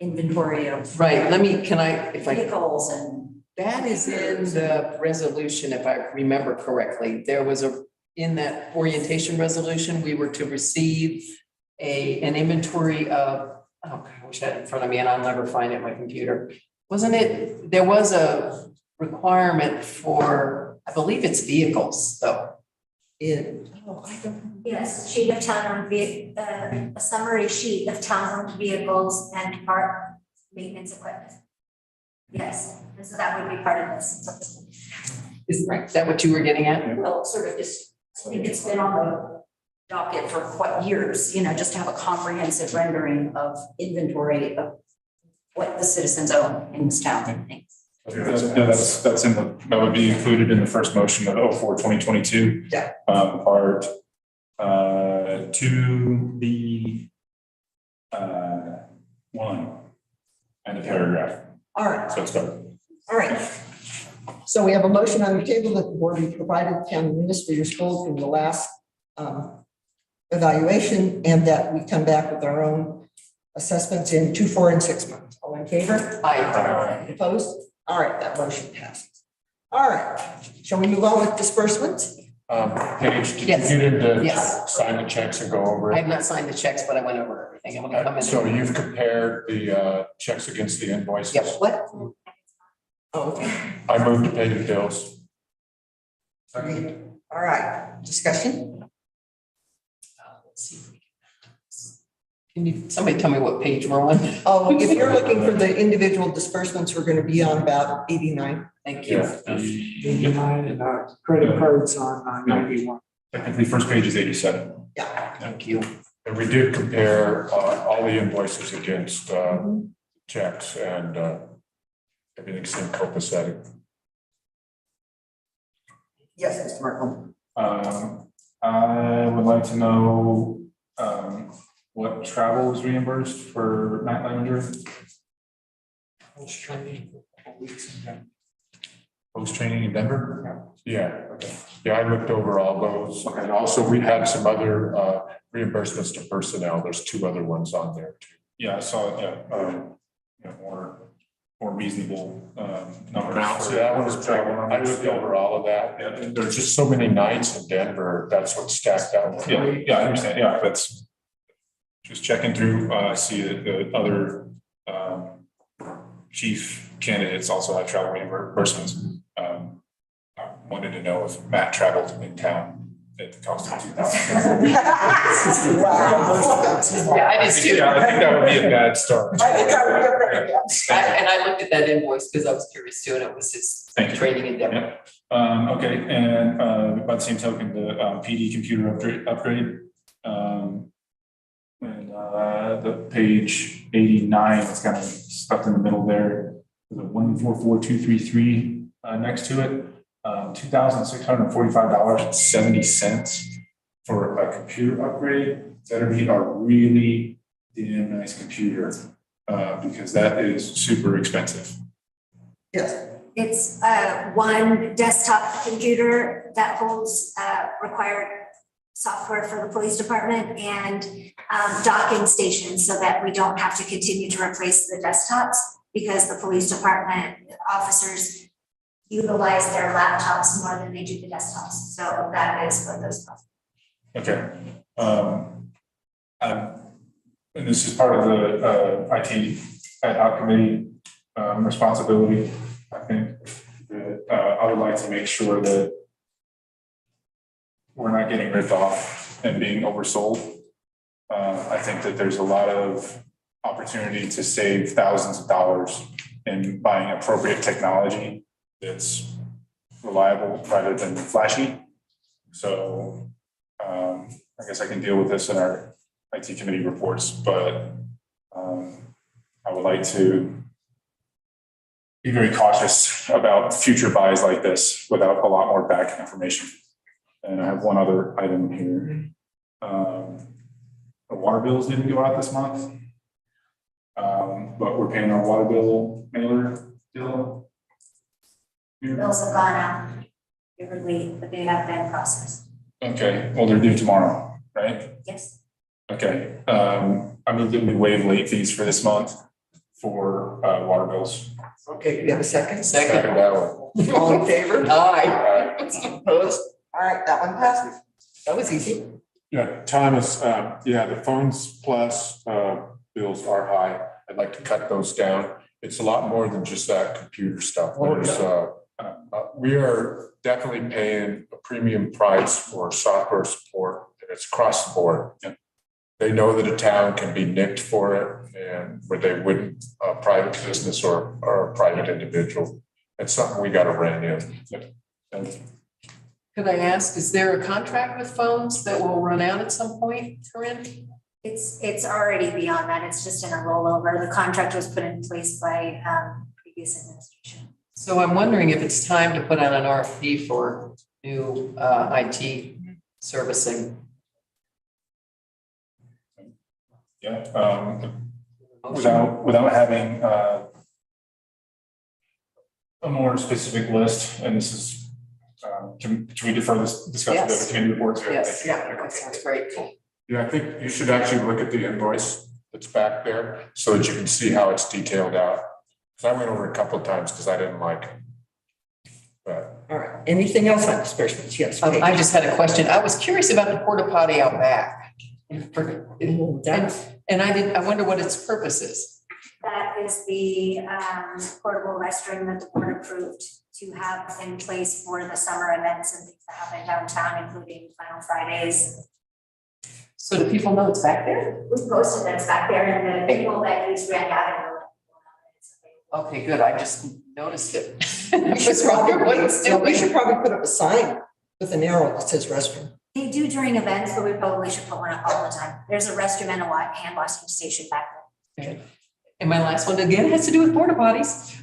inventory of Right, if I, vehicles and. that is in the resolution, if I remember correctly. There was in that orientation resolution, we were to receive an inventory of, oh, God, I wish I had it in front of me and I'll never find it in my computer. Wasn't it, there was a requirement for, I believe it's vehicles, though. Yes, sheet of town-owned a summary sheet of town-owned vehicles and park maintenance equipment. Yes, so that would be part of this. Is that what you were getting at? Well, sort of just, I think it's been on the docket for quite years, just to have a comprehensive rendering of inventory of what the citizens own in this town and things. Yeah, that's in that would be included in the first motion of 04/2022. Yeah. Part 2B 1 and a paragraph. All right, So it's good. all right. So we have a motion on the table that the board be provided town administrator's goals from the last evaluation and that we come back with our own assessments in 2, 4, and 6 months. All in favor? Aye. Opposed? All right, that motion passes. All right, shall we move on with disbursements? Paige, did you Yes. get into Yes. sign the checks and go over I it? have not signed the checks, but I went over everything. I'm gonna come in. So you've compared the checks against the invoices? Yep, what? Oh, okay. I moved to pay the bills. All right, discussion? Let's see. Can you, somebody tell me what page we're on? Oh, if you're looking for the individual disbursements, we're going to be on about 89. Thank you. 89 and credit cards on 91. Technically, first page is 87. Yeah. Thank you. And we did compare all the invoices against checks and everything seemed copacetic. Yes, Mr. Markle. I would like to know what travel was reimbursed for night manager, Post training for a couple weeks and then post training in Denver. Yeah, okay. Yeah, I looked over all those. And also we had some other reimbursements to personnel. There's 2 other ones on there too. Yeah, I saw, more reasonable numbers. So that one was travel. I looked over all of that. And there's just so many nights in Denver. That's what stacked out. Yeah, I understand. Yeah, that's just checking through, see that the other chief candidates also have travel reimbursements. I wanted to know if Matt traveled in town at the cost of $2,000. Yeah, I did too. Yeah, I think that would be a bad start. I think that would be a great idea. And I looked at that invoice because I was curious too, and it was his Thank you. training in Denver. Okay, and by the same token, the PD computer upgrade. The page 89 is kind of stuck in the middle there. There's a 144233 next to it. $2,645.70 for a computer upgrade. That'll be a really damn nice computer, because that is super expensive. Yes. It's one desktop computer that holds required software for the police department and docking stations so that we don't have to continue to replace the desktops because the police department officers utilize their laptops more than they do the desktops. So that is what those cost. Okay. And this is part of the IT ad hoc committee responsibility. I think that I would like to make sure that we're not getting ripped off and being oversold. I think that there's a lot of opportunity to save thousands of dollars in buying appropriate technology that's reliable rather than flashy. So I guess I can deal with this in our IT committee reports, but I would like to be very cautious about future buys like this without a lot more back information. And I have one other item here. The water bills didn't go out this month, but we're paying our water bill mailer still. Bills have gone out every week, but they have been processed. Okay, well, they're due tomorrow, right? Yes. Okay, I mean, did we waive late fees for this month for water bills? Okay, you have a second? Second. That one. All in favor? Aye. Opposed? All right, that one passes. That was easy. Yeah, Thomas, yeah, the Phones Plus bills are high. I'd like to cut those down. It's a lot more than just that computer stuff. We are definitely paying a premium price for software support, and it's across the board. They know that a town can be nicked for it, and where they wouldn't, a private business or a private individual. It's something we got to rein in. Could I ask, is there a contract with phones that will run out at some point, Corinne? It's already beyond that. It's just in a rollover. The contract was put in place by previous administration. So I'm wondering if it's time to put out an RFP for new IT servicing. Yeah, without having a more specific list, and this is, can we defer this discussion to the committee reports? Yes, yeah, that sounds great. Yeah, I think you should actually look at the invoice that's back there so that you can see how it's detailed out. Because I went over it a couple of times because I didn't like it. But All right, anything else on disbursements? Yes. Paige. I just had a question. I was curious about the porta potty out back. And I wonder what its purpose is. That is the portable restroom that the board approved to have in place for the summer events and things that happen downtown, including Final Fridays. So do people know it's back there? We posted that it's back there and the people that use Grand Avenue. Okay, good. I just noticed it. We should probably put up a sign with an arrow that says restroom. They do during events, but we probably should put one up all the time. There's a restroom and a hand washing station back there. Okay. And my last one again has to do with porta potties.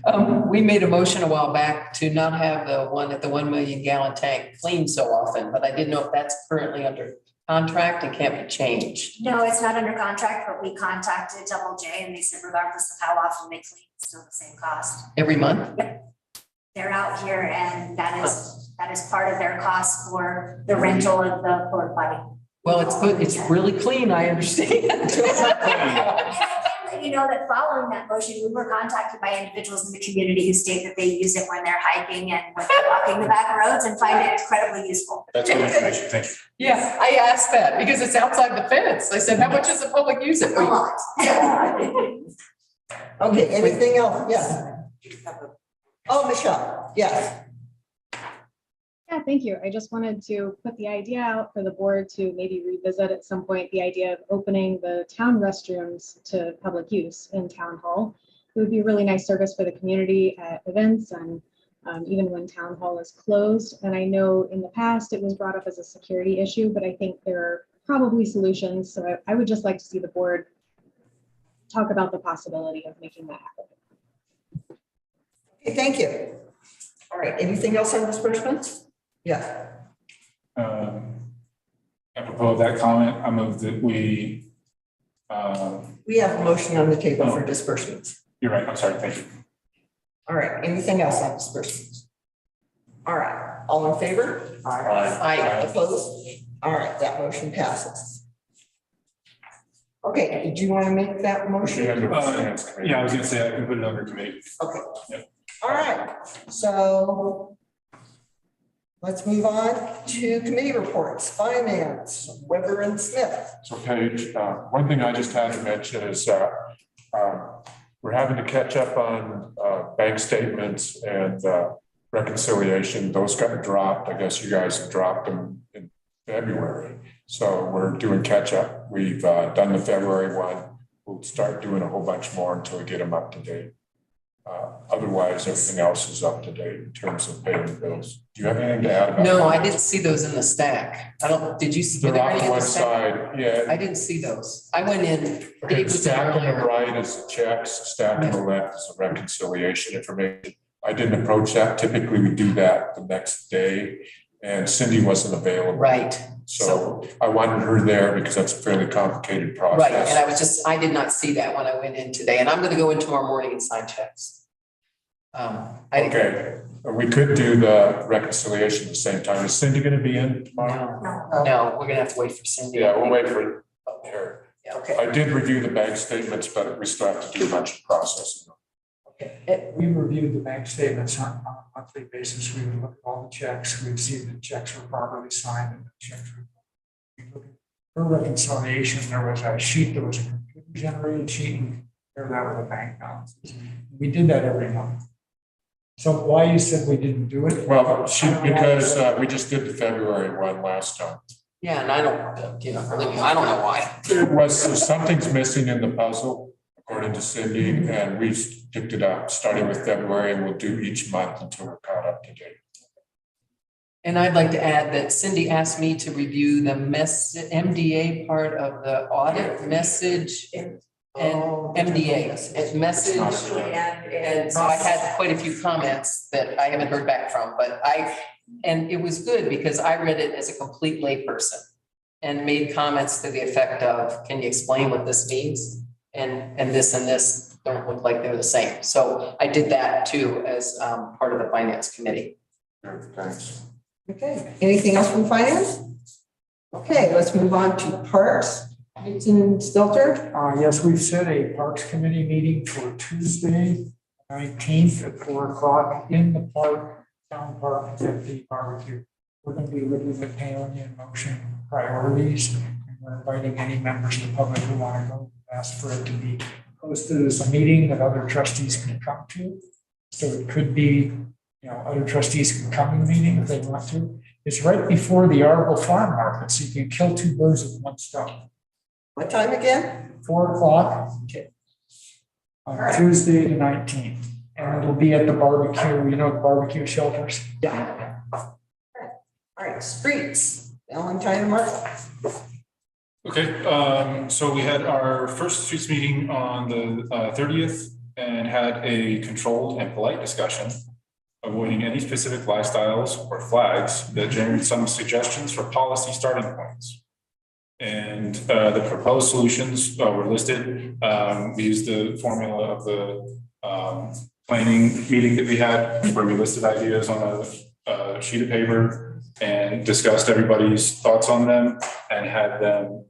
We made a motion a while back to not have the one at the 1 million gallon tank cleaned so often, but I didn't know if that's currently under contract and can't be changed. No, it's not under contract, but we contacted Double J and they said regardless of how often they clean, it's still the same cost. Every month? They're out here and that is part of their cost for the rental of the porta potty. Well, it's good. It's really clean, I understand. You know that following that motion, we were contacted by individuals in the community who state that they use it when they're hiking and when they're walking the back roads and find it incredibly useful. That's good information. Thank you. Yeah, I asked that because it's outside the fence. I said, how much does the public use it? A lot. Okay, anything else? Yes. Oh, Michelle, yes. Yeah, thank you. I just wanted to put the idea out for the board to maybe revisit at some point the idea of opening the town restrooms to public use in town hall. It would be a really nice service for the community at events and even when town hall is closed. And I know in the past it was brought up as a security issue, but I think there are probably solutions. So I would just like to see the board talk about the possibility of making that happen. Okay, thank you. All right, anything else on disbursements? Yeah. Apropos of that comment, I move that we We have a motion on the table for disbursements. You're right, I'm sorry, thank you. All right, anything else on disbursements? All right, all in favor? Aye. Opposed? All right, that motion passes. Okay, did you want to make that motion? Yeah, I was gonna say I can put it under committee. Okay. Yep. All right, so let's move on to committee reports. Finance, Weber and Smith. So Paige, one thing I just had to mention is we're having to catch up on bank statements and reconciliation. Those got dropped. I guess you guys dropped them in February. So we're doing catch up. We've done the February one. We'll start doing a whole bunch more until we get them up to date. Otherwise, everything else is up to date in terms of paying the bills. Do you have anything to add about that? No, I didn't see those in the stack. Did you see? They're off one side, yeah. I didn't see those. I went in. Dave was in Stacked on the earlier. right is the checks, stacked on the left is the reconciliation information. I didn't approach that. Typically, we do that the next day, and Cindy wasn't available. Right. So I wanted her there because that's a fairly complicated process. Right, and I did not see that when I went in today, and I'm gonna go in tomorrow morning and sign checks. Okay, we could do the reconciliation at the same time. Is Cindy gonna be in tomorrow? No, we're gonna have to wait for Cindy. Yeah, we'll wait for her. Okay. I did review the bank statements, but we still have to do a bunch of processing. We reviewed the bank statements on a monthly basis. We would look at all the checks. We'd see that checks were properly signed and the checks were. We look at her reconciliation. There was a sheet that was a computer generated sheet and compare that with the bank balances. We did that every month. So why you said we didn't do it? Well, because we just did the February one last time. Yeah, and I don't, I don't know why. Something's missing in the puzzle, according to Cindy, and we've picked it up, starting with February, and we'll do each month until we're caught up to date. And I'd like to add that Cindy asked me to review the MDA part of the audit message and MDA and message. And so I had quite a few comments that I haven't heard back from, but and it was good because I read it as a complete layperson and made comments to the effect of, can you explain what this means? And this don't look like they're the same. So I did that too as part of the finance committee. Thanks. Okay, anything else from finance? Okay, let's move on to parks. Newton Stelter. Yes, we've set a Parks Committee meeting for Tuesday, 19th at 4 o'clock in the park, town park at the barbecue. We're going to be looking at paneling in motion priorities. And we're inviting any members of the public who want to go, ask for it to be posted as a meeting that other trustees can come to. So it could be, other trustees can come to the meeting if they want to. It's right before the Arable Farm Market, so you can kill two birds with one stone. What time again? 4 o'clock. Okay. On Tuesday the 19th. And it'll be at the barbecue, the barbecue shelters. Yeah. All right, streets. Valentine and Mark. Okay, so we had our first streets meeting on the 30th and had a controlled and polite discussion, avoiding any specific lifestyles or flags that generated some suggestions for policy starting points. And the proposed solutions were listed. We used the formula of the planning meeting that we had, where we listed ideas on a sheet of paper and discussed everybody's thoughts on them and had them,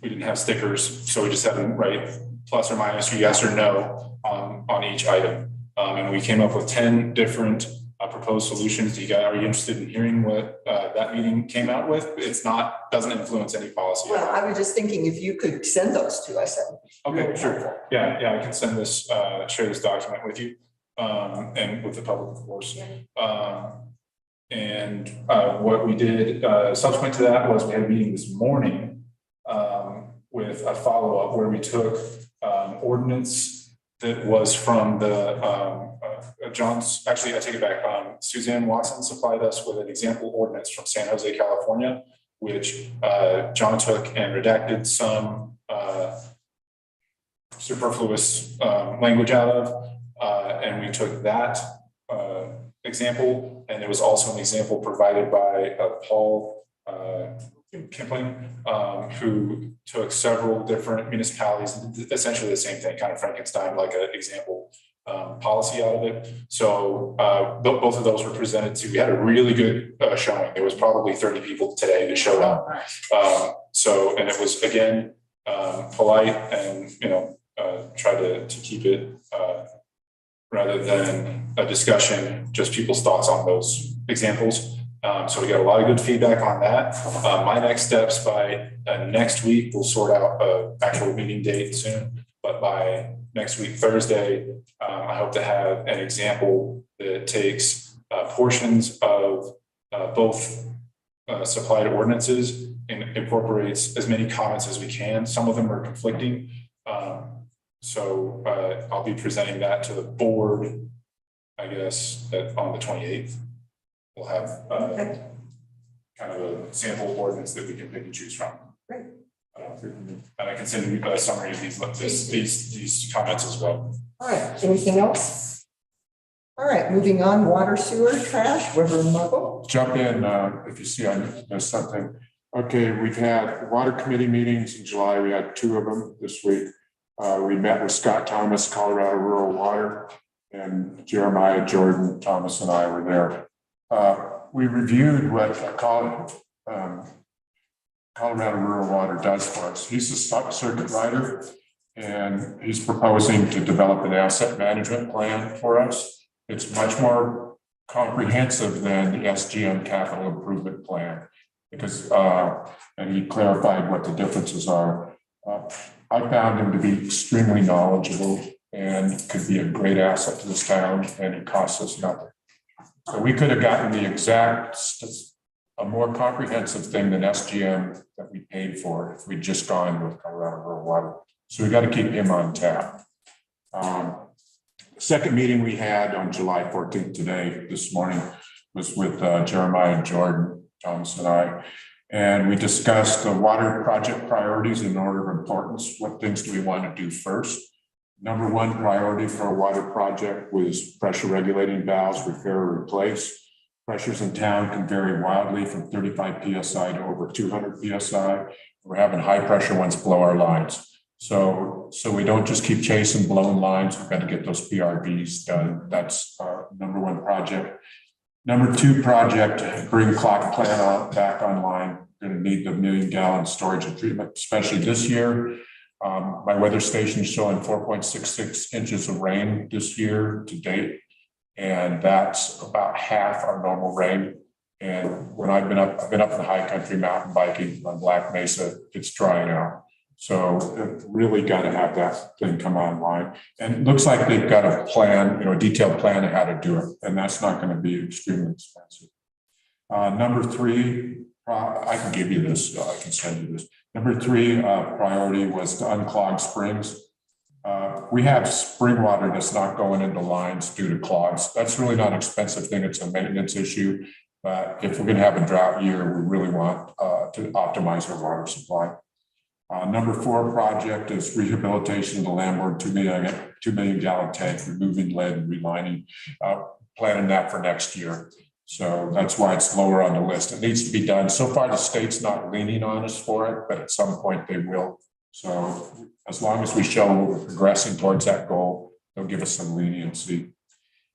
we didn't have stickers, so we just had them write plus or minus or yes or no on each item. And we came up with 10 different proposed solutions. Are you interested in hearing what that meeting came out with? Doesn't influence any policy. Well, I was just thinking if you could send those to us. Okay, sure. Yeah, I can send this, share this document with you and with the public, of course. And what we did subsequent to that was we had a meeting this morning with a follow-up where we took ordinance that was from the actually I take it back. Suzanne Watson supplied us with an example ordinance from San Jose, California, which John took and redacted some superfluous language out of, and we took that example, and there was also an example provided by Paul Kipling, who took several different municipalities, essentially the same thing, kind of Frankenstein, like an example policy out of it. So both of those were presented to. We had a really good showing. There was probably 30 people today that showed up. And it was again polite and try to keep it rather than a discussion, just people's thoughts on those examples. So we got a lot of good feedback on that. My next steps by next week, we'll sort out an actual meeting date soon, but by next week, Thursday, I hope to have an example that takes portions of both supplied ordinances and incorporates as many comments as we can. Some of them are conflicting. So I'll be presenting that to the board, I guess, on the 28th. We'll have kind of a sample ordinance that we can pick and choose from. Great. And I can send you a summary of these comments as well. All right, anything else? All right, moving on, water, sewer, trash, Weber and Muggle. Jump in if you see I missed something. Okay, we've had water committee meetings in July. We had 2 of them this week. We met with Scott Thomas, Colorado Rural Water, and Jeremiah Jordan Thomas and I were there. We reviewed what Colorado Rural Water does for us. He's a circuit rider, and he's proposing to develop an asset management plan for us. It's much more comprehensive than the SGM capital improvement plan because, and he clarified what the differences are. I found him to be extremely knowledgeable and could be a great asset to this town, and it costs us nothing. So we could have gotten the a more comprehensive thing than SGM that we paid for if we'd just gone with Colorado Rural Water. So we got to keep him on tap. The second meeting we had on July 14th this morning, was with Jeremiah Jordan, Thomas and I, and we discussed the water project priorities in order of importance. What things do we want to do first? Number 1 priority for a water project was pressure regulating valves, repair or replace. Pressures in town can vary wildly from 35 PSI to over 200 PSI. We're having high pressure ones blow our lines. So we don't just keep chasing blown lines. We've got to get those PRVs done. That's our number 1 project. Number 2 project, bring clock plant back online. We're going to need the 1 million gallon storage and treatment, especially this year. My weather station is showing 4.66 inches of rain this year to date. And that's about half our normal rain. And when I've been up in the high country mountain biking on Black Mesa, it's drying out. So really got to have that thing come online. And it looks like they've got a plan, a detailed plan of how to do it. And that's not going to be extremely expensive. Number 3, I can give you this, I can send you this. Number 3 priority was to unclog springs. We have spring water that's not going into lines due to clogs. That's really not an expensive thing. It's a maintenance issue. But if we're going to have a drought year, we really want to optimize our water supply. Number 4 project is rehabilitation of the Lamborn 2 million gallon tank, removing lead and relining, planning that for next year. So that's why it's lower on the list. It needs to be done. So far, the state's not leaning on us for it, but at some point they will. So as long as we show we're progressing towards that goal, they'll give us some leniency.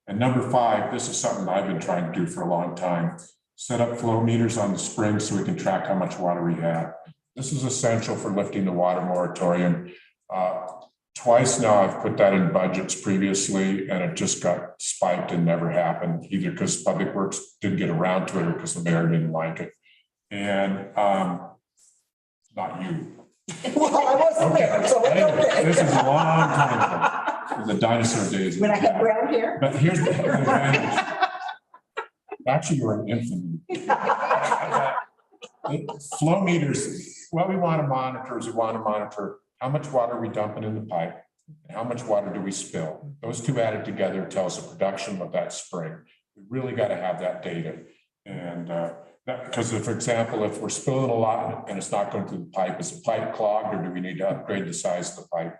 And number 5, this is something I've been trying to do for a long time. Set up flow meters on the spring so we can track how much water we have. This is essential for lifting the water moratorium. Twice now I've put that in budgets previously, and it just got spiked and never happened, either because Public Works didn't get around to it or because the mayor didn't like it. And not you. Well, I wasn't there, so it's okay. This is a long time ago. The dinosaur days. When I had brown hair. But here's the advantage. Actually, you're an infant. Flow meters, what we want to monitor is we want to monitor how much water are we dumping in the pipe, and how much water do we spill. Those 2 added together tells the production of that spring. We really got to have that data. And because for example, if we're spilling a lot and it's not going through the pipe, is the pipe clogged or do we need to upgrade the size of the pipe?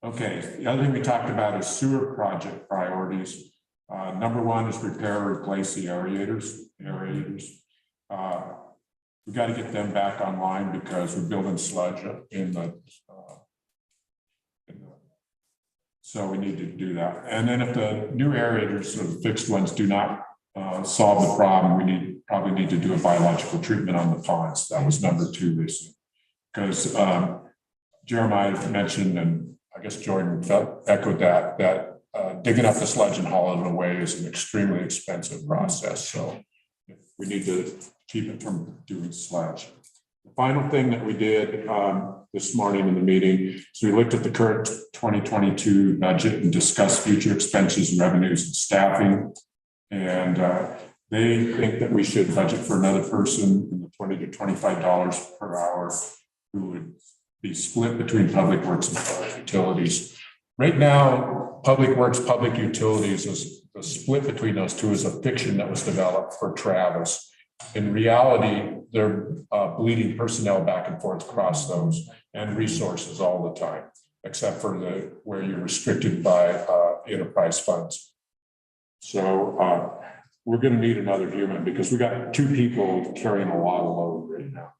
Okay, the other thing we talked about is sewer project priorities. Number 1 is repair or replace the aerators. we got to get them back online because we're building sludge up in the, so we need to do that. And then if the new aerators or the fixed ones do not solve the problem, we probably need to do a biological treatment on the ponds. That was number 2 this year. Because Jeremiah mentioned, and I guess Jordan echoed that digging up the sludge and hauling it away is an extremely expensive process. So we need to keep it from doing sludge. The final thing that we did this morning in the meeting is we looked at the current 2022 budget and discussed future expenses and revenues and staffing. And they think that we should budget for another person in the $20 to $25 per hour who would be split between public works and public utilities. Right now, public works, public utilities is the split between those two is a fiction that was developed for Travis. In reality, they're bleeding personnel back and forth across those and resources all the time, except for where you're restricted by enterprise funds. So we're going to need another human because we got 2 people carrying a lot of load right now.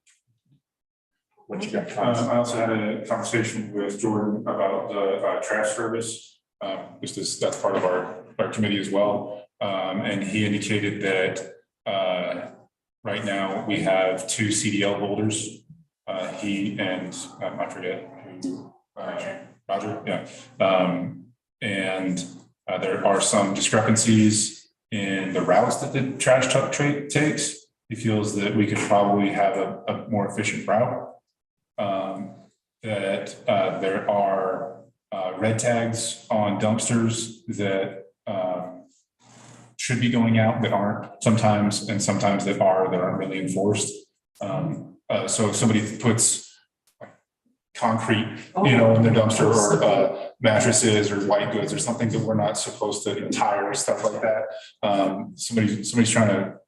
What you got? I also had a conversation with Jordan about the trash service. That's part of our committee as well. And he indicated that right now we have 2 CDL holders. He and I forget who, Roger, yeah. And there are some discrepancies in the routes that the trash truck takes. He feels that we could probably have a more efficient route. That there are red tags on dumpsters that should be going out that aren't sometimes, and sometimes that aren't really enforced. So if somebody puts concrete, in their dumpster, or mattresses or white goods or something that we're not supposed to, tires, stuff like that. Somebody's trying to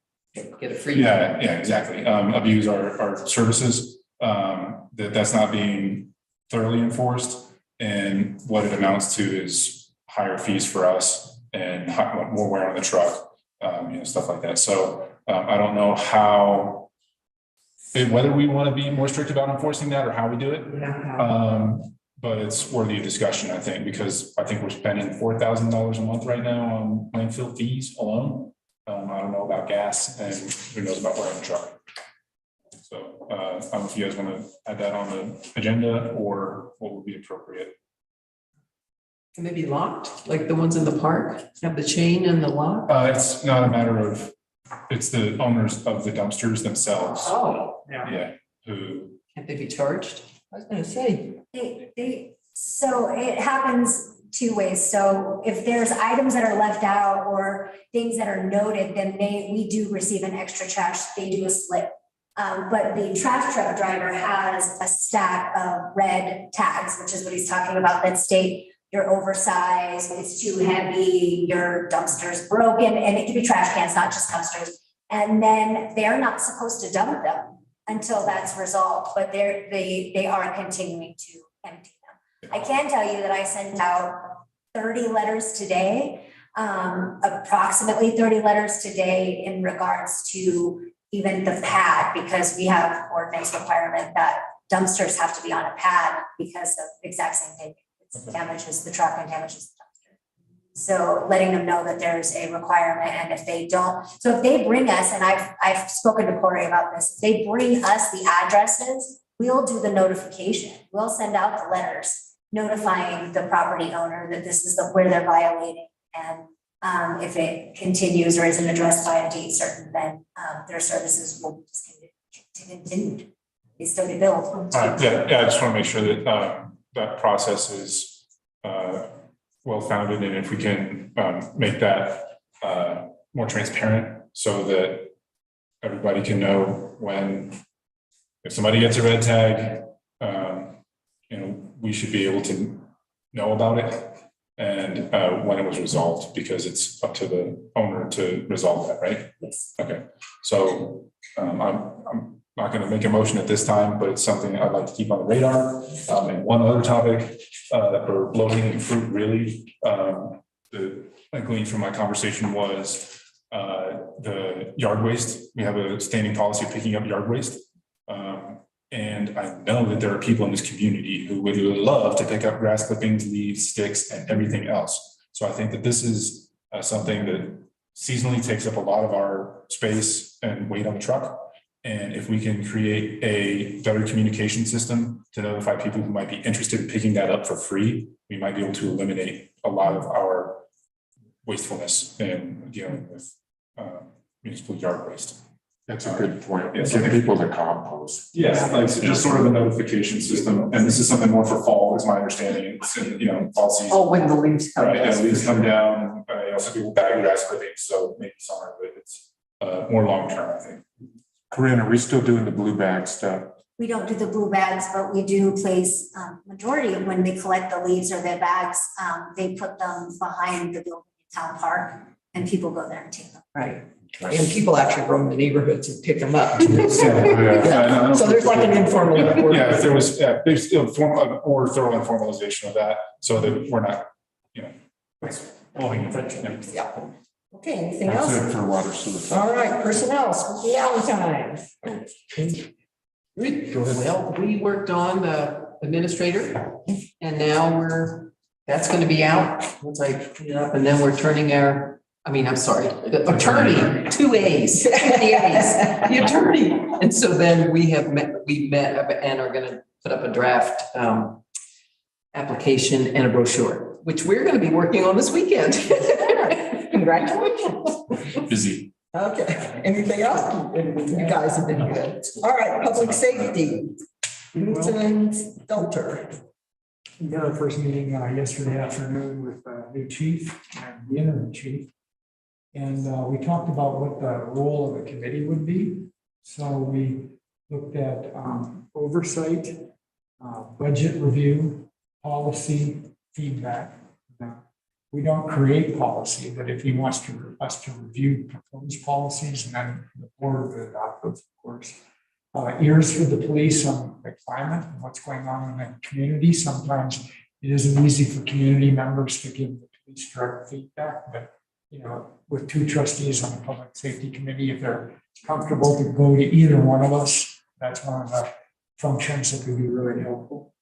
Get a free. yeah, exactly. Abuse our services. That's not being thoroughly enforced, and what it amounts to is higher fees for us and more wear on the truck, stuff like that. So I don't know whether we want to be more strict about enforcing that or how we do it. But it's worthy of discussion, I think, because I think we're spending $4,000 a month right now on landfill fees alone. I don't know about gas, and who knows about wear on the truck. So I don't know if you guys want to add that on the agenda or what would be appropriate. Can they be locked, like the ones in the park, have the chain and the lock? It's not a matter of, it's the owners of the dumpsters themselves. Oh, Yeah. Who, can't they be charged? I was gonna say, So it happens 2 ways. So if there's items that are left out or things that are noted, then we do receive an extra charge. They do a slip. But the trash truck driver has a stack of red tags, which is what he's talking about, that state you're oversized, it's too heavy, your dumpster's broken, and it can be trash cans, not just dumpsters. And then they're not supposed to dump them until that's resolved, but they are continuing to empty them. I can tell you that I sent out 30 letters today, approximately 30 letters today in regards to even the pad, because we have ordinance requirement that dumpsters have to be on a pad because of the exact same thing. It damages the truck and damages the dumpster. So letting them know that there's a requirement, and if they don't, so if they bring us, and I've spoken to Corey about this, if they bring us the addresses, we'll do the notification. We'll send out the letters notifying the property owner that this is where they're violating. And if it continues or isn't addressed by a date certain, then their services will just continue. They still get billed. I just want to make sure that that process is well-founded, and if we can make that more transparent so that everybody can know if somebody gets a red tag, we should be able to know about it and when it was resolved, because it's up to the owner to resolve that, right? Yes. Okay, so I'm not going to make a motion at this time, but it's something I'd like to keep on the radar. And one other topic that we're low-hanging fruit, really, that I gleaned from my conversation was the yard waste. We have a standing policy of picking up yard waste. And I know that there are people in this community who would love to pick up grass clippings, leaves, sticks, and everything else. So I think that this is something that seasonally takes up a lot of our space and weight on the truck. And if we can create a better communication system to notify people who might be interested in picking that up for free, we might be able to eliminate a lot of our wastefulness in dealing with municipal yard waste. That's a good point. Yes. Get people to compost. Yes, like so just sort of a notification system, and this is something more for fall, is my understanding. It's in, fall season. Oh, when the leaves come Right, down. as leaves come down, also people bag grass clippings, so maybe summer, but it's more long term, I think. Corinne, are we still doing the blue bag stuff? We don't do the blue bags, but we do place, majority of when they collect the leaves or their bags, they put them behind the building in Town Park and people go there and take them. Right. And people actually roam the neighborhoods and pick them up. Yeah. So there's like an informal. Yeah, if there was, there's still or thorough informalization of that, so that we're not, Yeah. Okay, anything That's else? it for water sewer. All right, personnel, spooky alley time. Well, we worked on the administrator and now that's going to be out once I clean it up, and then we're turning I'm sorry, the attorney, two A's, the attorney. And so then we met and are going to put up a draft application and a brochure, which we're going to be working on this weekend. Congratulations. Busy. Okay, anything else? You guys have been good. All right, public safety. Lieutenant Delter. We had our first meeting yesterday afternoon with the new chief and the interim chief. And we talked about what the role of the committee would be. So we looked at oversight, budget review, policy, feedback. We don't create policy, but if he wants us to review proposed policies, and then the board would adopt those, of course. Ears for the police on the climate and what's going on in the community. Sometimes it isn't easy for community members to give the police direct feedback, but with two trustees on the public safety committee, if they're comfortable to go to either one of us, that's one of the functions that could be really helpful.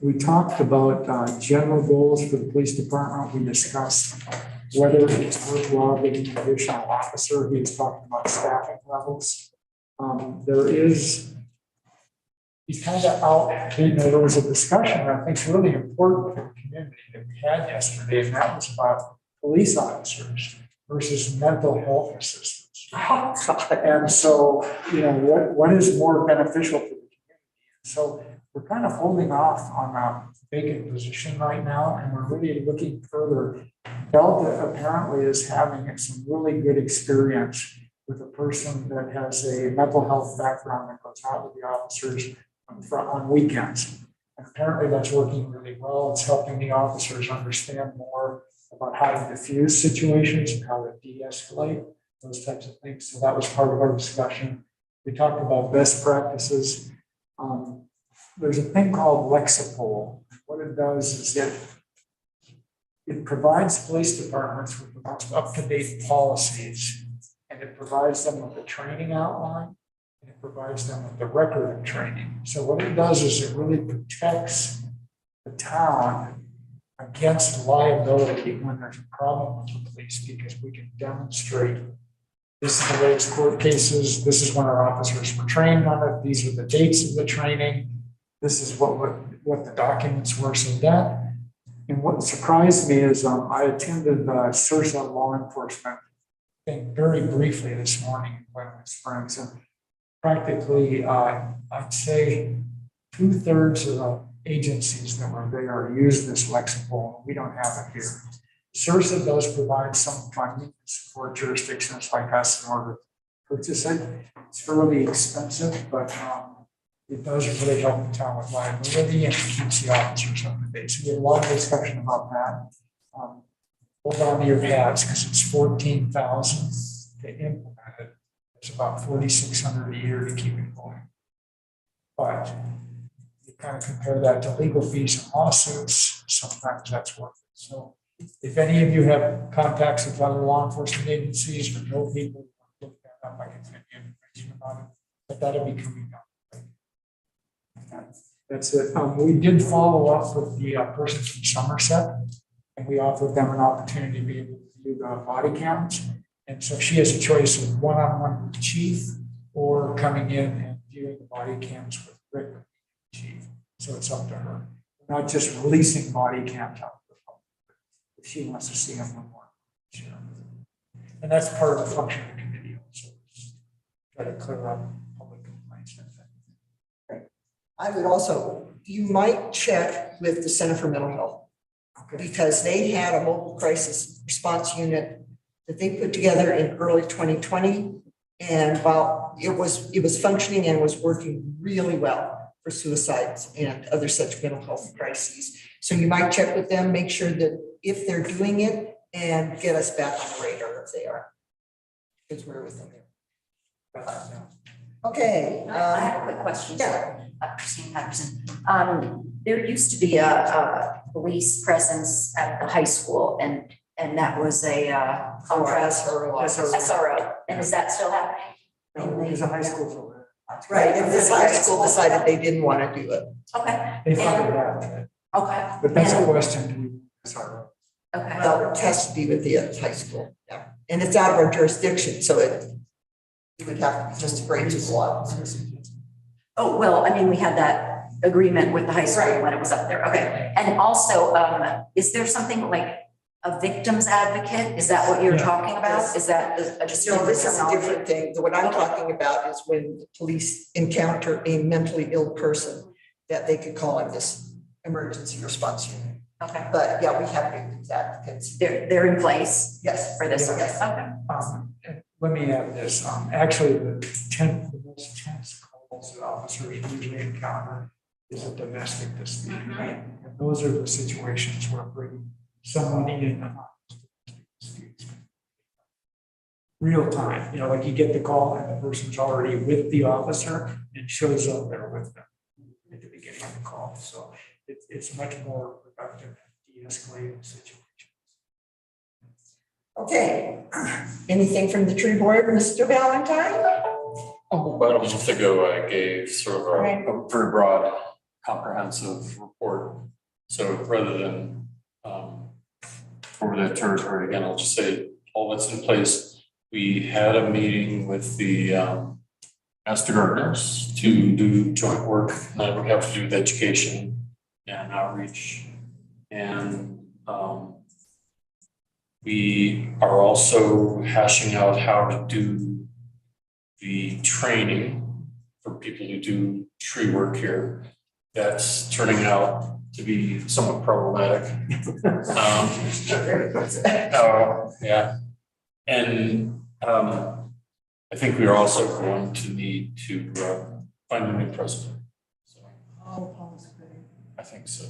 We talked about general goals for the police department. We discussed whether it's worthwhile getting an additional officer. He was talking about staffing levels. He's kind of out, there was a discussion that I think is really important for the community that we had yesterday, and that was about police officers versus mental health assistants. And so, what is more beneficial for the community? So we're kind of holding off on a vacant position right now, and we're really looking further. Delta apparently is having some really good experience with a person that has a mental health background that goes out with the officers on weekends. And apparently that's working really well. It's helping the officers understand more about how to diffuse situations and how to de-escalate, those types of things. So that was part of our discussion. We talked about best practices. There's a thing called Lexapol. What it does is it provides police departments with the most up-to-date policies, and it provides them with a training outline, and it provides them with the record of training. So what it does is it really protects the town against liability when there's a problem with the police, because we can demonstrate this is the latest court cases, this is when our officers were trained on it, these are the dates of the training, this is what the documents were. So that, and what surprised me is I attended the CIRSA law enforcement thing very briefly this morning in Glenwood Springs, and practically I'd say 2/3 of the agencies that were there use this Lexapol. We don't have it here. CIRSA does provide some funding to support jurisdictions like us in order to purchase it. It's fairly expensive, but it does really help the town with liability and keeps the officers up to date. So we had a lot of discussion about that. Hold on to your pads because it's $14,000 to implement it. It's about $4,600 a year to keep it going. But you kind of compare that to legal fees and lawsuits, sometimes that's worth it. So If any of you have contacts with other law enforcement agencies or know people, look that up, I can send you information about it, but that'll be coming up. That's it. We did follow up with the person from Somerset, and we offered them an opportunity to be able to view the body cams. And so she has a choice of one-on-one with the chief or coming in and viewing the body cams with Rick, chief. So it's up to her. We're not just releasing body cams out to the public. If she wants to see them, one more. Sure. And that's part of the function of the committee. So try to clear up public complaints. I would also, you might check with the Center for Mental Health, because they had a mobile crisis response unit that they put together in early 2020. And while it was functioning and was working really well for suicides and other such mental health crises. So you might check with them, make sure that if they're doing it, and get us back on the radar if they are. Because we're with them there. Okay. I have a quick question. Yeah. Christine Patterson. There used to be a police presence at the high school, and that was a SRO. And is that still happening? No, there's a high school for Right, if this high school decided they didn't want to do it. Okay. They funded that. Okay. But that's a question to be SRO. Okay. Well, it has to be with the high school, yeah. And it's out of our jurisdiction, so it would have to be just a great law. Oh, well, I mean, we had that agreement with the high school when it was up there. Okay. And also, is there something like a victim's advocate? Is that what you're talking about? Is that just? No, this is a different thing. What I'm talking about is when the police encounter a mentally ill person that they could call in this emergency response unit. Okay. But yeah, we have victims advocates. They're in place. Yes. For this. Yes. Okay. Let me add this. Actually, the most tense calls that officers usually encounter is a domestic dispute. Mhm. And those are the situations where bringing someone in real time, like you get the call and the person's already with the officer and shows up there with them at the beginning of the call. So it's much more productive and de-escalating situations. Okay. Anything from the tree board, Mr. Valentine? About a month ago, I gave sort of a very broad, comprehensive report. So rather than over that territory again, I'll just say all that's in place. We had a meeting with the master gardeners to do joint work that we have to do with education and outreach. And we are also hashing out how to do the training for people who do tree work here. That's turning out to be somewhat problematic. Yeah. And I think we are also going to need to find a new president. So I think so.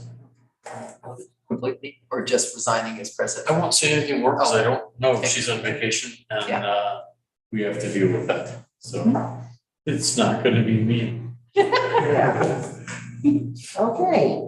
Completely, or just resigning as president? I won't say anything more because I don't know if she's on vacation and we have to deal with that. So it's not going to be me. Okay.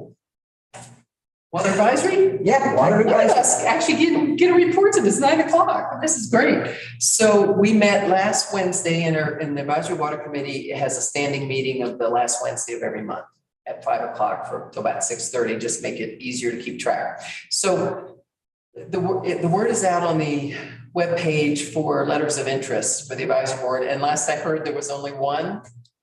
Water advisory? Yeah, water Let advisory. us actually get a report to this 9 o'clock. This is great. So we met last Wednesday and the advisory water committee has a standing meeting of the last Wednesday of every month at 5 o'clock till about 6:30, just make it easier to keep track. So the word is out on the webpage for letters of interest for the advisory board. And last I heard, there was only one.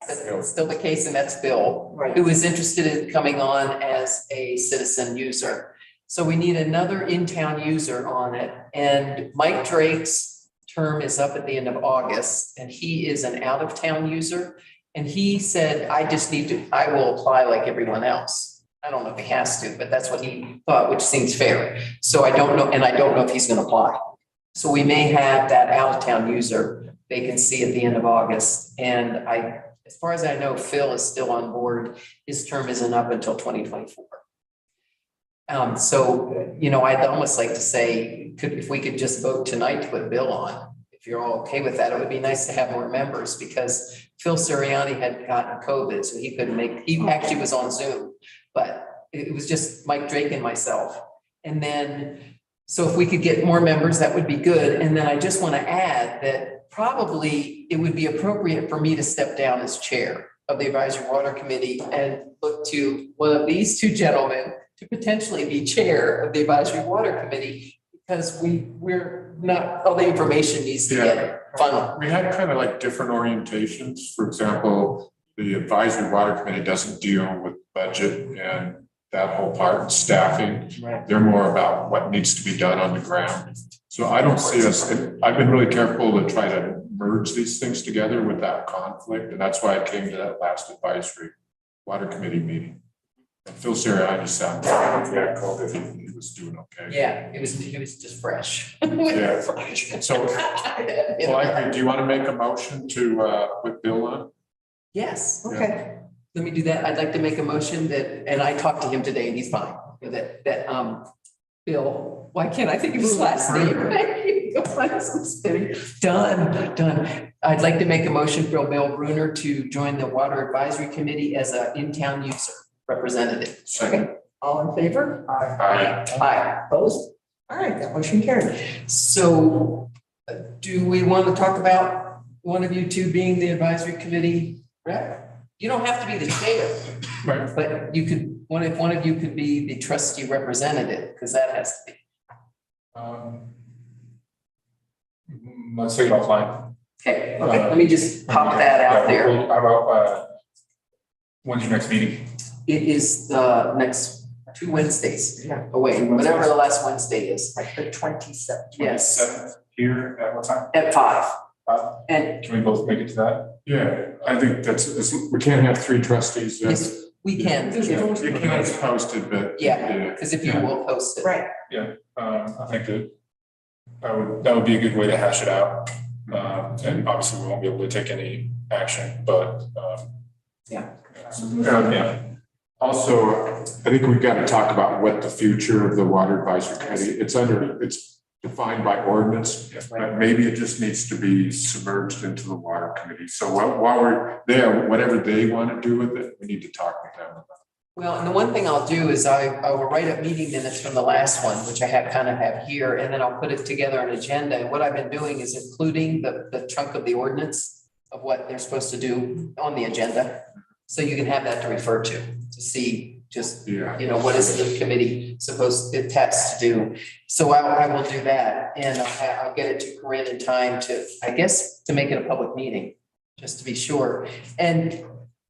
That's still the case, and that's Bill, who is interested in coming on as a citizen user. So we need another in-town user on it. And Mike Drake's term is up at the end of August, and he is an out-of-town user. And he said, I will apply like everyone else. I don't know if he has to, but that's what he thought, which seems fair. So I don't know, and I don't know if he's going to apply. So we may have that out-of-town user vacancy at the end of August. And as far as I know, Phil is still on board. His term isn't up until 2024. I'd almost like to say, if we could just vote tonight to put Bill on, if you're all okay with that, it would be nice to have more members because Phil Sirianni had gotten COVID, so he couldn't he actually was on Zoom, but it was just Mike Drake and myself. And then So if we could get more members, that would be good. And then I just want to add that probably it would be appropriate for me to step down as chair of the Advisory Water Committee and look to one of these two gentlemen to potentially be chair of the Advisory Water Committee, because we're not, all the information needs to get funneled. We had kind of like different orientations. For example, the advisory water committee doesn't deal with budget and that whole part, staffing. Right. They're more about what needs to be done on the ground. So I don't see us, I've been really careful to try to merge these things together without conflict. And that's why I came to that last advisory water committee meeting. And Phil Sirianni sounded, yeah, COVID, he was doing okay. Yeah, it was just fresh. Yeah. So, well, I agree. Do you want to make a motion to put Bill on? Yes. Okay. Let me do that. I'd like to make a motion that, and I talked to him today and he's fine, that Bill, why can't I think of his last name? Done. I'd like to make a motion for Bill Bruner to join the Water Advisory Committee as an in-town user representative. Second. All in favor? Aye. Aye. Opposed? All right, that motion carried. So do we want to talk about one of you two being the advisory committee rep? You don't have to be the chair, Right. but you could, one of you could be the trustee representative, because that has to be. Let's take it offline. Okay, let me just pop that out there. How about, when's your next meeting? It is the next 2 Wednesdays away, whatever the last Wednesday is. Like the 27th. Yes, 27th here at what time? at 5. And Can we both make it to that? Yeah, I think we can't have 3 trustees. yes, we can. You can't post it, but. Yeah, because if you will post it. Right. I think that would be a good way to hash it out. And obviously we won't be able to take any action, but, Yeah. yeah. Also, I think we've got to talk about what the future of the water advisory committee, it's defined by ordinance, but maybe it just needs to be submerged into the water committee. So while we're there, whatever they want to do with it, we need to talk with them about. Well, and the one thing I'll do is I will write up meeting minutes from the last one, which I have here, and then I'll put it together an agenda. And what I've been doing is including the chunk of the ordinance of what they're supposed to do on the agenda. So you can have that to refer to see just, what is the committee supposed to test to do. So I will do that, and I'll get it to Corinne in time to, I guess, to make it a public meeting, just to be sure. And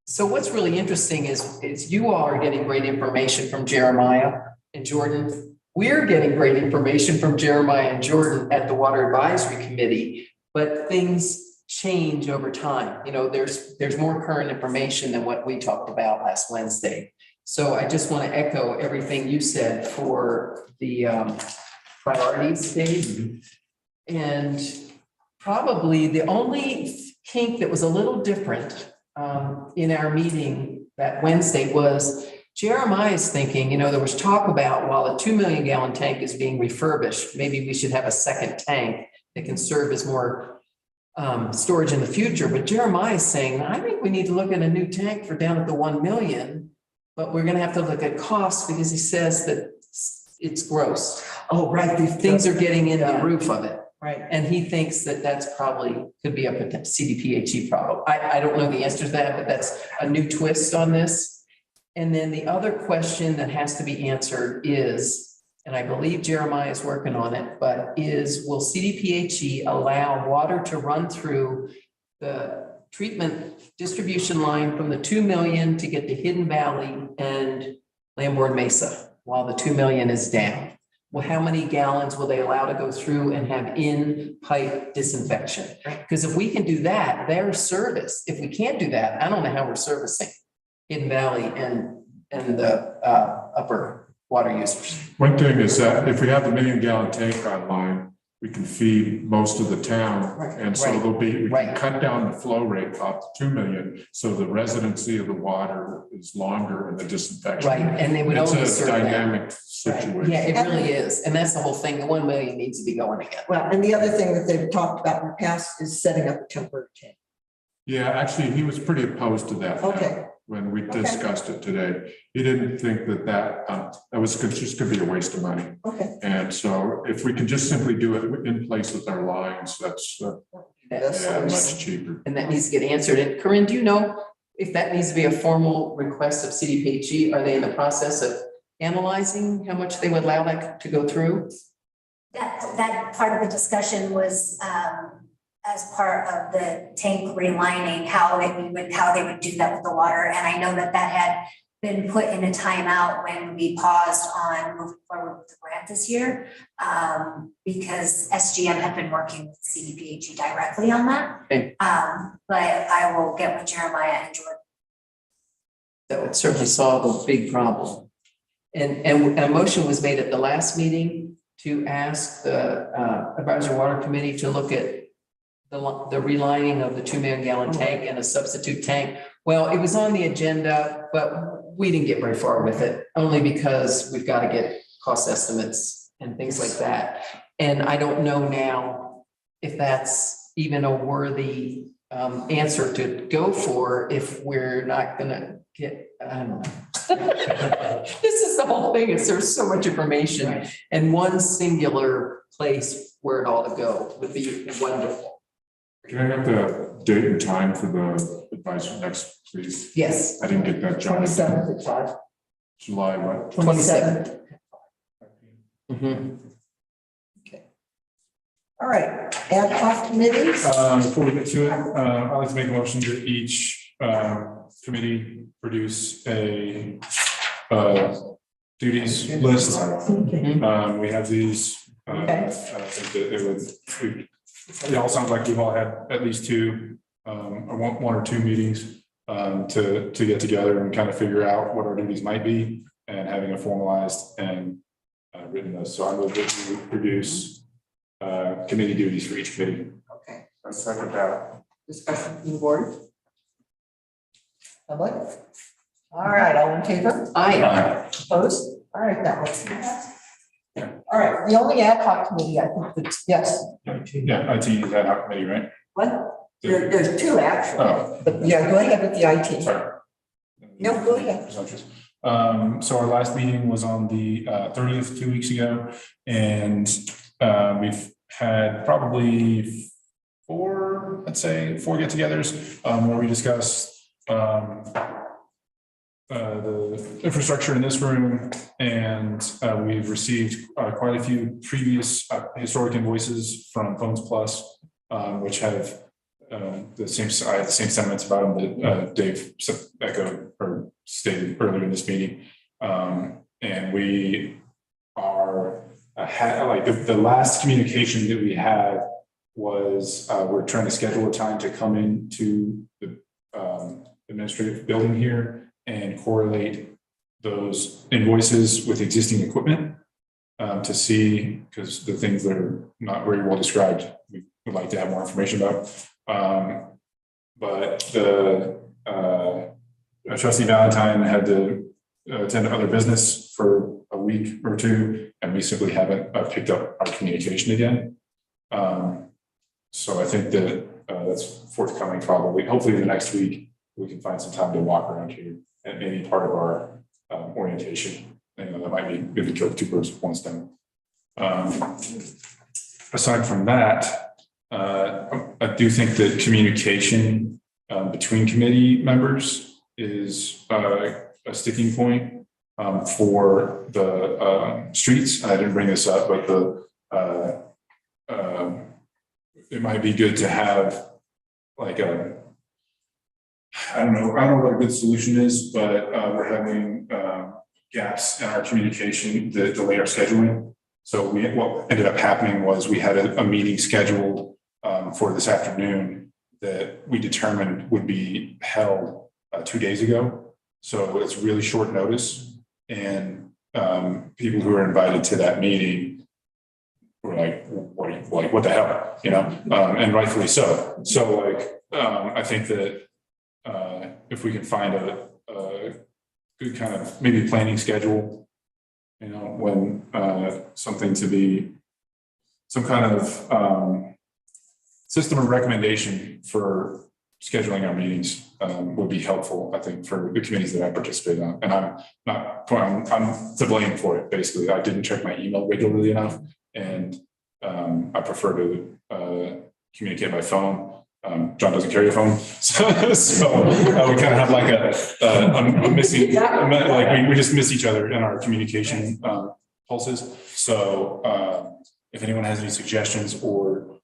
so what's really interesting is you all are getting great information from Jeremiah and Jordan. We're getting great information from Jeremiah and Jordan at the Water Advisory Committee, but things change over time. There's more current information than what we talked about last Wednesday. So I just want to echo everything you said for the priorities, Dave. And probably the only kink that was a little different in our meeting that Wednesday was Jeremiah's thinking, there was talk about while a 2 million gallon tank is being refurbished, maybe we should have a second tank that can serve as more storage in the future. But Jeremiah is saying, I think we need to look at a new tank for down at the 1 million, but we're going to have to look at costs because he says that it's gross. Oh, right. Things are getting in the roof of it. Right. And he thinks that that's probably could be a CDPHE problem. I don't know the answer to that, but that's a new twist on this. And then the other question that has to be answered is, and I believe Jeremiah is working on it, but will CDPHE allow water to run through the treatment distribution line from the 2 million to get to Hidden Valley and Lamborn Mesa while the 2 million is down? Well, how many gallons will they allow to go through and have in-pipe disinfection? Because if we can do that, their service. If we can't do that, I don't know how we're servicing Hidden Valley and the upper water users. One thing is that if we have the 1 million gallon tank online, we can feed most of the town. And so we can cut down the flow rate up to 2 million. So the residency of the water is longer and the disinfection. Right, and they would only It's a serve that. dynamic situation. Yeah, it really is. And that's the whole thing. The 1 million needs to be going again. Well, and the other thing that they've talked about in the past is setting up a temporary tank. Yeah, actually, he was pretty opposed to that. Okay. when we discussed it today. He didn't think that was just gonna be a waste of money. Okay. And so if we can just simply do it in place with our lines, that's much cheaper. And that needs to get answered. And Corinne, do you know if that needs to be a formal request of CDPHE? Are they in the process of analyzing how much they would allow that to go through? That part of the discussion was as part of the tank relining, how they would do that with the water. And I know that had been put in a timeout when we paused on moving forward with the grant this year, because SGM had been working with CDPHE directly on that. Okay. But I will get with Jeremiah and Jordan. That would certainly solve a big problem. And a motion was made at the last meeting to ask the advisory water committee to look at the relining of the 2 million gallon tank and a substitute tank. Well, it was on the agenda, but we didn't get very far with it, only because we've got to get cost estimates and things like that. And I don't know now if that's even a worthy answer to go for if we're not gonna get, I don't know. This is the whole thing, is there's so much information, and one singular place where it ought to go would be wonderful. Can I have the date and time for the advisory next, please? Yes. I didn't get that, John. 27th at 5. July what? 27th. Mhm. All right, ad hoc committees. Before we get to it, I'd like to make a motion that each committee produce a duties list. We have these. Okay. I think that it all sounds like we've all had at least two, or one or two meetings to get together and kind of figure out what our duties might be, and having a formalized and written list. So I move that we produce committee duties for each committee. Okay. I second that. Discussion from the board. Public. All right, all in favor? Aye. Opposed? All right, that one. All right, the only ad hoc committee, I think that's, yes. Yeah, IT is ad hoc committee, right? What? There's two actually, Oh, but yeah, go ahead with the IT. sorry. No, go ahead. So our last meeting was on the 30th, 2 weeks ago, and we've had probably four get-togethers where we discussed the infrastructure in this room, and we've received quite a few previous historic invoices from Phones Plus, which have the same sentiments about them that Dave echoed or stated earlier in this meeting. And we are the last communication that we had was we're trying to schedule a time to come into the administrative building here and correlate those invoices with existing equipment to see, because the things that are not very well described, we would like to have more information about. But the Trustee Valentine had to attend to other business for a week or two, and we simply haven't picked up our communication again. So I think that that's forthcoming probably. Hopefully the next week we can find some time to walk around here and maybe part of our orientation. That might be maybe kill two birds with one stone. Aside from that, I do think that communication between committee members is a sticking point for the streets. I didn't bring this up, but it might be good to have like I don't know what a good solution is, but we're having gaps in our communication that delay our scheduling. So what ended up happening was we had a meeting scheduled for this afternoon that we determined would be held 2 days ago. So it's really short notice, and people who are invited to that meeting were like, what the hell, and rightfully so. So I think that if we can find a good kind of maybe planning schedule, when something to be some kind of system of recommendation for scheduling our meetings would be helpful, I think, for the committees that I participate on. And I'm to blame for it, basically. I didn't check my email regularly enough, and I prefer to communicate by phone. John doesn't carry a phone, so we kind of have like a missing, like we just miss each other in our communication pulses. So if anyone has any suggestions or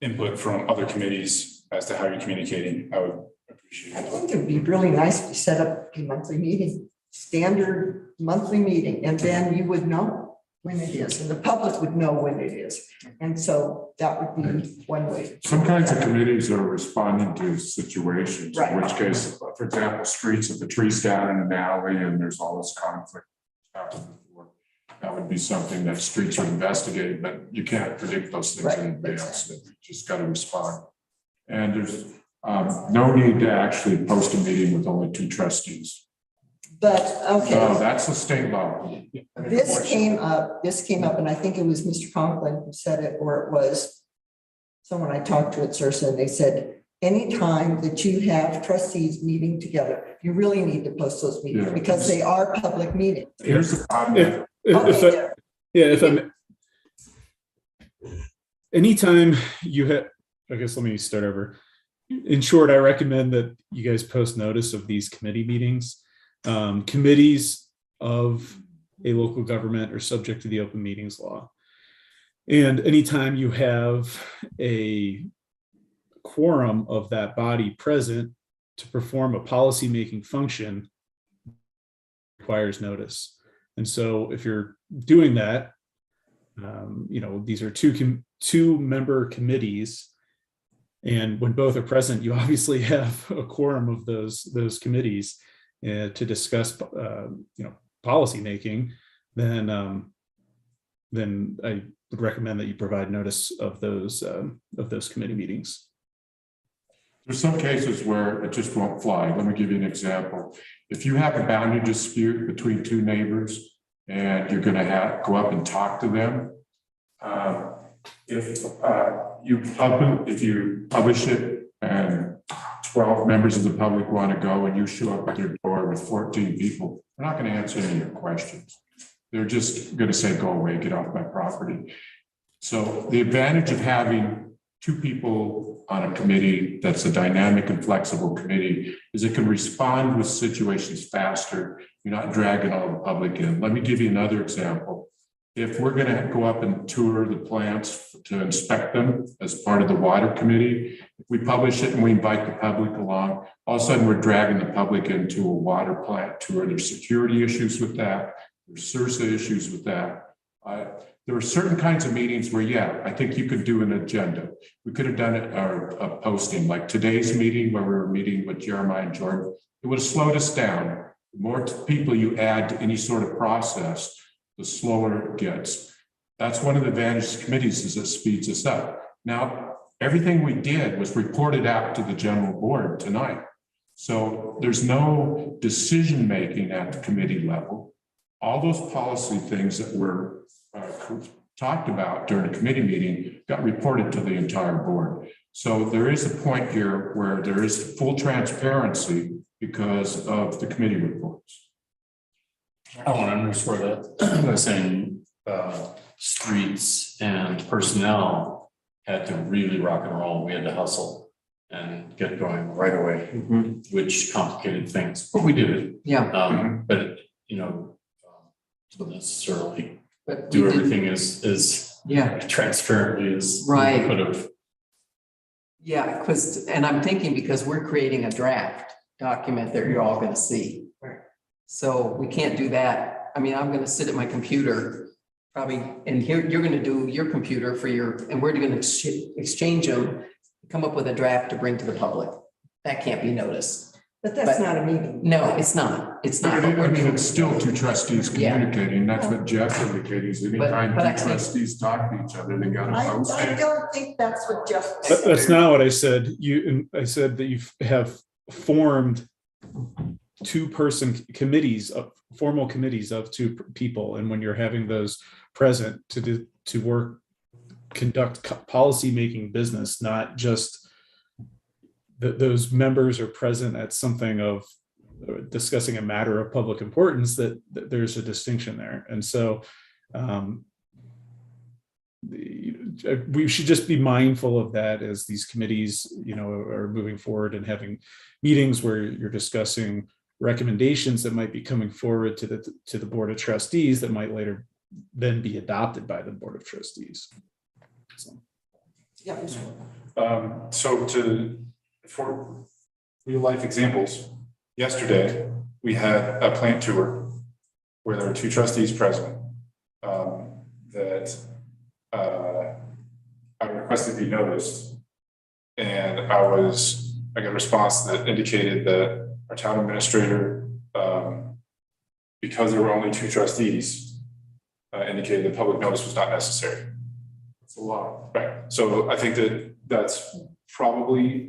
input from other committees as to how you're communicating, I would appreciate I it. think it'd be really nice to set up a monthly meeting, standard monthly meeting, and then you would know when it is, and the public would know when it is. And so that would be one way. Some kinds of committees are responding to situations, Right. in which case, for example, streets, if the tree's down in an alley and there's all this conflict. That would be something that streets would investigate, but you can't predict those things in advance. You just got to respond. And there's no need to actually post a meeting with only 2 trustees. But, okay. No, that's a state law. This came up, and I think it was Mr. Conklin who said it, or it was someone I talked to at Sursa, and they said, anytime that you have trustees meeting together, you really need to post those meetings because they are public meetings. Here's the problem. Anytime you have, I guess, let me start over. In short, I recommend that you guys post notice of these committee meetings. Committees of a local government are subject to the open meetings law. And anytime you have a quorum of that body present to perform a policy-making function requires notice. And so if you're doing that, these are two member committees. And when both are present, you obviously have a quorum of those committees to discuss, policy making. Then I would recommend that you provide notice of those committee meetings. There's some cases where it just won't fly. Let me give you an example. If you have a boundary dispute between 2 neighbors and you're going to go up and talk to them, if you publish it and 12 members of the public want to go and you show up at their door with 14 people, they're not going to answer any of your questions. They're just going to say, go away, get off my property. So the advantage of having 2 people on a committee that's a dynamic and flexible committee is it can respond with situations faster. You're not dragging all the public in. Let me give you another example. If we're going to go up and tour the plants to inspect them as part of the water committee, if we publish it and we invite the public along, all of a sudden we're dragging the public into a water plant tour. There's security issues with that. There's CIRSA issues with that. There are certain kinds of meetings where, I think you could do an agenda. We could have done it or a posting like today's meeting where we were meeting with Jeremiah and Jordan. It would have slowed us down. The more people you add to any sort of process, the slower it gets. That's one of the advantages of committees is it speeds us up. Now, everything we did was reported out to the general board tonight. So there's no decision-making at the committee level. All those policy things that were talked about during a committee meeting got reported to the entire board. So there is a point here where there is full transparency because of the committee reports. I want to underscore that by saying streets and personnel had to really rock and roll. We had to hustle and get going right away, which complicated things, but we did it. Yeah. But don't necessarily do everything as transparently as we could have. Yeah, and I'm thinking because we're creating a draft document that you're all going to see. So we can't do that. I mean, I'm going to sit at my computer probably, and here you're going to do your computer and we're going to exchange them, come up with a draft to bring to the public. That can't be noticed. But that's not a meeting. No, it's not. It's not. I mean, it's still 2 trustees communicating. That's what Jeff's indicating is anytime 2 trustees talk to each other, they got to post I it. don't think that's what Jeff said. That's not what I said. I said that you have formed 2-person committees, formal committees of 2 people, and when you're having those present to conduct policy making business, not just those members are present at something of discussing a matter of public importance, that there's a distinction there. And so we should just be mindful of that as these committees, are moving forward and having meetings where you're discussing recommendations that might be coming forward to the Board of Trustees that might later then be adopted by the Board of Trustees. So. Yeah. So for real life examples, yesterday we had a plant tour where there were 2 trustees present that I requested be noticed, and I got a response that indicated that our town administrator, because there were only 2 trustees, indicated that public notice was not necessary. That's a lot. Right. So I think that's probably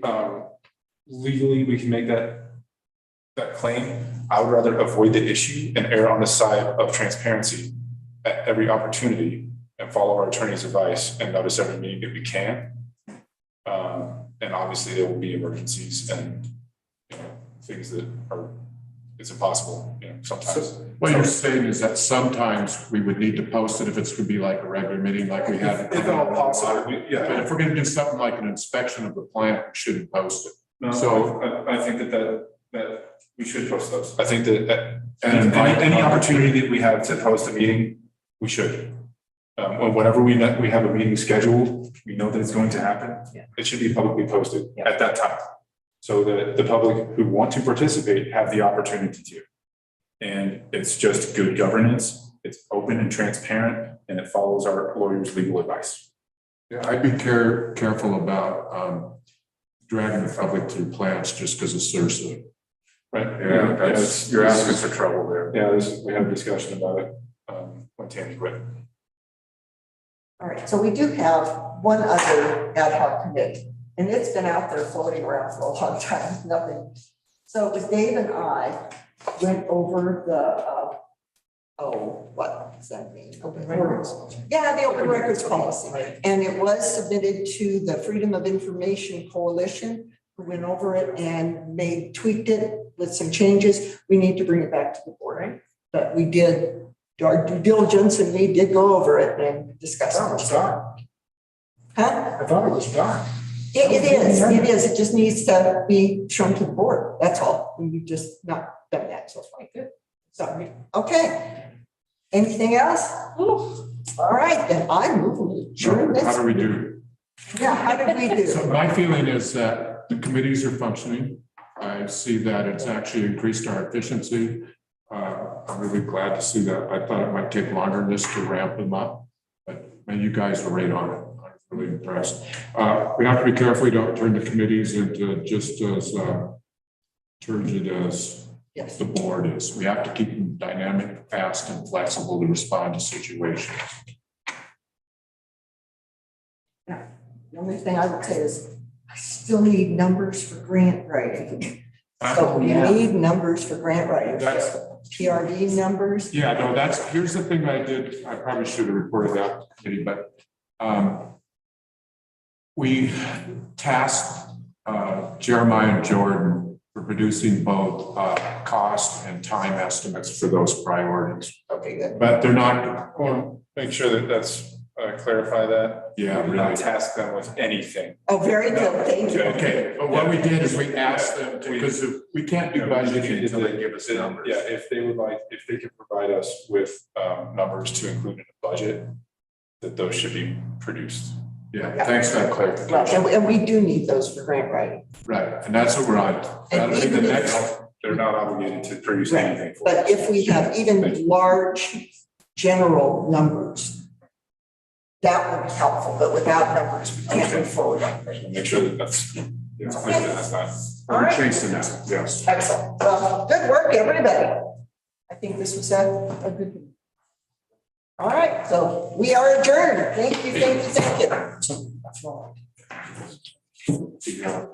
legally we can make that claim. I would rather avoid the issue and err on the side of transparency at every opportunity and follow our attorney's advice and notice every meeting that we can. And obviously there will be emergencies and things that it's impossible, sometimes. What you're saying is that sometimes we would need to post it if it's going to be like a regular meeting like we had. If at all possible, But if we're going to do something like an inspection of the plant, we shouldn't post it. No, So I think that we should post those. I think that And any opportunity that we have to post a meeting, we should. Whenever we have a meeting scheduled, we know that it's going to happen. Yeah. It should be publicly posted at that time. So that the public who want to participate have the opportunity to. And it's just good governance. It's open and transparent, and it follows our lawyer's legal advice. yeah, I'd be careful about dragging the public through plants just because of CERSA. Right? Yeah, you're asking for trouble there. Yeah, we had a discussion about it when Tammy quit. All right, so we do have one other ad hoc committee, and it's been out there floating around for a long time, nothing. So it was Dave and I went over the, what does that mean? Open records. Yeah, the open records policy. And it was submitted to the Freedom of Information Coalition, who went over it and tweaked it with some changes. We need to bring it back to the board, right? But we did our due diligence and we did go over it and discuss it. Huh? I thought it was done. It is. It just needs to be shown to the board. That's all. We've just not done that so far. Good. So, okay. Anything else? All right, then I move to adjourn this. How do we do? Yeah, how did we do? So my feeling is that the committees are functioning. I see that it's actually increased our efficiency. I'm really glad to see that. I thought it might take longer than this to ramp them up, but man, you guys are right on it. I'm really impressed. We have to be careful we don't turn the committees into just as turgid as Yes. the board is. We have to keep them dynamic, fast, and flexible to respond to situations. The only thing I would say is I still need numbers for grant writing. So we need numbers for grant writing. That's- PRD numbers. Yeah, no, here's the thing I did. I probably should have reported that to the committee, but we tasked Jeremiah and Jordan for producing both cost and time estimates for those priorities. Okay, good. But they're not, Well, make sure that's clarify that. yeah, We do not really. task them with anything. Oh, very good. Thank you. Okay, but what we did is we asked them to, because we can't do budgeting until they give us numbers. Yeah, if they can provide us with numbers to include in the budget, that those should be produced. Yeah, thanks for that Right, clarification. and we do need those for grant writing. Right, and that's what we're on. And That'll be the even if- next. They're not obligated to produce Right, anything. for but us. if we have even large general numbers, that would be helpful, but without numbers, we can't move forward. Make sure that that's clear that that's not. All right. Chasing that, yes. Excellent. Well, good work, everybody. I think this was a good one. All right, so we are adjourned. Thank you, thank you, thank you. Yeah.